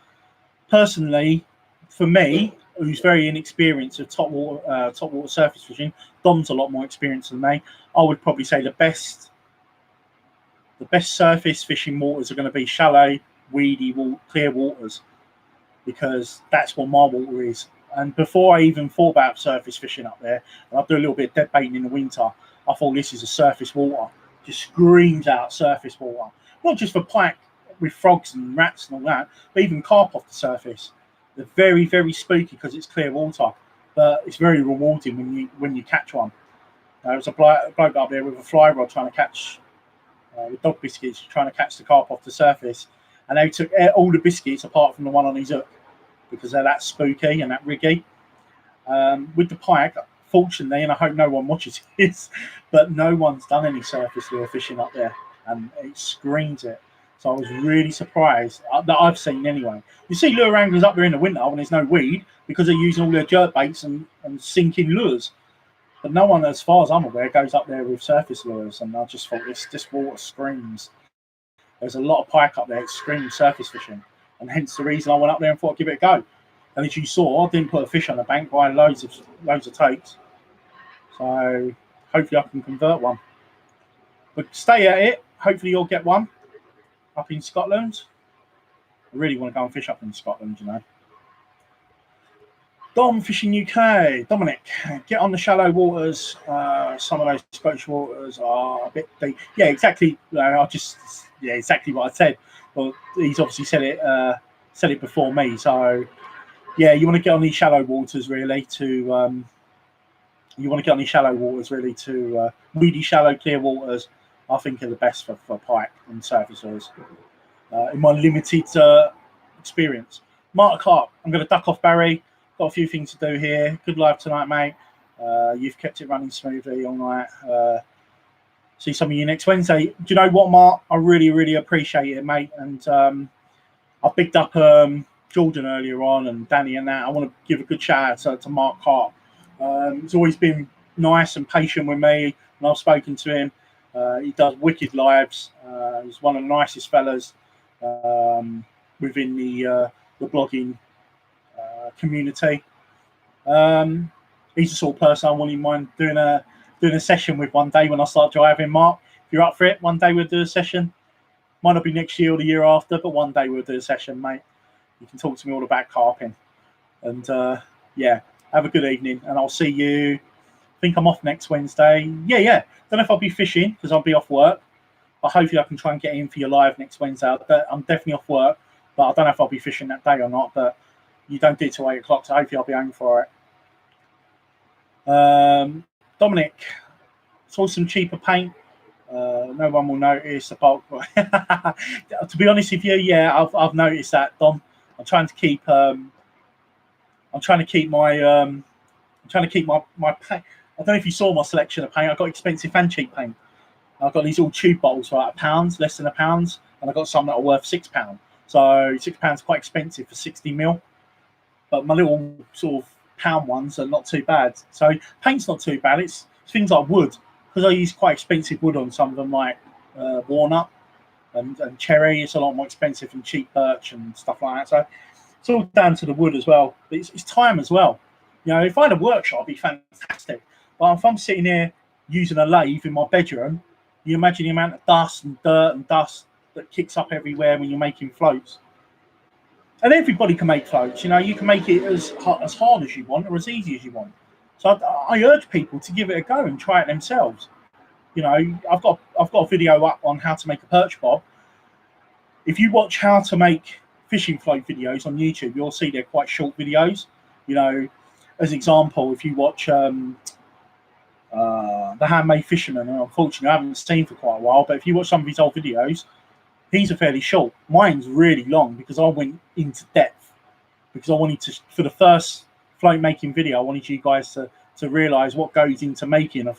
Personally, for me, who's very inexperienced with top water surface fishing, Dom's a lot more experienced than me. I would probably say the best surface fishing waters are going to be shallow, weedy, clear waters, because that's what my water is. And before I even thought about surface fishing up there, and I do a little bit of dead baiting in the winter, I thought this is a surface water. Just screams out surface water. Not just for pike with frogs and rats and all that, but even carp off the surface. They're very, very spooky because it's clear water, but it's very rewarding when you catch one. There was a bloke up there with a fly rod trying to catch with dog biscuits, trying to catch the carp off the surface, and they took all the biscuits apart from the one on his hook because they're that spooky and that riggy. With the pike, fortunately, and I hope no one watches this, but no one's done any surface lure fishing up there, and it screams it. So I was really surprised that I've seen anyway. You see lure anglers up there in the winter when there's no weed because they're using all their jerk baits and sinking lures. But no one, as far as I'm aware, goes up there with surface lures. And I just thought this water screams. There's a lot of pike up there. It screams surface fishing. And hence the reason I went up there and thought I'd give it a go. And as you saw, I didn't put a fish on the bank, but I had loads of takes. So hopefully I can convert one. But stay at it. Hopefully you'll get one up in Scotland. I really want to go and fish up in Scotland, you know. Dom Fishing UK, Dominic, get on the shallow waters. Some of those Scottish waters are a bit deep. Yeah, exactly. Exactly what I said. Well, he's obviously said it said it before me. So yeah, you want to get on these shallow waters really to really shallow, clear waters. I think are the best for pike and surfacers. In my limited experience, Mark Hart, I'm going to duck off, Barry. Got a few things to do here. Good live tonight, mate. You've kept it running smoothly all night. See some of you next Wednesday. Do you know what, Mark? I really, really appreciate it, mate. And I picked up Jordan earlier on and Danny and that. I want to give a good shout out to Mark Hart. He's always been nice and patient with me when I've spoken to him. He does wicked lives. He's one of the nicest fellas within the blogging community. He's the sort of person I wouldn't mind doing a session with one day when I start driving. Mark, if you're up for it, one day we'll do a session. Might not be next year or the year after, but one day we'll do a session, mate. You can talk to me all about carping. And yeah, have a good evening, and I'll see you. I think I'm off next Wednesday. Yeah. Don't know if I'll be fishing because I'll be off work. But hopefully I can try and get in for your live next Wednesday. I'm definitely off work, but I don't know if I'll be fishing that day or not. But you don't do it till 8 o'clock, so hopefully I'll be home for it. Dominic, saw some cheaper paint. No one will notice the bulk. To be honest with you, yeah, I've noticed that, Dom. I'm trying to keep my paint. I don't know if you saw my selection of paint. I got expensive and cheap paint. I've got these all tube bottles for like £1, less than £1, and I've got some that are worth £6. So £6 is quite expensive for 60ml. But my little sort of pound ones are not too bad. So paint's not too bad. It's things like wood, because I use quite expensive wood on some of them, like walnut and cherry. It's a lot more expensive than cheap birch and stuff like that. So it's all down to the wood as well. But it's time as well. You know, if I had a workshop, it'd be fantastic. But if I'm sitting here using a lathe in my bedroom, you imagine the amount of dust and dirt and dust that kicks up everywhere when you're making floats. And everybody can make floats. You know, you can make it as hard as you want or as easy as you want. So I urge people to give it a go and try it themselves. You know, I've got a video up on how to make a perch bob. If you watch how to make fishing float videos on YouTube, you'll see they're quite short videos. You know, as example, if you watch The Handmade Fisherman, and unfortunately I haven't seen for quite a while, but if you watch some of his old videos, these are fairly short. Mine's really long because I went into depth, because I wanted to, for the first float making video, I wanted you guys to realise what goes into making a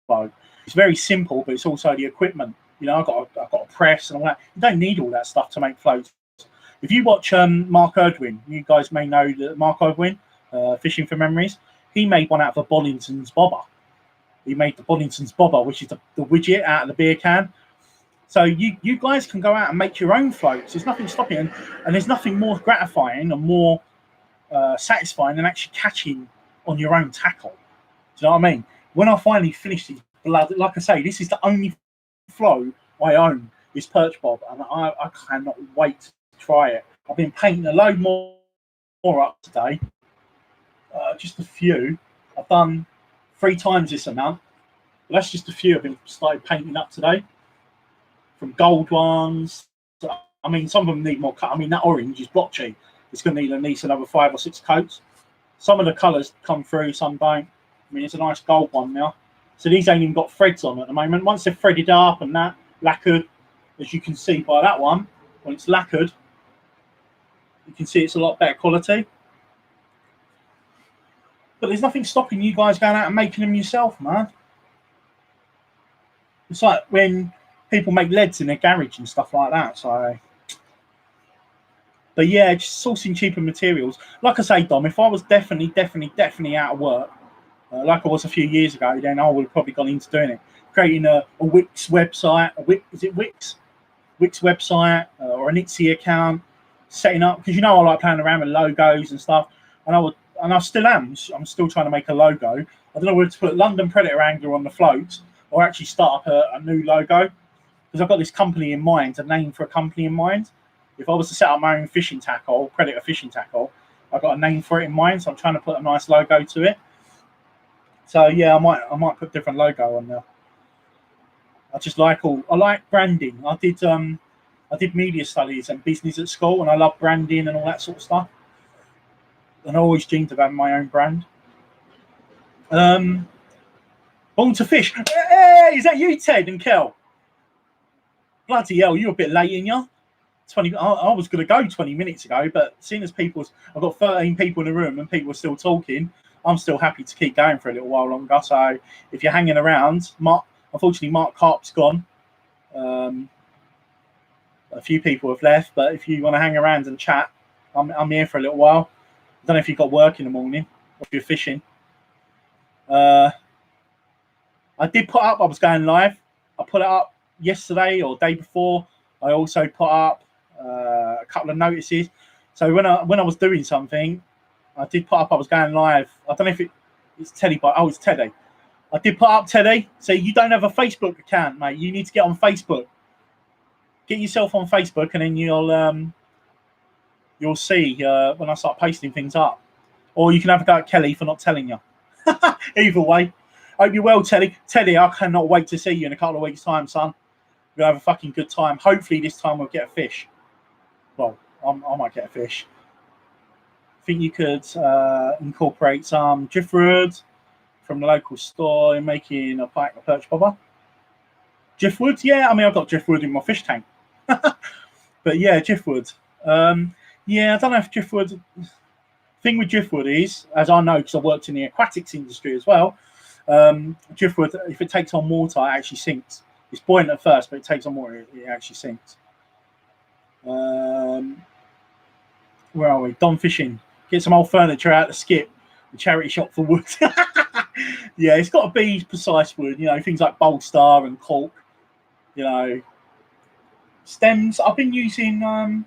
float. It's very simple, but it's also the equipment. You know, I've got a press and all that. You don't need all that stuff to make floats. If you watch Mark Erdwin, you guys may know that Mark Erdwin, Fishing for Memories, he made one out of a Bollington's bobber. He made the Bollington's bobber, which is the widget out of the beer can. So you guys can go out and make your own floats. There's nothing stopping you. And there's nothing more gratifying and more satisfying than actually catching on your own tackle. Do you know what I mean? When I finally finish these like I say, this is the only float I own, this perch bob, and I cannot wait to try it. I've been painting a load more up today. Just a few. I've done 3 times this amount. But that's just a few I've been started painting up today. From gold ones. I mean, some of them need more cut. I mean, that orange is blotchy. It's going to need at least another 5 or 6 coats. Some of the colours come through, some don't. I mean, it's a nice gold one now. So these ain't even got threads on at the moment. Once they're threaded up and that, lacquered, as you can see by that one, when it's lacquered, you can see it's a lot better quality. But there's nothing stopping you guys going out and making them yourself, man. It's like when people make leads in their garage and stuff like that. So, but yeah, just sourcing cheaper materials. Like I say, Dom, if I was definitely out of work, like I was a few years ago, then I would have probably gone into doing it. Creating a Wix website, is it Wix? Wix website or an Etsy account, setting up, because you know I like playing around with logos and stuff. And I still am. I'm still trying to make a logo. I don't know whether to put London Predator Angler on the float or actually start up a new logo, because I've got this company in mind, a name for a company in mind. If I was to set up my own fishing tackle, Predator fishing tackle, I've got a name for it in mind, so I'm trying to put a nice logo to it. So yeah, I might put a different logo on there. I like branding. I did I did media studies and business at school, and I love branding and all that sort of stuff. And I always dreamed of having my own brand. Born to Fish. Hey, is that you, Ted and Kel? Bloody hell, you're a bit late, in ya. 20. I was going to go 20 minutes ago, but seeing as I've got 13 people in the room and people are still talking, I'm still happy to keep going for a little while longer. So if you're hanging around, unfortunately, Mark Karp's gone. A few people have left, but if you want to hang around and chat, I'm here for a little while. I don't know if you've got work in the morning or if you're fishing. I did put up, I was going live. I put it up yesterday or day before. I also put up a couple of notices. So when I was doing something, I did put up I was going live. I don't know if it's Teddy, but it's Teddy. I did put up Teddy. So you don't have a Facebook account, mate. You need to get on Facebook. Get yourself on Facebook, and then you'll see when I start posting things up. Or you can have a go at Kelly for not telling you. Either way. Hope you're well, Teddy. Teddy, I cannot wait to see you in a couple of weeks' time, son. We'll have a fucking good time. Hopefully this time we'll get a fish. Well, I might get a fish. I think you could incorporate some driftwood from the local store in making a pike or perch bobber. Driftwood? Yeah, I mean, I've got driftwood in my fish tank. But yeah, driftwood. Yeah, I don't know if driftwood... Thing with driftwood is, as I know because I worked in the aquatics industry as well, driftwood, if it takes on water, it actually sinks. It's buoyant at first, but it takes on water, it actually sinks. Where are we? Don Fishing. Get some old furniture out of the skip. The charity shop for wood. Yeah, it's got to be precise wood. You know, things like Bolstar and cork. You know, stems. I've been using.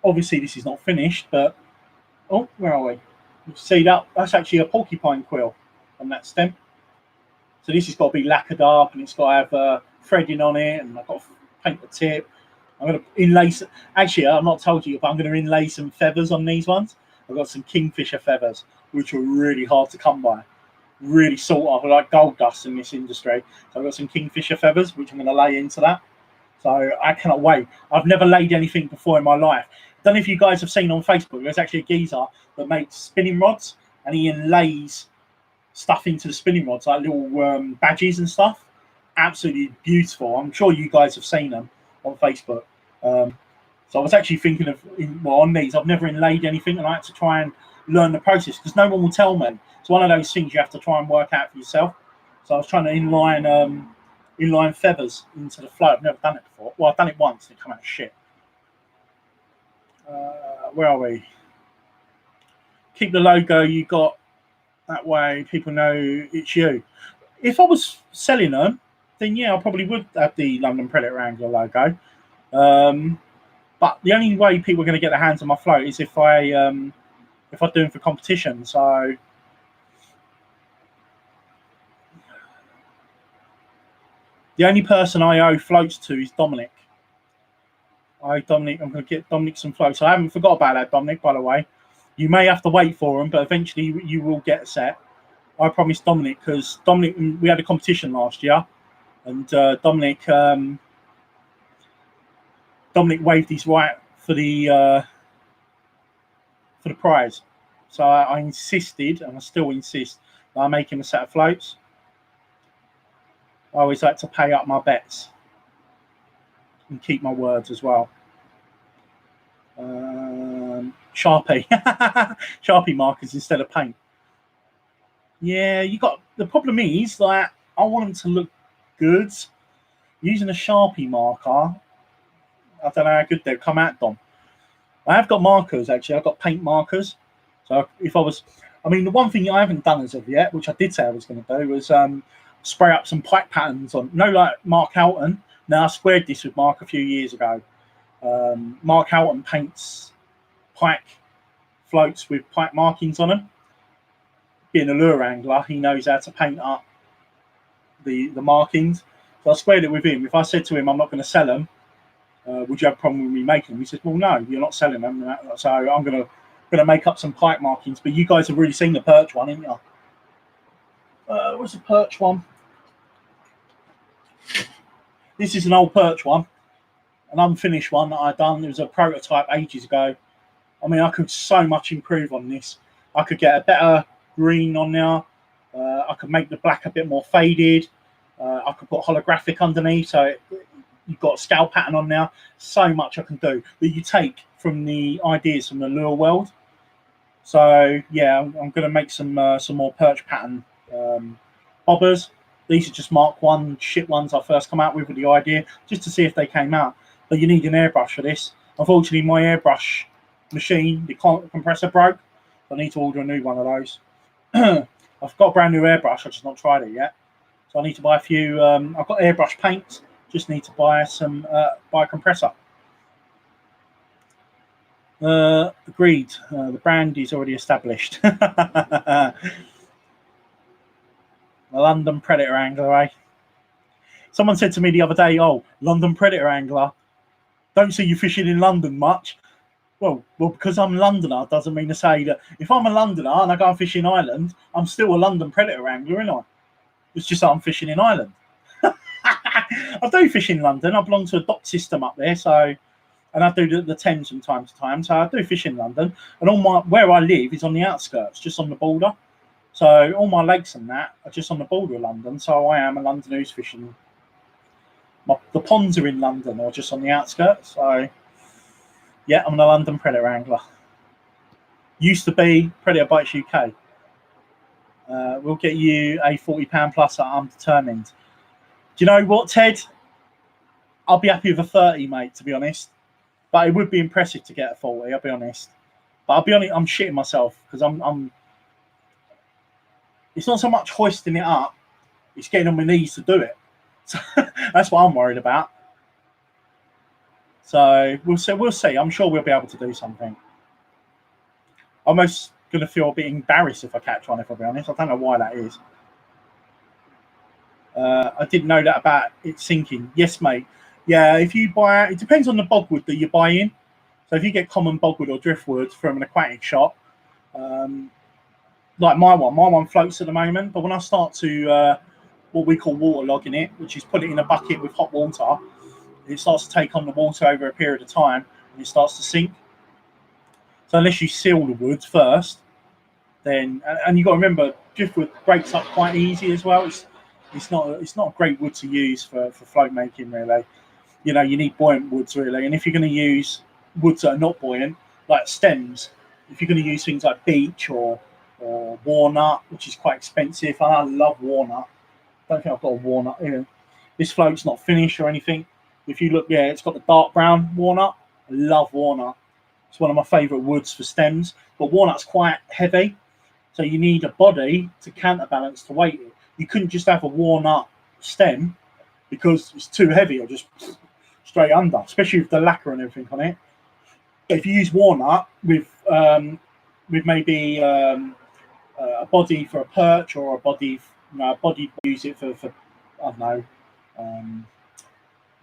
Obviously, this is not finished, but where are we? You see that? That's actually a porcupine quill on that stem. So this has got to be lacquered up, and it's got to have threading on it, and I've got to paint the tip. I'm going to inlay. Actually, I've not told you, but I'm going to inlay some feathers on these ones. I've got some kingfisher feathers, which are really hard to come by. Really sought after, like gold dust in this industry. So I've got some kingfisher feathers, which I'm going to lay into that. So I cannot wait. I've never laid anything before in my life. I don't know if you guys have seen on Facebook, there's actually a geezer that makes spinning rods, and he inlays stuff into the spinning rods, like little badges and stuff. Absolutely beautiful. I'm sure you guys have seen them on Facebook. So I was actually thinking of, on these, I've never inlaid anything, and I had to try and learn the process because no one will tell me. It's one of those things you have to try and work out for yourself. So I was trying to inline feathers into the flow. I've never done it before. Well, I've done it once and it came out shit. Where are we? Keep the logo you got. That way people know it's you. If I was selling them, then yeah, I probably would have the London Predator Angler logo. But the only way people are going to get their hands on my float is if I do them for competition. So the only person I owe floats to is Dominic. I'm going to get Dominic some floats. I haven't forgot about that, Dominic, by the way. You may have to wait for them, but eventually you will get a set. I promised Dominic, because Dominic, we had a competition last year, and Dominic waived his right for the prize. So I insisted, and I still insist, that I make him a set of floats. I always like to pay up my bets and keep my words as well. Sharpie. Sharpie markers instead of paint. Yeah, the problem is, like, I want them to look good. Using a Sharpie marker, I don't know how good they'll come out, Dom. I have got markers, actually. I've got paint markers. So if I was... I mean, the one thing I haven't done as of yet, which I did say I was going to do, was spray up some pike patterns on... No, like Mark Houghton. Now, I squared this with Mark a few years ago. Mark Houghton paints pike floats with pike markings on them. Being a lure angler, he knows how to paint up the markings. So I squared it with him. If I said to him, I'm not going to sell them, would you have a problem with me making them? He said, well, no, you're not selling them. So I'm going to make up some pike markings. But you guys have really seen the perch one, haven't you? What's the perch one? This is an old perch one. an unfinished one that I'd done. It was a prototype ages ago. I mean, I could so much improve on this. I could get a better green on there. I could make the black a bit more faded. I could put holographic underneath, so you've got a scale pattern on there. So much I can do that you take from the ideas from the lure world. So yeah, I'm going to make some more perch pattern bobbers. These are just Mark 1 shit ones I first come out with the idea, just to see if they came out. But you need an airbrush for this. Unfortunately, my airbrush machine, the compressor broke. I need to order a new one of those. I've got a brand new airbrush, I've just not tried it yet. So I need to buy a few. I've got airbrush paint. Just need to buy buy a compressor. Agreed. The brand is already established. The London Predator Angler, eh? Someone said to me the other day, "Oh, London Predator Angler. Don't see you fishing in London much." Well, because I'm a Londoner doesn't mean to say that if I'm a Londoner and I go and fish in Ireland, I'm still a London Predator Angler, ain't I? It's just that I'm fishing in Ireland. I do fish in London. I belong to a dock system up there, so, and I do the Thames from time to time. So I do fish in London, and where I live is on the outskirts, just on the border. So all my lakes and that are just on the border of London. So I am a London who's fishing. The ponds are in London or just on the outskirts. So yeah, I'm a London Predator Angler. Used to be Predator Bites UK. We'll get you a £40 plus that I'm determined. Do you know what, Ted? I'll be happy with a 30, mate, to be honest. But it would be impressive to get a 40, I'll be honest. But I'll be honest, I'm shitting myself because I'm it's not so much hoisting it up, it's getting on my knees to do it. So that's what I'm worried about. So we'll see. I'm sure we'll be able to do something. I'm almost going to feel a bit embarrassed if I catch one, if I'll be honest. I don't know why that is. I didn't know that about it sinking. Yes, mate. Yeah, if you buy, it depends on the bogwood that you buy in. So if you get common bogwood or driftwood from an aquatic shop, like my one floats at the moment. But when I start to what we call waterlogging it, which is put it in a bucket with hot water, it starts to take on the water over a period of time and it starts to sink. So unless you seal the woods first, then and you've got to remember driftwood breaks up quite easy as well. It's not a great wood to use for float making really. You know, you need buoyant woods really, and if you're going to use woods that are not buoyant, like stems, if you're going to use things like beech or walnut, which is quite expensive, and I love walnut. I don't think I've got a walnut here. This float's not finished or anything. If you look, yeah, it's got the dark brown walnut. I love walnut. It's one of my favourite woods for stems, but walnut's quite heavy, so you need a body to counterbalance the weight. You couldn't just have a walnut stem because it's too heavy or just straight under, especially with the lacquer and everything on it. If you use walnut with maybe a body for a perch or a body, use it for I don't know.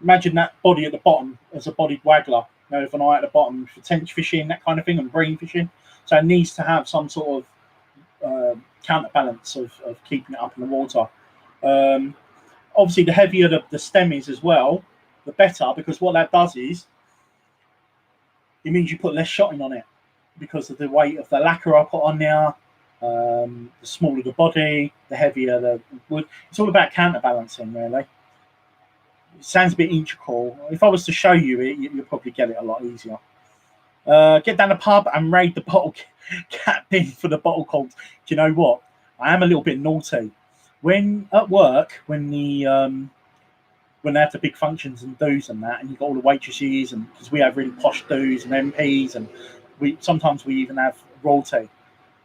Imagine that body at the bottom as a bodied waggler, with an eye at the bottom for tench fishing, that kind of thing, and bream fishing. So it needs to have some sort of counterbalance of keeping it up in the water. Obviously, the heavier the stem is as well, the better, because what that does is it means you put less shotting on it because of the weight of the lacquer I put on there. The smaller the body, the heavier the wood. It's all about counterbalancing, really. It sounds a bit integral. If I was to show you it, you'll probably get it a lot easier. Get down the pub and raid the bottle cap bin for the bottle cult. Do you know what? I am a little bit naughty. When at work, when they have the big functions and do's and that, and you've got all the waitresses, and because we have really posh do's and MPs, and sometimes we even have royalty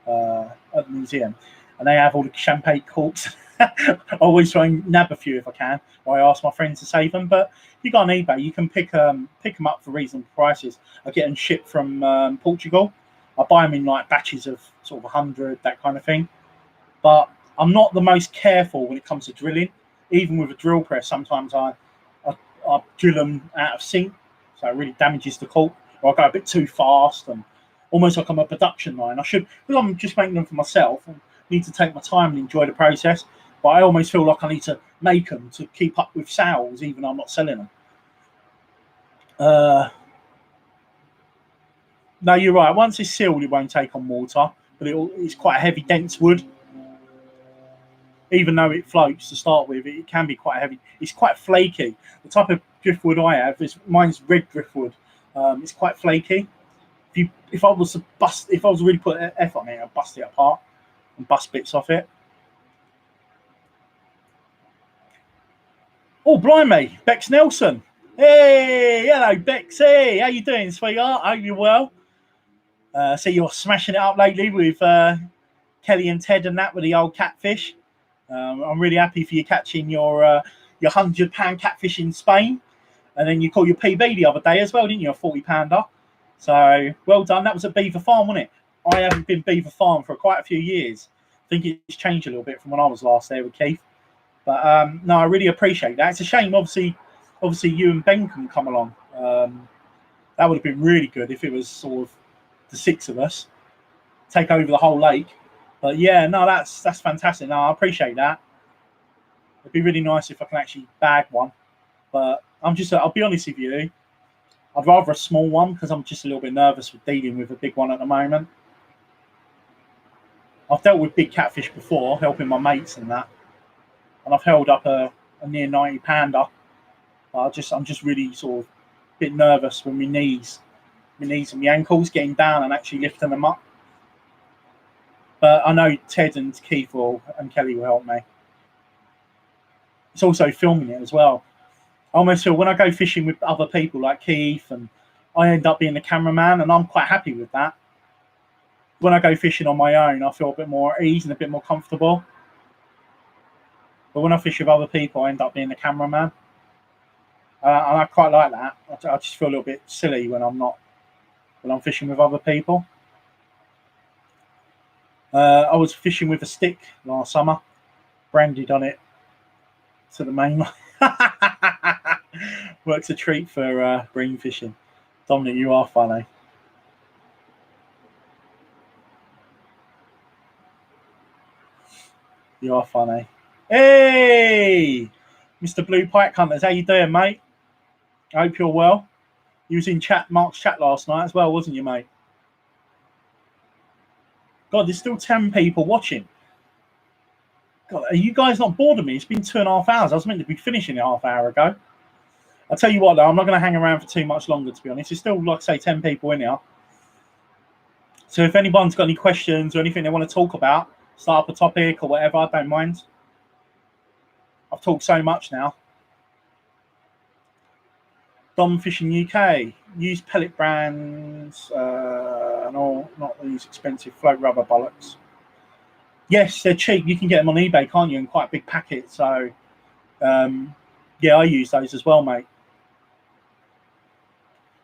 at the museum, and they have all the champagne corks. I always try and nab a few if I can, or I ask my friends to save them. But if you go on eBay, you can pick them up for reasonable prices. I get them shipped from Portugal. I buy them in like batches of sort of 100, that kind of thing. But I'm not the most careful when it comes to drilling. Even with a drill press, sometimes I drill them out of sync, so it really damages the cork, or I go a bit too fast and almost like I'm a production line. I should, because I'm just making them for myself, and need to take my time and enjoy the process. But I almost feel like I need to make them to keep up with sales, even though I'm not selling them. No, you're right. Once it's sealed, it won't take on water, but it's quite a heavy, dense wood. Even though it floats to start with, it can be quite heavy. It's quite flaky. The type of driftwood I have mine's red driftwood. It's quite flaky. If I was really put effort on it, I'd bust it apart and bust bits off it. Oh, blimey, Bex Nelson. Hey, hello, Bexy. How you doing, sweetheart? Hope you're well. So you're smashing it up lately with Kelly and Ted and that with the old catfish. I'm really happy for you catching your £100 catfish in Spain, and then you caught your PB the other day as well, didn't you? A 40-pounder. So well done. That was at Beaver Farm, wasn't it? I haven't been Beaver Farm for quite a few years. I think it's changed a little bit from when I was last there with Keith. But no, I really appreciate that. It's a shame, obviously you and Ben can come along. That would have been really good if it was sort of the six of us take over the whole lake. But yeah, no, that's fantastic. No, I appreciate that. It'd be really nice if I can actually bag one. But I'll be honest with you, I'd rather a small one because I'm just a little bit nervous with dealing with a big one at the moment. I've dealt with big catfish before, helping my mates and that. And I've held up a near 90-pounder. But I'm just really sort of a bit nervous with my knees and my ankles getting down and actually lifting them up. But I know Ted and Keith and Kelly will help me. It's also filming it as well. I almost feel when I go fishing with other people like Keith, and I end up being the cameraman, and I'm quite happy with that. When I go fishing on my own, I feel a bit more at ease and a bit more comfortable. But when I fish with other people, I end up being the cameraman. And I quite like that. I just feel a little bit silly when I'm fishing with other people. I was fishing with a stick last summer, branded on it to the main line. Works a treat for bream fishing. Dominic, you are funny. You are funny. Hey, Mr. Blue Pike Hunters, how you doing, mate? I hope you're well. You was in Mark's chat last night as well, wasn't you, mate? God, there's still 10 people watching. God, are you guys not bored of me? It's been 2.5 hours. I was meant to be finishing a half hour ago. I'll tell you what, though, I'm not going to hang around for too much longer, to be honest. There's still, like I say, 10 people in here. So if anyone's got any questions or anything they want to talk about, start up a topic or whatever, I don't mind. I've talked so much now. Dom Fishing UK. Use pellet brands and all, not these expensive float rubber bollocks. Yes, they're cheap. You can get them on eBay, can't you, in quite a big packet. So, yeah, I use those as well, mate.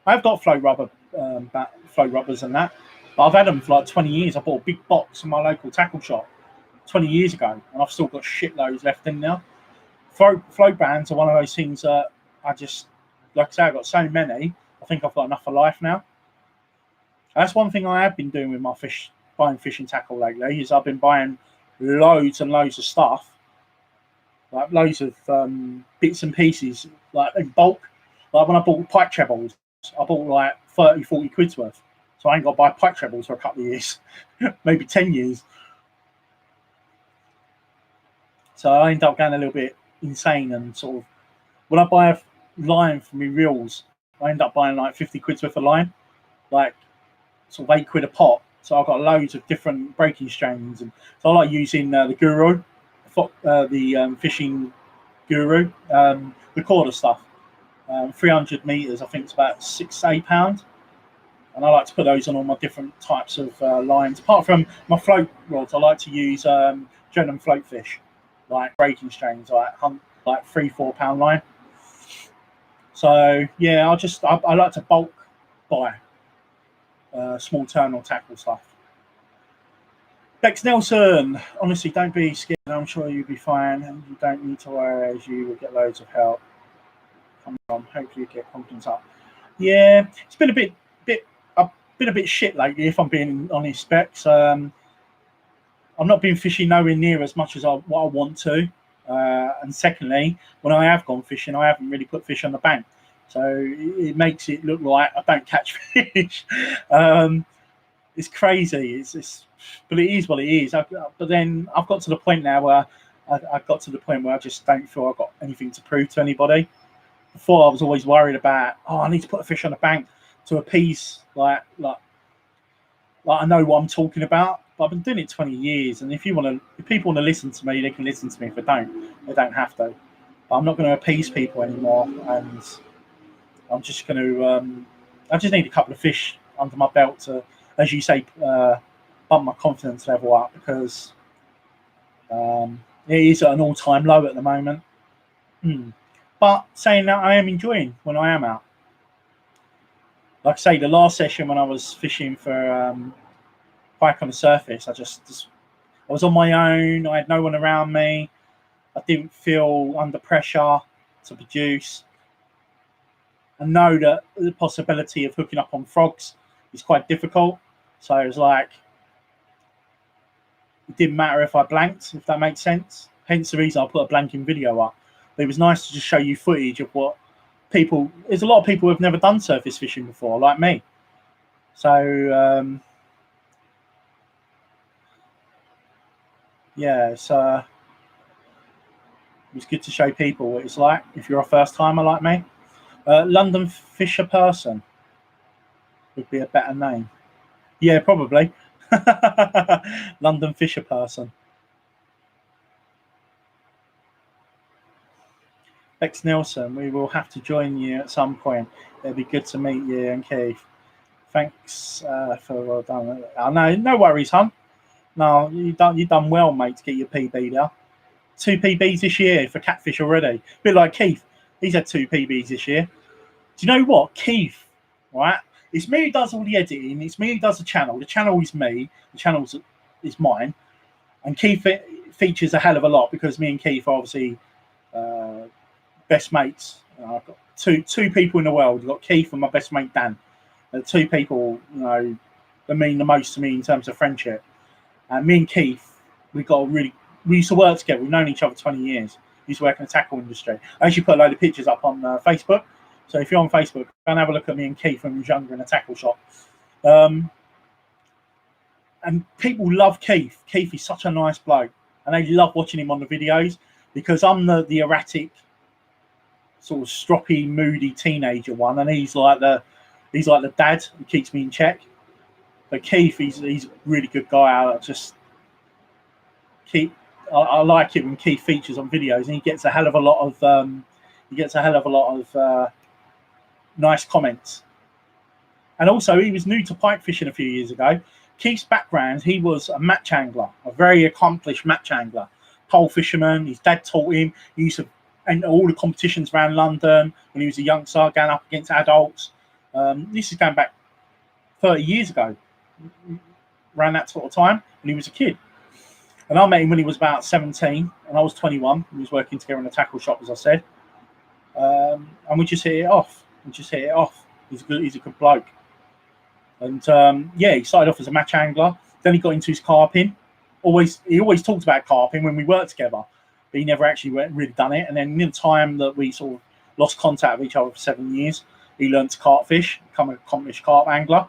I've got float rubbers and that, but I've had them for like 20 years. I bought a big box in my local tackle shop 20 years ago, and I've still got shitloads left in there. Float bands are one of those things that I just, like I say, I've got so many. I think I've got enough for life now. That's one thing I have been doing with my buying fishing tackle lately, is I've been buying loads and loads of stuff, like loads of bits and pieces, like in bulk. Like when I bought pike trebles, I bought like 30-40 quid's worth. So I ain't got to buy pike trebles for a couple of years, maybe 10 years. So I end up going a little bit insane, and sort of, when I buy a line for my reels, I end up buying like 50 quid's worth of line, like sort of 8 quid a pot. So I've got loads of different breaking strains, and so I like using the Guru, the fishing Guru, recorder stuff. 300 meters, I think it's about £6-8, and I like to put those on all my different types of lines. Apart from my float rods, I like to use Drenham float fish, like breaking strains, like 3-4 pound line. So yeah, I like to bulk buy small terminal tackle stuff. Bex Nelson, honestly, don't be scared. I'm sure you'll be fine, and you don't need to worry, as you will get loads of help. Come on, hopefully you get confidence up. Yeah, it's been I've been a bit shit lately, if I'm being honest, Bex. I've not been fishing nowhere near as much as what I want to. And secondly, when I have gone fishing, I haven't really put fish on the bank. So it makes it look like I don't catch fish. It's crazy. But it is what it is. But then I've got to the point now where I got to the point where I just don't feel I've got anything to prove to anybody. Before I was always worried about, I need to put a fish on the bank to appease, like I know what I'm talking about. But I've been doing it 20 years, and if people want to listen to me, they can listen to me. If they don't have to. But I'm not going to appease people anymore, and I'm just going to. I just need a couple of fish under my belt to, as you say, bump my confidence level up, because it is at an all-time low at the moment. But saying that, I am enjoying when I am out. Like I say, the last session when I was fishing for pike on the surface, I was on my own. I had no one around me. I didn't feel under pressure to produce. I know that the possibility of hooking up on frogs is quite difficult. So it was like, it didn't matter if I blanked, if that makes sense. Hence the reason I put a blanking video up. But it was nice to just show you footage of what there's a lot of people who have never done surface fishing before, like me. So, yeah, it's good to show people what it's like if you're a first timer like me. London Fisher Person would be a better name. Yeah, probably. London Fisher Person. Bex Nelson, we will have to join you at some point. It'd be good to meet you and Keith. Thanks for well done. No worries, hon. No, you done well, mate, to get your PB there. 2 PBs this year for catfish already. A bit like Keith. He's had 2 PBs this year. Do you know what? Keith, right? It's me who does all the editing. It's me who does the channel. The channel is me. The channel is mine. And Keith features a hell of a lot because me and Keith are obviously best mates. I've got two people in the world. I've got Keith and my best mate Dan. 2 people, that mean the most to me in terms of friendship. And me and Keith, we used to work together. We've known each other 20 years. We used to work in the tackle industry. I actually put a load of pictures up on Facebook. So if you're on Facebook, go and have a look at me and Keith when we was younger in a tackle shop. And people love Keith. Keith is such a nice bloke. And they love watching him on the videos because I'm the erratic, sort of stroppy, moody teenager one. And he's like the dad who keeps me in check. But Keith, he's a really good guy. I like it when Keith features on videos, and he gets a hell of a lot of nice comments. And also, he was new to pike fishing a few years ago. Keith's background, he was a match angler, a very accomplished match angler, pole fisherman. His dad taught him. He used to enter all the competitions around London when he was a youngster, going up against adults. This is going back 30 years ago, around that sort of time, when he was a kid. And I met him when he was about 17, and I was 21. We was working together in a tackle shop, as I said. And we just hit it off. He's a good bloke. And he started off as a match angler. Then he got into his carping. He always talked about carping when we worked together, but he never actually really done it. And then in the time that we sort of lost contact with each other for 7 years, he learned to carp fish, become an accomplished carp angler.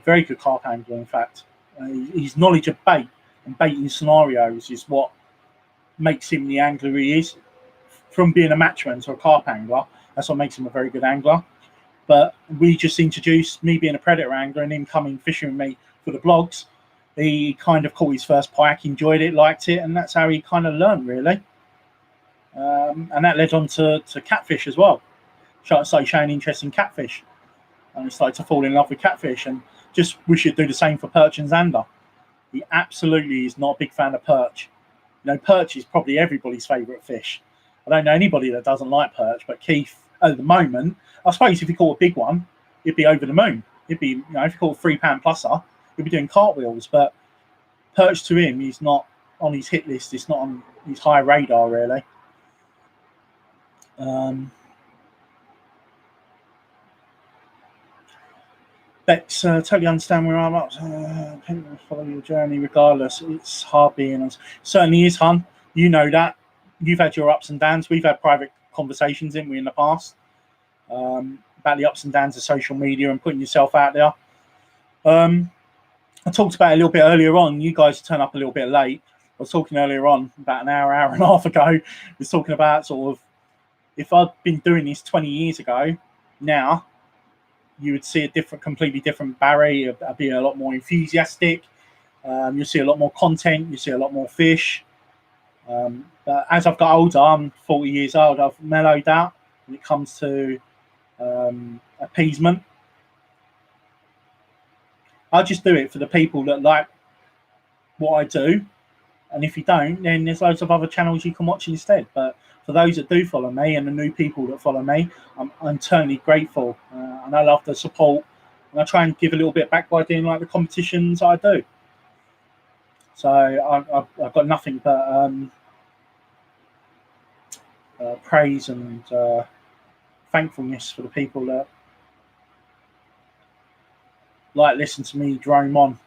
Very good carp angler, in fact. His knowledge of bait and baiting scenarios is what makes him the angler he is. From being a matchman to a carp angler, that's what makes him a very good angler. But we just introduced me being a predator angler and him coming fishing with me for the blogs. He kind of caught his first pike, enjoyed it, liked it, and that's how he kind of learned, really. And that led on to catfish as well. Started showing interest in catfish. And he started to fall in love with catfish, and just wish he'd do the same for perch and zander. He absolutely is not a big fan of perch. Perch is probably everybody's favourite fish. I don't know anybody that doesn't like perch, but Keith, at the moment, I suppose if he caught a big one, he'd be over the moon. He'd be, if he caught a 3-pound pluser, he'd be doing cartwheels. But perch to him, he's not on his hit list. It's not on his high radar, really. Bex, totally understand where I'm at. Follow your journey regardless. It's hard being on. Certainly is, hun. You know that. You've had your ups and downs. We've had private conversations, haven't we, in the past? about the ups and downs of social media and putting yourself out there. I talked about it a little bit earlier on. You guys turn up a little bit late. I was talking earlier on, about an hour and a half ago. I was talking about sort of, if I'd been doing this 20 years ago, now you would see a completely different Barry. I'd be a lot more enthusiastic. You'll see a lot more content. You see a lot more fish. But as I've got older, I'm 40 years old. I've mellowed out when it comes to appeasement. I just do it for the people that like what I do, and if you don't, then there's loads of other channels you can watch instead. But for those that do follow me and the new people that follow me, I'm eternally grateful, and I love the support. And I try and give a little bit back by doing like the competitions I do. So I've got nothing but praise and thankfulness for the people that like listen to me drone on.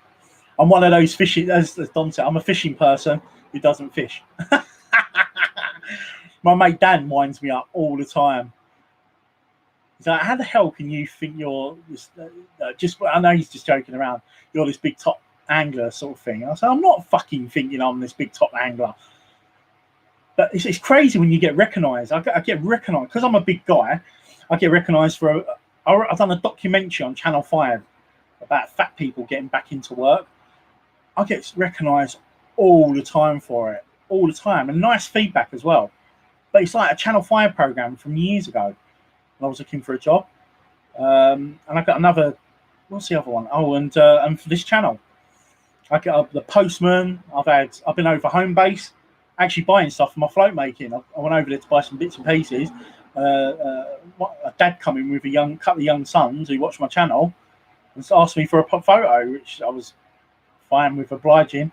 I'm one of those fishing, as Don said, I'm a fishing person who doesn't fish. My mate Dan winds me up all the time. He's like, how the hell can you think you're this, just, I know he's just joking around, you're this big top angler sort of thing. I said, I'm not fucking thinking I'm this big top angler. But it's crazy when you get recognised. I get recognised, because I'm a big guy, I get recognised for, I've done a documentary on Channel 5 about fat people getting back into work. I get recognised all the time for it, all the time, and nice feedback as well. But it's like a Channel 5 programme from years ago when I was looking for a job. And I got another, what's the other one? Oh, and for this channel, I get the Postman. I've been over home base, actually buying stuff for my float making. I went over there to buy some bits and pieces. A dad coming with a couple of young sons who watch my channel and asked me for a photo, which I was fine with obliging.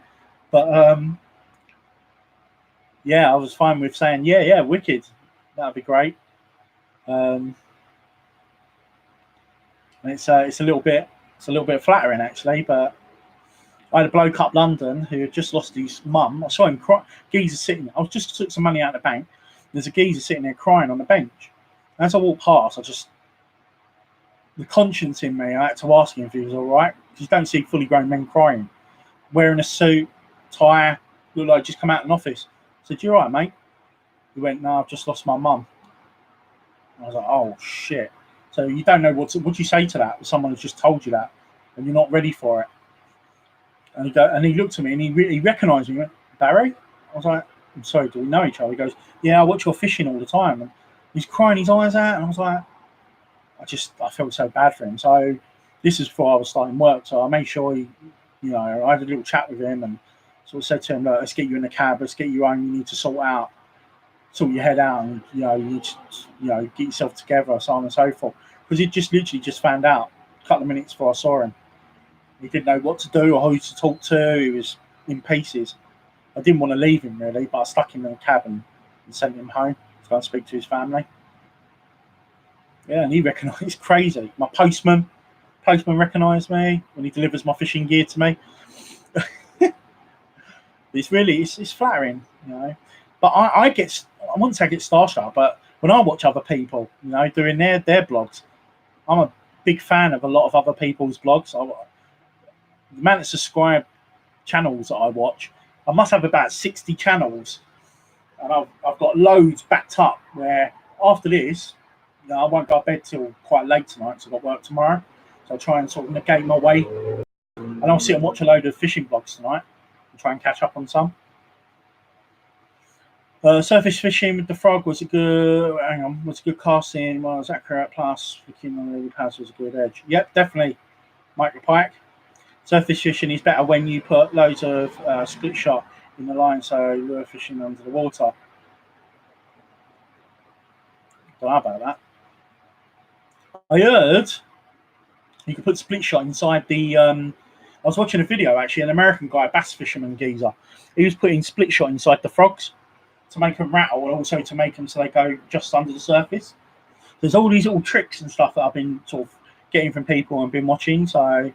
But yeah, I was fine with saying, yeah, wicked. That'd be great. And it's a little bit flattering actually. But I had a bloke up London who had just lost his mum. I saw him cry. Geezer sitting. I just took some money out of the bank. There's a geezer sitting there crying on the bench. And as I walked past, the conscience in me, I had to ask him if he was all right, because you don't see fully grown men crying, wearing a suit, tie, look like just come out of an office. I said, "You all right, mate?" He went, "No, I've just lost my mum." I was like, "Oh shit!" So you don't know what do you say to that? Someone has just told you that, and you're not ready for it. And he looked at me and he recognised me. He went, "Barry?" I was like, "I'm sorry, do we know each other?" He goes, "Yeah, I watch your fishing all the time." And he's crying his eyes out, and I was like, I felt so bad for him. So this is before I was starting work, so I made sure I had a little chat with him and sort of said to him, "Look, let's get you in the cab, let's get you home. You need to sort your head out, and you need to, get yourself together, so on and so forth." Because he literally just found out a couple of minutes before I saw him. He didn't know what to do or who to talk to. He was in pieces. I didn't want to leave him really, but I stuck him in a cab and sent him home to go and speak to his family. Yeah, and he recognised. It's crazy. My postman recognised me when he delivers my fishing gear to me. It's flattering, But I wouldn't say I get starstruck, but when I watch other people, doing their blogs, I'm a big fan of a lot of other people's blogs. The amount of subscribed channels that I watch, I must have about 60 channels, and I've got loads backed up. Where after this, I won't go to bed till quite late tonight, so I've got work tomorrow. So I'll try and sort of negate my way, and I'll sit and watch a load of fishing blogs tonight and try and catch up on some. Surface fishing with the frog was a good casting. Well, it was accurate, plus looking on the pads was a good edge. Yep, definitely micro pike. Surface fishing is better when you put loads of split shot in the line, so lure fishing under the water. Don't know about that. I heard you could put split shot inside the. I was watching a video actually, an American guy, bass fisherman geezer. He was putting split shot inside the frogs to make them rattle, and also to make them so they go just under the surface. There's all these little tricks and stuff that I've been sort of getting from people and been watching. So,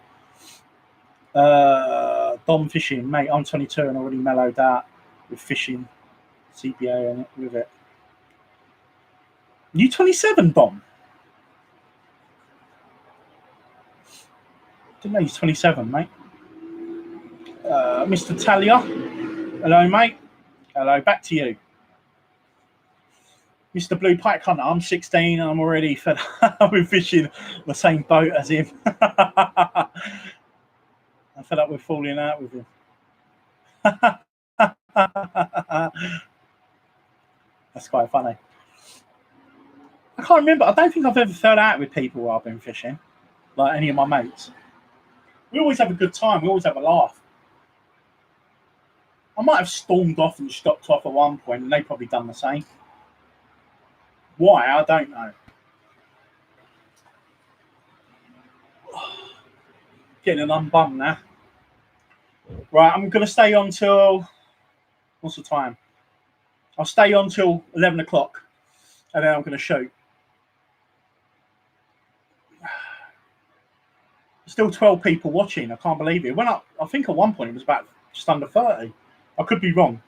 Dom fishing, mate. I'm 22 and already mellowed out with fishing, CPA and with it. You 27, Dom? Didn't know he's 27, mate. Mr. Talia. Hello, mate. Hello, back to you. Mr. Blue Pike Hunter, I'm 16 and I'm already fed up with fishing the same boat as him. I'm fed up with falling out with him. That's quite funny. I can't remember. I don't think I've ever fell out with people while I've been fishing, like any of my mates. We always have a good time. We always have a laugh. I might have stormed off and stopped off at one point, and they've probably done the same. Why? I don't know. Getting an unbum now. Right, I'm going to stay on till... What's the time? I'll stay on till 11 o'clock, and then I'm going to shoot. Still 12 people watching. I can't believe it. It went up, I think at one point it was about just under 30. I could be wrong.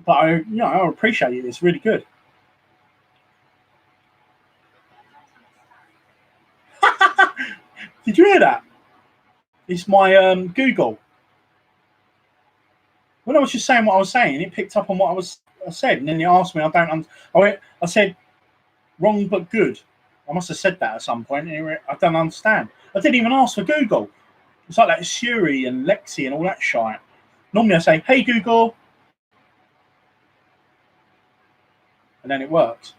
But I appreciate it. It's really good. Did you hear that? It's my Google. When I was just saying what I was saying, it picked up on what I said, and then it asked me. I said wrong but good. I must have said that at some point. And I don't understand. I didn't even ask for Google. It's like that Siri and Lexi and all that shit. Normally I say, "Hey Google," and then it works.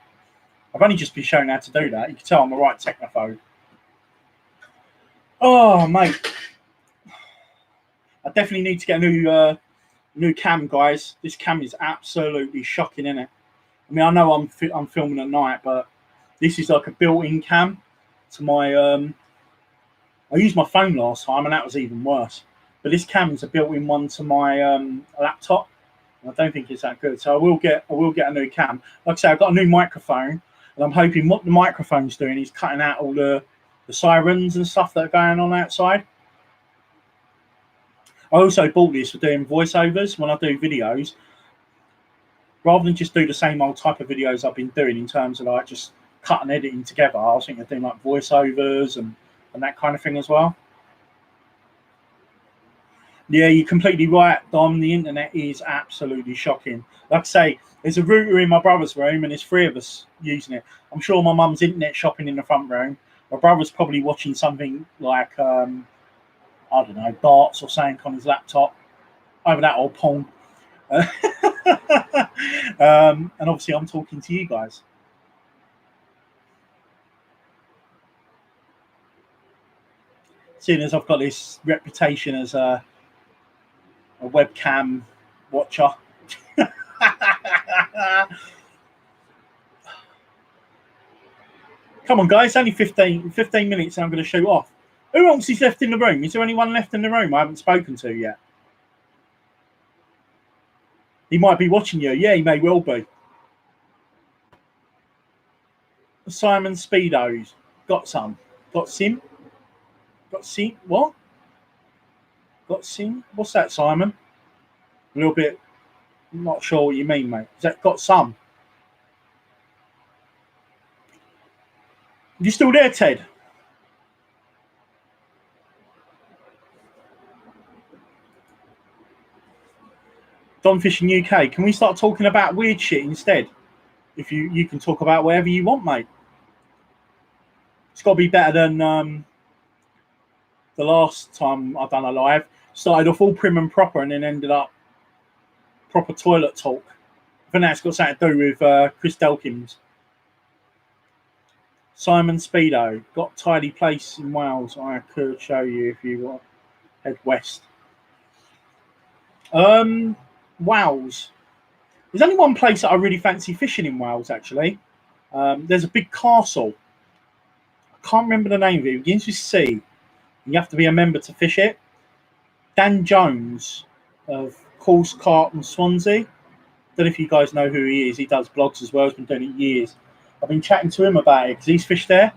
I've only just been shown how to do that. You can tell I'm a right technophobe. Oh, mate. I definitely need to get a new cam, guys. This cam is absolutely shocking, isn't it? I mean, I know I'm filming at night, but this is like a built-in cam to my... I used my phone last time, and that was even worse. But this cam is a built-in one to my laptop. I don't think it's that good. So I will get a new cam. Like I say, I've got a new microphone, and I'm hoping what the microphone's doing is cutting out all the sirens and stuff that are going on outside. I also bought this for doing voiceovers when I do videos. Rather than just do the same old type of videos I've been doing in terms of like just cut and editing together, I was thinking of doing like voiceovers and that kind of thing as well. Yeah, you're completely right, Dom. The internet is absolutely shocking. Like I say, there's a router in my brother's room and there's 3 of us using it. I'm sure my mum's internet shopping in the front room. My brother's probably watching something like, I don't know, darts or something on his laptop. Either that or porn. And obviously I'm talking to you guys. Seeing as I've got this reputation as a webcam watcher. Come on, guys. Only 15 minutes and I'm going to shoot off. Who else is left in the room? Is there anyone left in the room I haven't spoken to yet? He might be watching you. Yeah, he may well be. Simon Speedos. Got some. Got Sim. Got Sim. What? Got Sim? What's that, Simon? A little bit. I'm not sure what you mean, mate. Is that got some? You still there, Ted? Don Fishing UK. Can we start talking about weird shit instead? If you can talk about whatever you want, mate. It's got to be better than the last time I've done a live. Started off all prim and proper and then ended up proper toilet talk. I think that's got something to do with Chris Delkins. Simon Speedo. Got tidy place in Wales. I could show you if you want. Head west. Wales. There's only one place that I really fancy fishing in Wales, actually. There's a big castle. I can't remember the name of it. It begins with C. You have to be a member to fish it. Dan Jones of Course Cart and Swansea. Don't know if you guys know who he is. He does blogs as well. He's been doing it years. I've been chatting to him about it because he's fished there.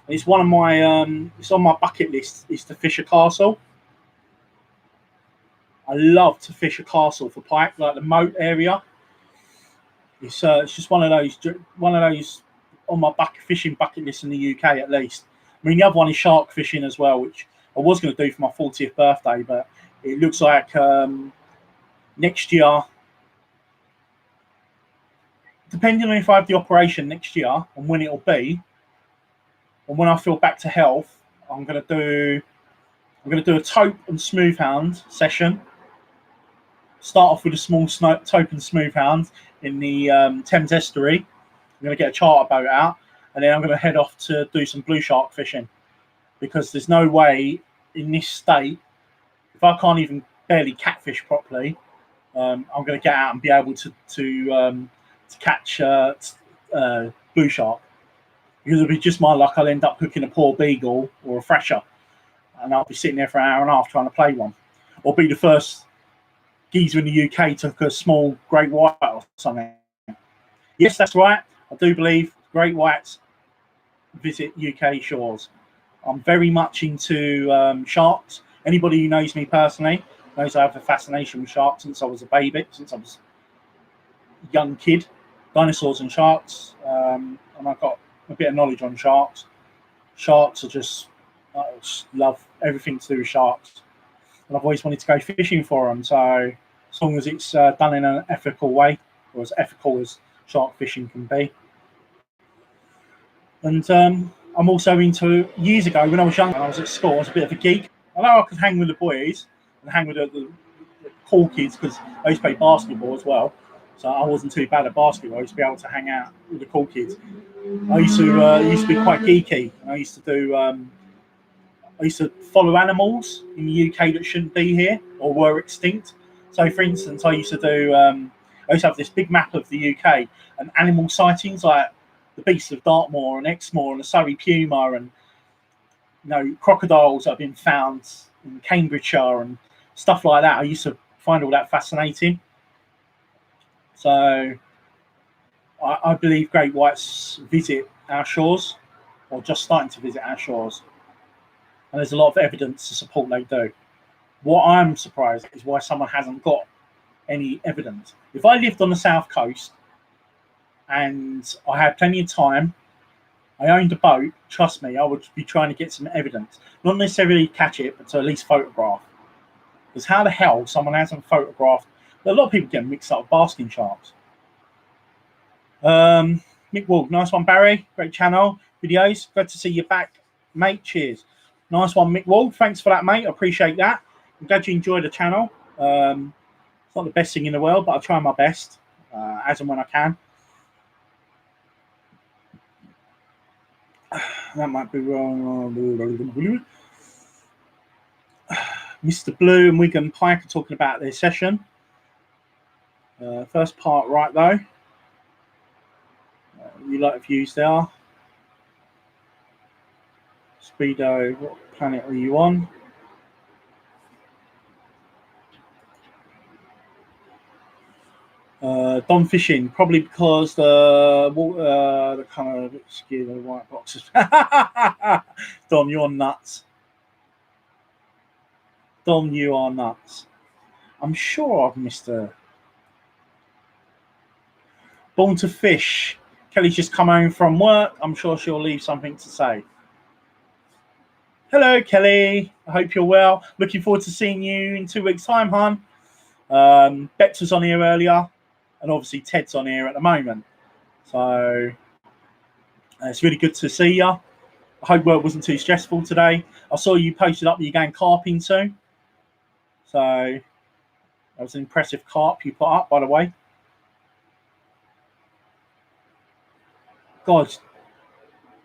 And it's one of my, it's on my bucket list is to fish a castle. I love to fish a castle for pike, like the moat area. It's just one of those on my fishing bucket list in the UK at least. mean, the other one is shark fishing as well, which I was going to do for my 40th birthday, but it looks like next year, depending on if I have the operation next year and when it'll be, and when I feel back to health, I'm going to do a taupe and smooth hound session. Start off with a small taupe and smooth hound in the Thames estuary. I'm going to get a charter boat out, and then I'm going to head off to do some blue shark fishing, because there's no way in this state, if I can't even barely catfish properly, I'm going to get out and be able to catch blue shark. Because it'll be just my luck, I'll end up hooking a poor beagle or a thrasher, and I'll be sitting there for an hour and a half trying to play one, or be the first geezer in the UK to hook a small great white or something. Yes, that's right. I do believe great whites visit UK shores. I'm very much into sharks. Anybody who knows me personally knows I have a fascination with sharks since I was a baby, since I was a young kid. Dinosaurs and sharks, and I've got a bit of knowledge on sharks. Sharks are just, I just love everything to do with sharks, and I've always wanted to go fishing for them. So as long as it's done in an ethical way, or as ethical as shark fishing can be. And I'm also into, years ago when I was young, when I was at school, I was a bit of a geek. I know I could hang with the boys and hang with the cool kids, because I used to play basketball as well. So I wasn't too bad at basketball. I used to be able to hang out with the cool kids. I used to be quite geeky. I used to follow animals in the UK that shouldn't be here or were extinct. So, for instance, I used to have this big map of the UK and animal sightings like the beasts of Dartmoor and Exmoor and the Surrey puma, and crocodiles that have been found in Cambridgeshire and stuff like that. I used to find all that fascinating. So I believe great whites visit our shores, or just starting to visit our shores. And there's a lot of evidence to support they do. What I'm surprised is why someone hasn't got any evidence. If I lived on the south coast and I had plenty of time, I owned a boat, trust me, I would be trying to get some evidence. Not necessarily catch it, but to at least photograph. Because how the hell someone hasn't photographed? A lot of people get mixed up with basking sharks. Mick Wald, nice one, Barry. Great channel, videos. Glad to see you back, mate. Cheers. Nice one, Mick Wald. Thanks for that, mate. I appreciate that. I'm glad you enjoy the channel. It's not the best thing in the world, but I try my best as and when I can. That might be wrong. Mr. Blue and Wigan Pike are talking about their session. First part right, though. You like the views there. Speedo, what planet are you on? Don fishing, probably because the kind of skin of the white boxes. Don, you're nuts. Don, you are nuts. I'm sure I've missed a Born to Fish. Kelly's just come home from work. I'm sure she'll leave something to say. Hello, Kelly. I hope you're well. Looking forward to seeing you in 2 weeks' time, hon. Bex was on here earlier, and obviously Ted's on here at the moment. So it's really good to see you. I hope work wasn't too stressful today. I saw you posted up that you're going carping soon. So that was an impressive carp you put up, by the way. God,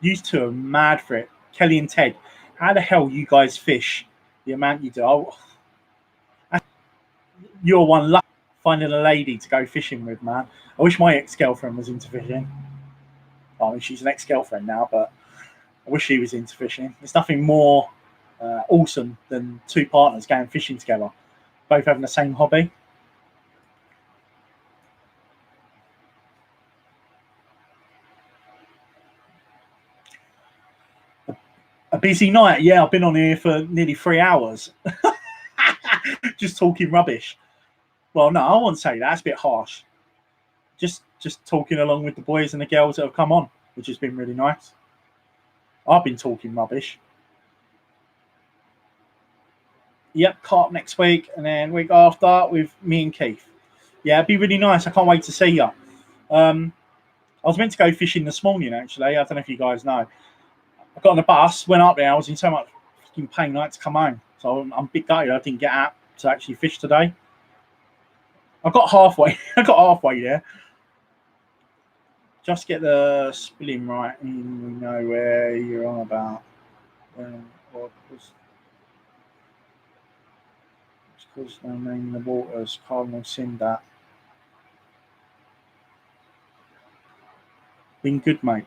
you two are mad for it. Kelly and Ted, how the hell you guys fish the amount you do? You're one luck finding a lady to go fishing with, man. I wish my ex-girlfriend was into fishing. I mean, she's an ex-girlfriend now, but I wish she was into fishing. There's nothing more awesome than two partners going fishing together, both having the same hobby. A busy night. Yeah, I've been on here for nearly 3 hours. Just talking rubbish. Well, no, I wouldn't say that. It's a bit harsh. Just talking along with the boys and the girls that have come on, which has been really nice. I've been talking rubbish. Yep, carp next week, and then week after with me and Keith. Yeah, it'd be really nice. I can't wait to see you. I was meant to go fishing this morning, actually. I don't know if you guys know. I got on the bus, went up there. I was in so much fucking pain, I had to come home. So I'm a bit gutted I didn't get out to actually fish today. I got halfway. I got halfway there. Just get the spelling right, and we know where you're on about. Because no name in the waters, Cardinal sin that. Been good, mate.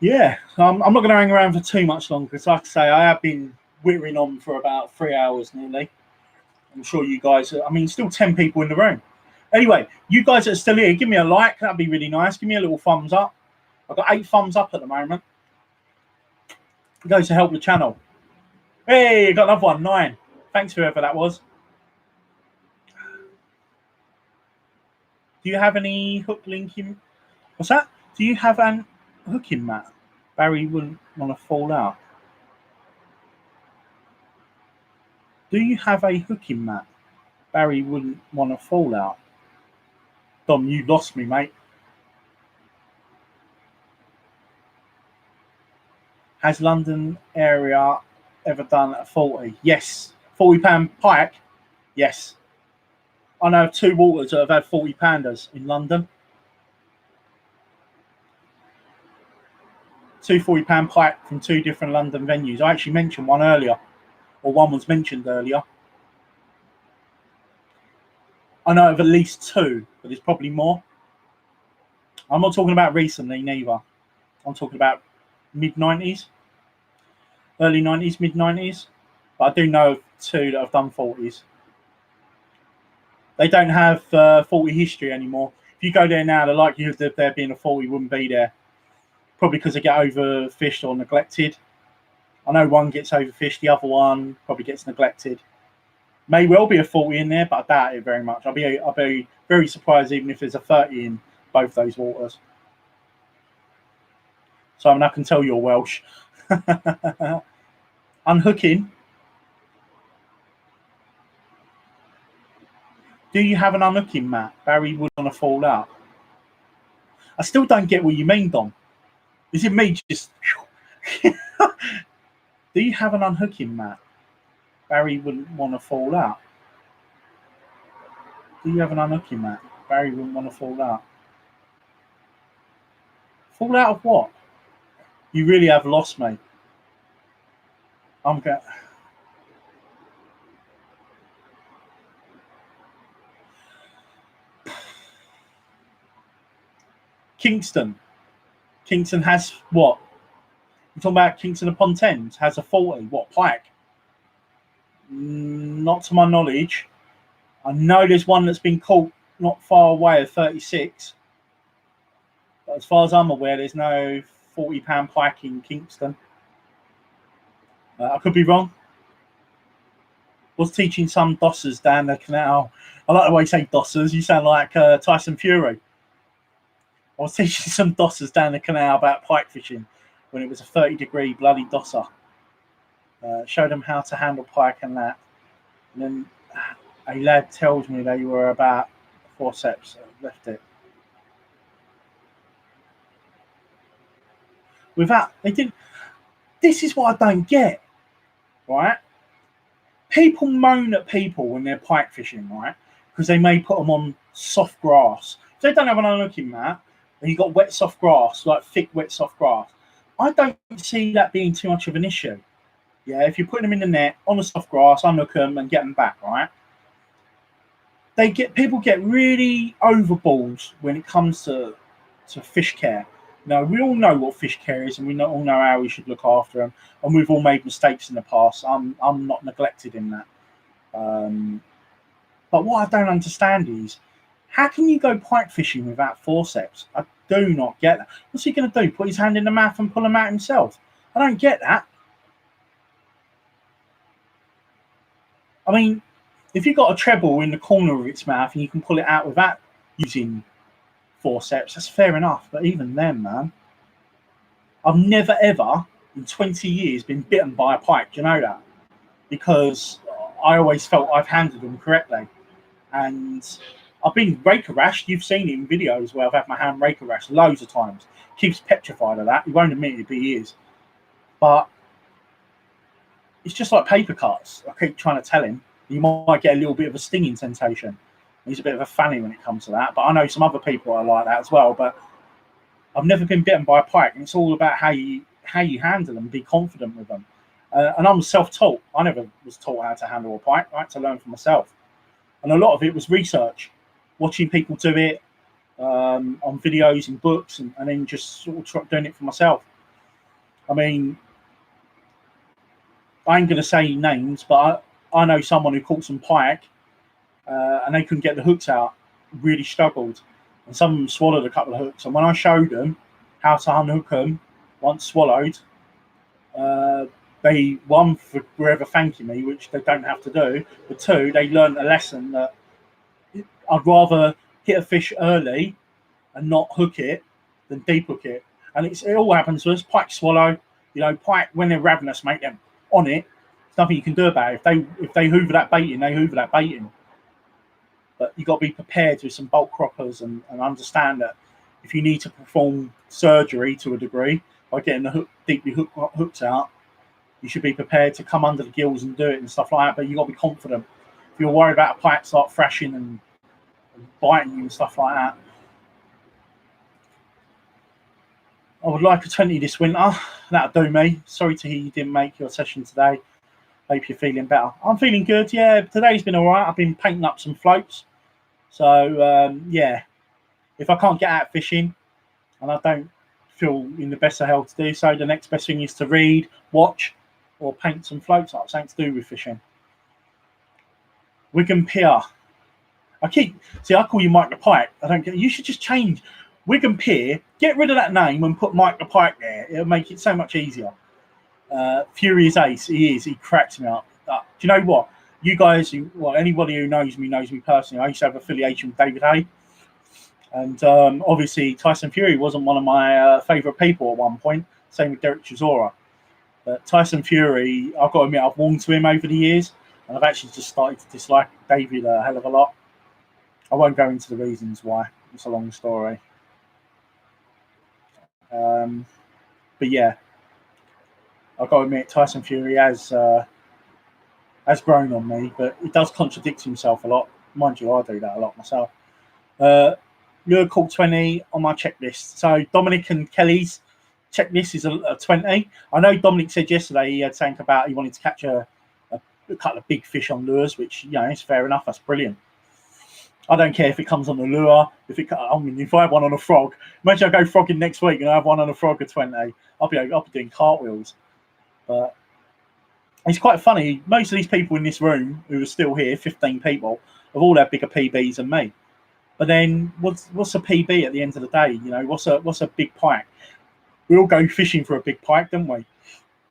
Yeah, I'm not going to hang around for too much longer because, like I say, I have been whittering on for about 3 hours nearly. I'm sure you guys, still 10 people in the room. Anyway, you guys that are still here, give me a like. That'd be really nice. Give me a little thumbs up. I've got 8 thumbs up at the moment. It goes to help the channel. Hey, got another one, 9. Thanks, whoever that was. Do you have any hook linking? What's that? Do you have an hooking mat? Barry wouldn't want to fall out. Do you have a hooking mat? Barry wouldn't want to fall out. Dom, you lost me, mate. Has London area ever done a 40? Yes. £40 pike? Yes. I know of 2 waters that have had 40 pounders in London. 2 £40 pike from 2 different London venues. I actually mentioned one earlier, or one was mentioned earlier. I know of at least 2, but there's probably more. I'm not talking about recently, neither. I'm talking about mid-90s, early 90s, mid-90s. But I do know of 2 that have done 40s. They don't have 40 history anymore. If you go there now, the likelihood of there being a 40 wouldn't be there. Probably because they get overfished or neglected. I know one gets overfished, the other one probably gets neglected. May well be a 40 in there, but I doubt it very much. I'll be very surprised even if there's a 30 in both those waters. So I can tell you're Welsh. Unhooking. Do you have an unhooking mat? Barry would want to fall out. I still don't get what you mean, Dom. Is it me just... Do you have an unhooking mat? Barry wouldn't want to fall out. Do you have an unhooking mat? Barry wouldn't want to fall out. Fall out of what? You really have lost me. I'm going... Kingston. Kingston has what? You're talking about Kingston upon Thames has a 40. What, pike? Not to my knowledge. I know there's one that's been caught not far away, a 36. But as far as I'm aware, there's no £40 pike in Kingston. I could be wrong. Was teaching some dossers down the canal. I like the way you say dossers. You sound like Tyson Fury. I was teaching some dossers down the canal about pike fishing when it was a 30-degree bloody dosser. Showed them how to handle pike and that. And then a lad tells me they were about forceps. Left it. Without, they didn't. This is what I don't get, right? People moan at people when they're pike fishing, right? Because they may put them on soft grass. If they don't have an unhooking mat, and you've got wet, soft grass, like thick, wet, soft grass, I don't see that being too much of an issue. Yeah, if you're putting them in the net on the soft grass, unhook them and get them back, right? People get really overboard when it comes to fish care. Now, we all know what fish care is, and we all know how we should look after them, and we've all made mistakes in the past. I'm not neglected in that. But what I don't understand is, how can you go pike fishing without forceps? I do not get that. What's he going to do? Put his hand in the mouth and pull them out himself? I don't get that. I mean, if you've got a treble in the corner of its mouth and you can pull it out without using forceps, that's fair enough. But even then, man, I've never ever in 20 years been bitten by a pike. Do you know that? Because I always felt I've handled them correctly. And I've been raker rashed. You've seen it in videos where I've had my hand raker rashed loads of times. Keeps petrified of that. He won't admit it, but he is. But it's just like paper cuts. I keep trying to tell him you might get a little bit of a stinging sensation. He's a bit of a fanny when it comes to that. But I know some other people are like that as well. But I've never been bitten by a pike, and it's all about how you handle them, be confident with them. And I'm self-taught. I never was taught how to handle a pike. I had to learn for myself. And a lot of it was research, watching people do it on videos and books, and then just sort of doing it for myself. I mean, I ain't going to say names, but I know someone who caught some pike and they couldn't get the hooks out, really struggled. And some of them swallowed a couple of hooks. And when I showed them how to unhook them once swallowed, they, one, for forever thanking me, which they don't have to do, but two, they learned a lesson that I'd rather hit a fish early and not hook it than deep hook it. And it all happens to us. Pike swallow, pike, when they're ravenous, mate, them on it. There's nothing you can do about it. If they hoover that bait in, they hoover that bait in. But you've got to be prepared with some bolt croppers and understand that if you need to perform surgery to a degree by getting the deeply hooks out, you should be prepared to come under the gills and do it and stuff like that. But you've got to be confident. If you're worried about a pike start thrashing and biting you and stuff like that, I would like a 20 this winter. That'll do me. Sorry to hear you didn't make your session today. Hope you're feeling better. I'm feeling good, yeah. Today's been all right. I've been painting up some floats. So, yeah, if I can't get out fishing and I don't feel in the best of health to do so, the next best thing is to read, watch, or paint some floats up. Something to do with fishing. Wigan Pier. I call you Mike the Pike. I don't get. You should just change Wigan Pier. Get rid of that name and put Mike the Pike there. It'll make it so much easier. Furious Ace. He is. He cracks me up. Do you know what? You guys, anybody who knows me personally. I used to have affiliation with David Hay, and obviously Tyson Fury wasn't one of my favourite people at one point. Same with Derek Chisora. But Tyson Fury, I've got to admit, I've warmed to him over the years, and I've actually just started to dislike David a hell of a lot. I won't go into the reasons why. It's a long story. But yeah, I've got to admit, Tyson Fury has grown on me, but he does contradict himself a lot. Mind you, I do that a lot myself. Lure caught 20 on my checklist. So Dominic and Kelly's checklist is a 20. I know Dominic said yesterday he had something about he wanted to catch a couple of big fish on lures, which, is fair enough. That's brilliant. I don't care if it comes on the lure. If I have one on a frog, imagine I go frogging next week and I have one on a frog at 20. I'll be doing cartwheels. But it's quite funny. Most of these people in this room who are still here, 15 people, have all had bigger PBs than me. But then, what's a PB at the end of the day? What's a big pike? We all go fishing for a big pike, don't we?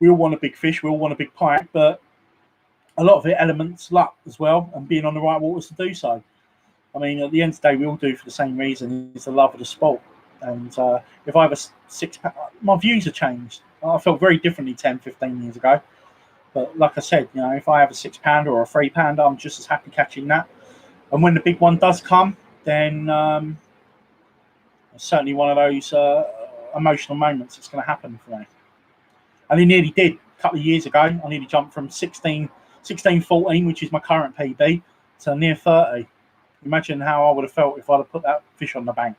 We all want a big fish. We all want a big pike, but a lot of it elements luck as well, and being on the right waters to do so. I mean, at the end of the day, we all do it for the same reason. It's the love of the sport. And if I have a 6-pound, my views have changed. I felt very differently 10, 15 years ago. But like I said, if I have a 6-pounder or a 3-pounder, I'm just as happy catching that. And when the big one does come, then it's certainly one of those emotional moments that's going to happen for me. And he nearly did a couple of years ago. I nearly jumped from 16, 14, which is my current PB, to near 30. Imagine how I would have felt if I'd have put that fish on the bank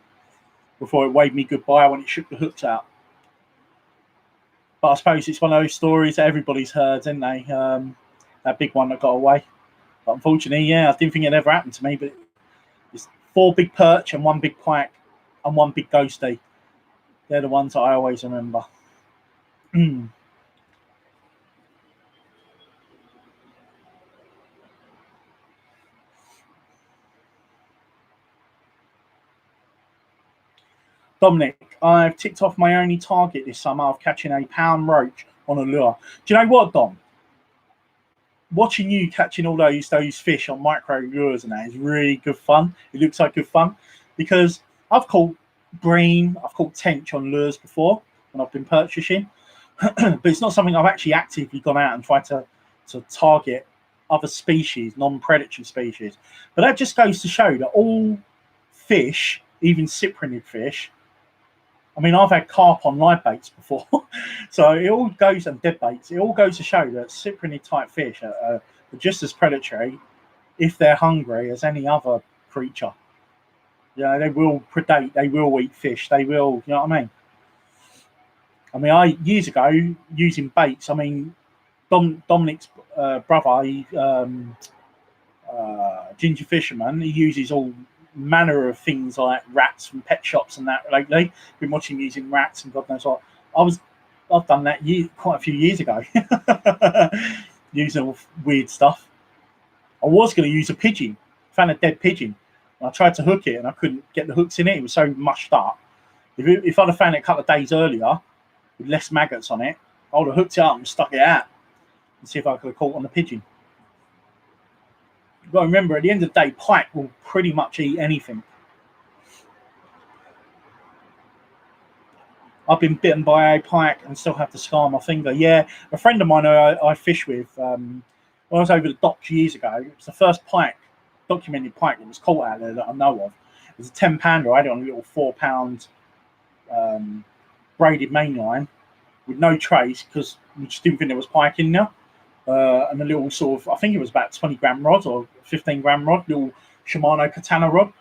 before it waved me goodbye when it shook the hooks out. But I suppose it's one of those stories that everybody's heard, isn't they? That big one that got away. But unfortunately, I didn't think it ever happened to me. But it's 4 big perch and 1 big pike and 1 big ghostie. They're the ones that I always remember. Dominic, I've ticked off my only target this summer of catching a pound roach on a lure. Do you know what, Dom? Watching you catching all those fish on micro lures and that is really good fun. It looks like good fun because I've caught bream, I've caught tench on lures before, when I've been purchasing. But it's not something I've actually actively gone out and tried to target other species, non-predatory species. But that just goes to show that all fish, even cyprinid fish, I mean, I've had carp on live baits before, so it all goes, and dead baits, it all goes to show that cyprinid type fish are just as predatory, if they're hungry, as any other creature. Yeah, they will predate, they will eat fish, they will, you know what I mean? I years ago, using baits, I mean, Dominic's brother, Ginger Fisherman, he uses all manner of things like rats from pet shops and that lately. Been watching him using rats and God knows what. I've done that quite a few years ago, using all weird stuff. I was going to use a pigeon, found a dead pigeon, and I tried to hook it and I couldn't get the hooks in it. It was so mushed up. If I'd have found it a couple of days earlier with less maggots on it, I would have hooked it up and stuck it out and see if I could have caught on the pigeon. You've got to remember, at the end of the day, pike will pretty much eat anything. I've been bitten by a pike and still have the scar on my finger. Yeah, a friend of mine I fish with, when I was over the docks years ago, it was the first pike, documented pike that was caught out there that I know of. It was a 10-pounder. I had it on a little 4-pound braided mainline with no trace because we just didn't think there was pike in there. And a little sort of, I think it was about 20-gram rod or 15-gram rod, little Shimano Katana rod,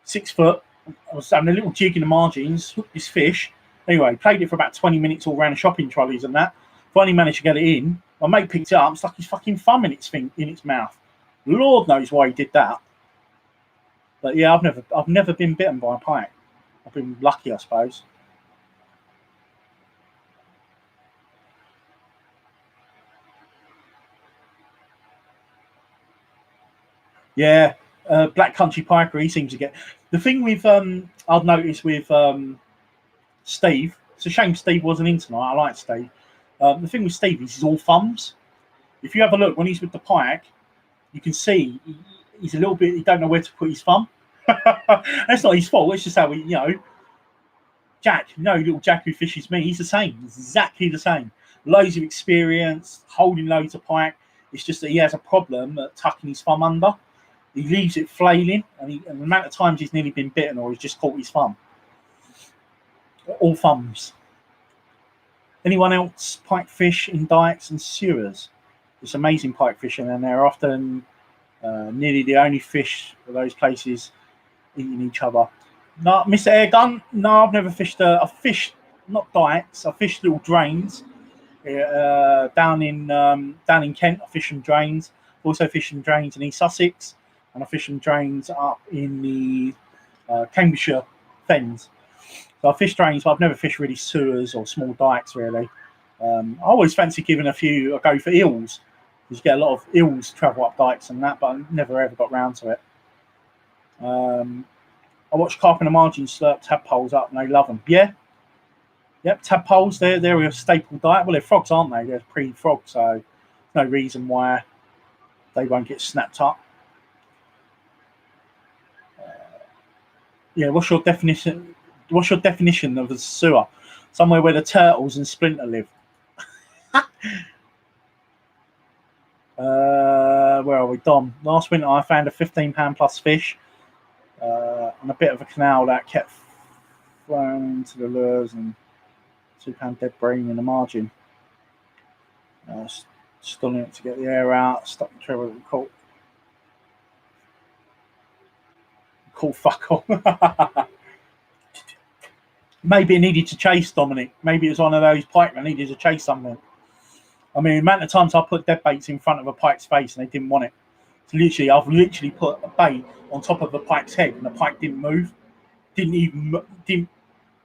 6 foot. I was having a little jig in the margins, hooked this fish. Anyway, played it for about 20 minutes all around the shopping trolleys and that. Finally managed to get it in. My mate picked it up and stuck his fucking thumb in its mouth. Lord knows why he did that. But yeah, I've never been bitten by a pike. I've been lucky, I suppose. Yeah, Black Country Piker, he seems to get... The thing with, I've noticed with Steve, it's a shame Steve wasn't in tonight, I like Steve. The thing with Steve is he's all thumbs. If you have a look, when he's with the pike, you can see he's a little bit, he don't know where to put his thumb. That's not his fault, it's just how he, Jack, little Jack who fishes me, he's the same, he's exactly the same. Loads of experience, holding loads of pike. It's just that he has a problem at tucking his thumb under. He leaves it flailing, and the amount of times he's nearly been bitten or he's just caught his thumb. All thumbs. Anyone else pike fish in dikes and sewers? It's amazing pike fishing, and they're often nearly the only fish for those places eating each other. No, Mr. Airgun, no, I've never fished. I've fished, not dikes, I've fished little drains. Down in Kent, I fish some drains. Also fish some drains in East Sussex, and I fish some drains up in the Cambridgeshire fens. So I fish drains, but I've never fished really sewers or small dikes really. I always fancy giving a go for eels, because you get a lot of eels travel up dikes and that, but I never ever got round to it. I watch carp in the margin slurp tadpoles up, and they love them. Yeah. Yep, tadpoles, they're a staple diet. Well, they're frogs, aren't they? They're pre-frog, so no reason why they won't get snapped up. Yeah, what's your definition of a sewer? Somewhere where the turtles and Splinter live. Where are we, Dom? Last winter I found a 15-pound plus fish on a bit of a canal that kept flowing to the lures, and 2-pound dead brain in the margin. Stunning it to get the air out. Stop the treble. Call fuck off. Maybe it needed to chase, Dominic. Maybe it was one of those pike that needed to chase something. I mean, the amount of times I put dead baits in front of a pike's face and they didn't want it. So I've literally put a bait on top of the pike's head and the pike didn't move. Didn't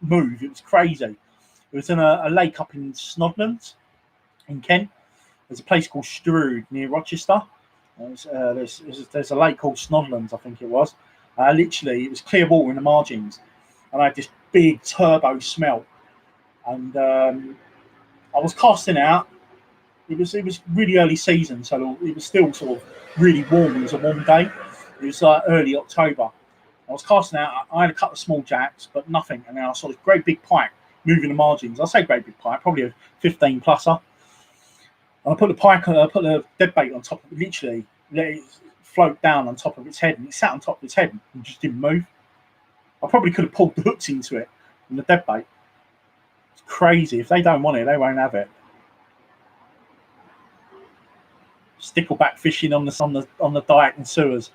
move. It was crazy. It was in a lake up in Snodlands, in Kent. There's a place called Strood near Rochester. There's a lake called Snodlands, I think it was. Literally, it was clear water in the margins, and I had this big turbo smell. And I was casting out. It was really early season, so it was still sort of really warm. It was a warm day. It was early October. I was casting out. I had a couple of small jacks, but nothing. And then I saw this great big pike moving the margins. I say great big pike, probably a 15 pluser. And I put the pike, I put the dead bait on top of it, literally let it float down on top of its head, and it sat on top of its head and just didn't move. I probably could have pulled the hooks into it and the dead bait. It's crazy. If they don't want it, they won't have it. Stickleback fishing on the dyke and sewers.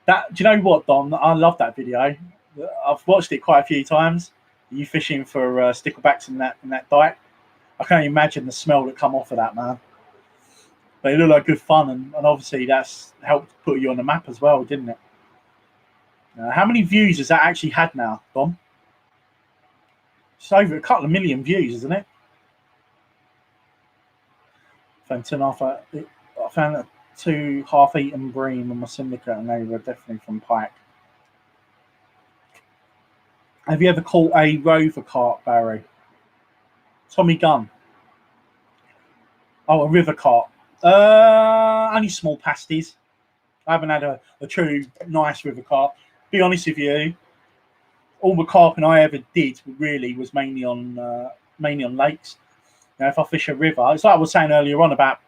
That, do you know what, Dom? I love that video. I've watched it quite a few times. You fishing for sticklebacks in that dyke. I can't imagine the smell that come off of that, man. But it looked like good fun, and obviously that's helped put you on the map as well, didn't it? How many views has that actually had now, Dom? It's over a couple of million views, isn't it? I found 2 half-eaten bream on my syndicate, and they were definitely from pike. Have you ever caught a rover carp, Barry? Tommy Gunn. Oh, a river carp. Only small pasties. I haven't had a true nice river carp. Be honest with you, all the carping I ever did really was mainly on lakes. Now, if I fish a river, it's like I was saying earlier on about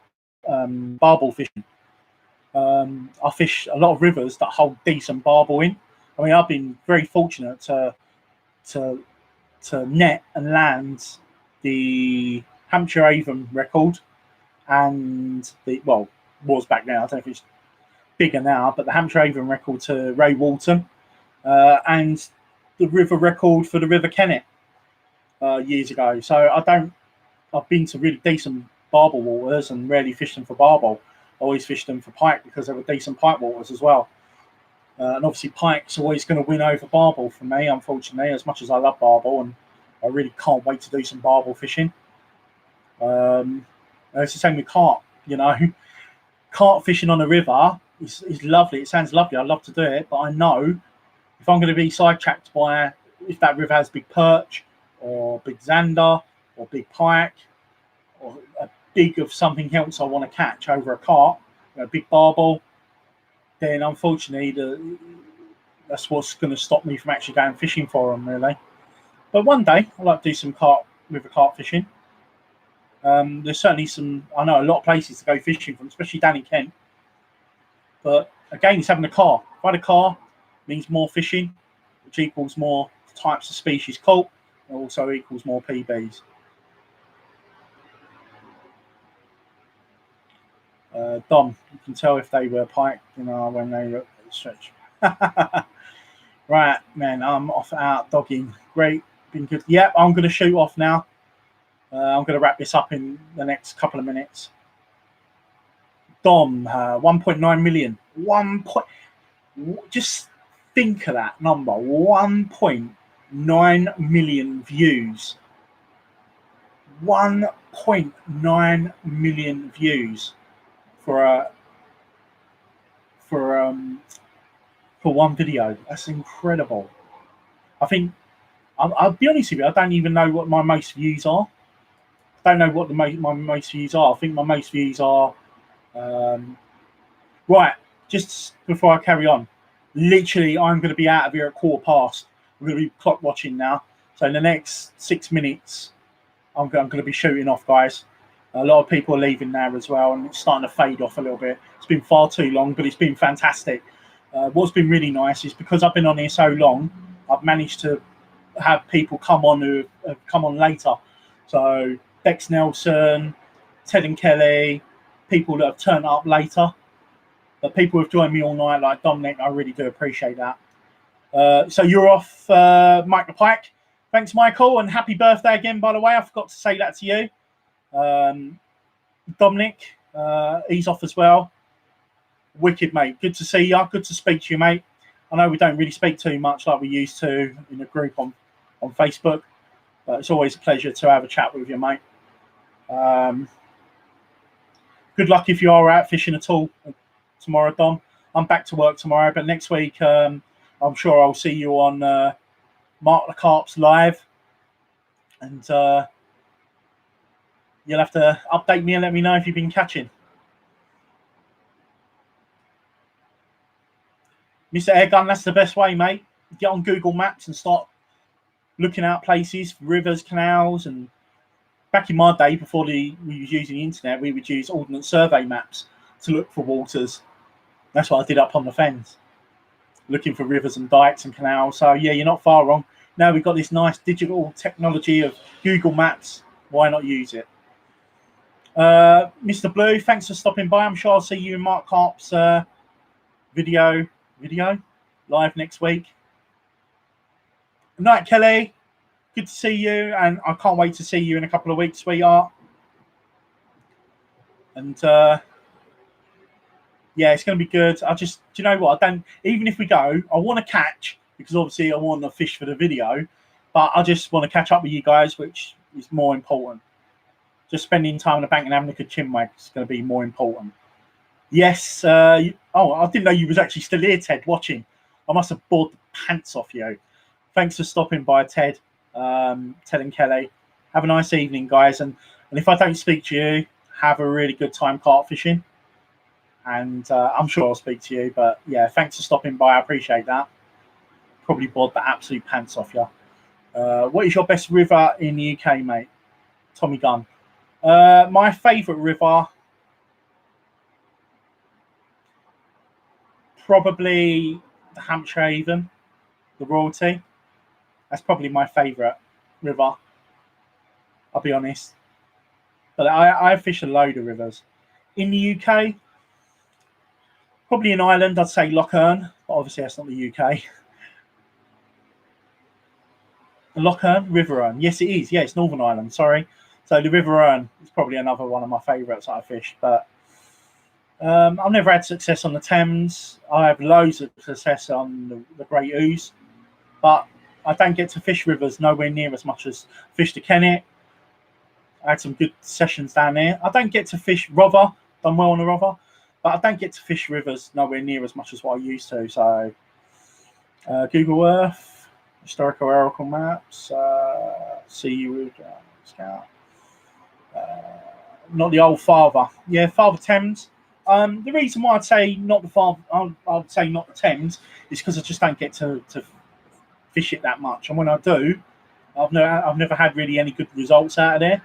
barbel fishing. I fish a lot of rivers that hold decent barbel in. I mean, I've been very fortunate to net and land the Hampshire Avon record, and was back now. I don't know if it's bigger now, but the Hampshire Avon record to Ray Walton, and the river record for the River Kennet years ago. So I've been to really decent barbel waters and rarely fished them for barbel. I always fished them for pike because they were decent pike waters as well. And obviously pike's always going to win over barbel for me, unfortunately, as much as I love barbel, and I really can't wait to do some barbel fishing. It's the same with carp, Carp fishing on a river is lovely. It sounds lovely. I love to do it, but I know if I'm going to be sidetracked by if that river has big perch or big zander or big pike or a big of something else I want to catch over a carp, a big barbel, then unfortunately that's what's going to stop me from actually going fishing for them, really. But one day I'd like to do some river carp fishing. There's certainly I know a lot of places to go fishing from, especially down in Kent. But again, it's having a car. If I had a car, it means more fishing, which equals more types of species caught, and also equals more PBs. Dom, you can tell if they were pike, when they were stretch. Right, man, I'm off out dogging. Great, been good. Yep, I'm going to shoot off now. I'm going to wrap this up in the next couple of minutes. Dom, 1.9 million. Just think of that number. 1.9 million views. 1.9 million views for one video. That's incredible. I think I'll be honest with you. I don't even know what my most views are. I don't know what my most views are. I think my most views are right. Just before I carry on, literally, I'm going to be out of here at past. We're going to be clock watching now. So in the next 6 minutes, I'm going to be shooting off, guys. A lot of people are leaving now as well, and it's starting to fade off a little bit. It's been far too long, but it's been fantastic. What's been really nice is because I've been on here so long, I've managed to have people come on who have come on later. So Bex Nelson, Ted and Kelly, people that have turned up later. But people who've joined me all night, like Dominic, I really do appreciate that. So you're off, Mike the Pike. Thanks, Michael, and happy birthday again, by the way. I forgot to say that to you. Dominic, he's off as well. Wicked, mate. Good to see you. Good to speak to you, mate. I know we don't really speak too much like we used to in a group on Facebook, but it's always a pleasure to have a chat with you, mate. Good luck if you are out fishing at all tomorrow, Dom. I'm back to work tomorrow, but next week I'm sure I'll see you on Mark the Carps Live, and you'll have to update me and let me know if you've been catching. Mr. Airgun, that's the best way, mate. Get on Google Maps and start looking out places, rivers, canals, and back in my day, before we was using the internet, we would use Ordnance Survey maps to look for waters. That's what I did up on the fens, looking for rivers and dikes and canals. So yeah, you're not far wrong. Now we've got this nice digital technology of Google Maps. Why not use it? Mr. Blue, thanks for stopping by. I'm sure I'll see you in Mark Harp's video live next week. Good night, Kelly. Good to see you, and I can't wait to see you in a couple of weeks, sweetheart. And yeah, it's going to be good. Do you know what? Even if we go, I want to catch, because obviously I want to fish for the video, but I just want to catch up with you guys, which is more important. Just spending time in the bank and having a good chinwag is going to be more important. Yes. I didn't know you was actually still here, Ted, watching. I must have bored the pants off you. Thanks for stopping by, Ted. Ted and Kelly. Have a nice evening, guys. And if I don't speak to you, have a really good time carp fishing. And I'm sure I'll speak to you. But yeah, thanks for stopping by. I appreciate that. Probably bored the absolute pants off you. What is your best river in the UK, mate? Tommy Gunn. My favourite river, probably the Hampshire Avon, the Royalty. That's probably my favourite river, I'll be honest. But I fish a load of rivers. In the UK, probably in Ireland, I'd say Loch Earn, but obviously that's not the UK. Loch Earn, River Earn. Yes, it is. Yeah, it's Northern Ireland, sorry. So the River Earn is probably another one of my favourites that I fish. But I've never had success on the Thames. I have loads of success on the Great Ouse. But I don't get to fish rivers nowhere near as much as fish the Kennet. I had some good sessions down there. I don't get to fish Rother, done well on the Rother, but I don't get to fish rivers nowhere near as much as what I used to. So Google Earth, historical aerial maps, Seawood, Scout. Not the old Father. Yeah, Father Thames. The reason why I'd say not the Father, I'd say not the Thames, is because I just don't get to fish it that much. And when I do, I've never had really any good results out of there.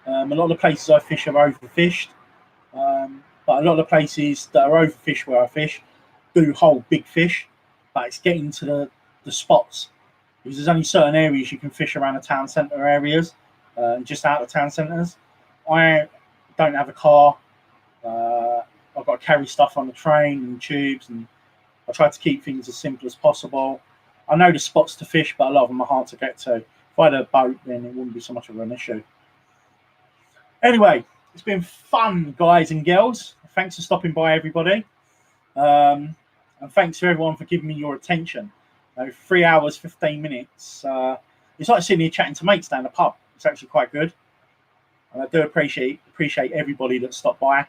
A lot of the places I fish are overfished. But a lot of the places that are overfished where I fish do hold big fish, but it's getting to the spots. Because there's only certain areas you can fish around the town centre areas, just out of town centres. I don't have a car. I've got to carry stuff on the train and tubes, and I try to keep things as simple as possible. I know the spots to fish, but a lot of them are hard to get to. If I had a boat, then it wouldn't be so much of an issue. Anyway, it's been fun, guys and girls. Thanks for stopping by, everybody. And thanks to everyone for giving me your attention. 3 hours, 15 minutes. It's like sitting here chatting to mates down the pub. It's actually quite good. And I do appreciate everybody that stopped by.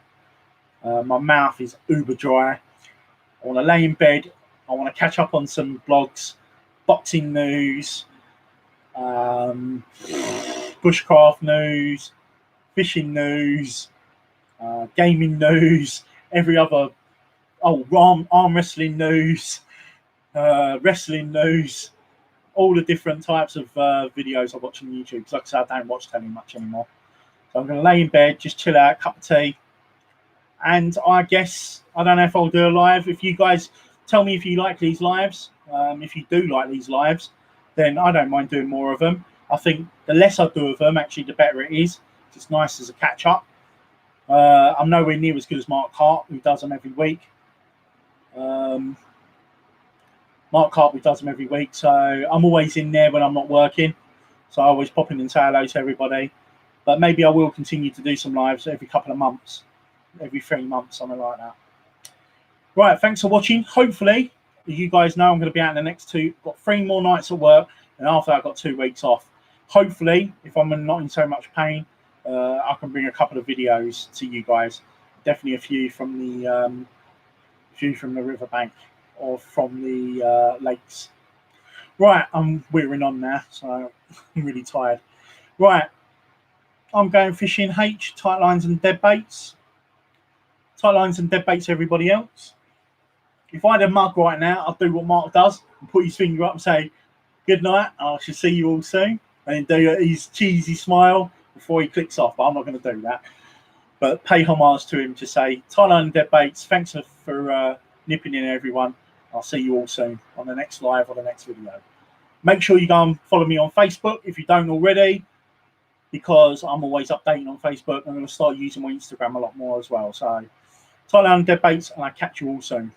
My mouth is uber dry. I want to lay in bed. I want to catch up on some blogs, boxing news, bushcraft news, fishing news, gaming news, every other arm wrestling news, wrestling news, all the different types of videos I watch on YouTube. Because like I said, I don't watch telly much anymore. So I'm going to lay in bed, just chill out, cup of tea. And I guess, I don't know if I'll do a live. If you guys tell me if you like these lives, if you do like these lives, then I don't mind doing more of them. I think the less I do of them, actually, the better it is. It's nice as a catch-up. I'm nowhere near as good as Mark Hart, who does them every week. Mark Hart, who does them every week. So I'm always in there when I'm not working. So I always pop in and say hello to everybody. But maybe I will continue to do some lives every couple of months. Every 3 months, something like that. Right, thanks for watching. Hopefully, as you guys know, I'm going to be out in the next 2. Got 3 more nights at work, and after that, I've got 2 weeks off. Hopefully, if I'm not in so much pain, I can bring a couple of videos to you guys. Definitely a few from the riverbank or from the lakes. Right, I'm wearing on now, so I'm really tired. Right, I'm going fishing H, tight lines and dead baits. Tight lines and dead baits, everybody else. If I had a mug right now, I'd do what Mark does and put his finger up and say, Good night. I shall see you all soon. And do his cheesy smile before he clicks off. But I'm not going to do that. But pay homage to him to say, Thailand Dead Baits, thanks for nipping in, everyone. I'll see you all soon on the next live or the next video. Make sure you go and follow me on Facebook if you don't already, because I'm always updating on Facebook. I'm going to start using my Instagram a lot more as well. So, Thailand Dead Baits, and I'll catch you all soon.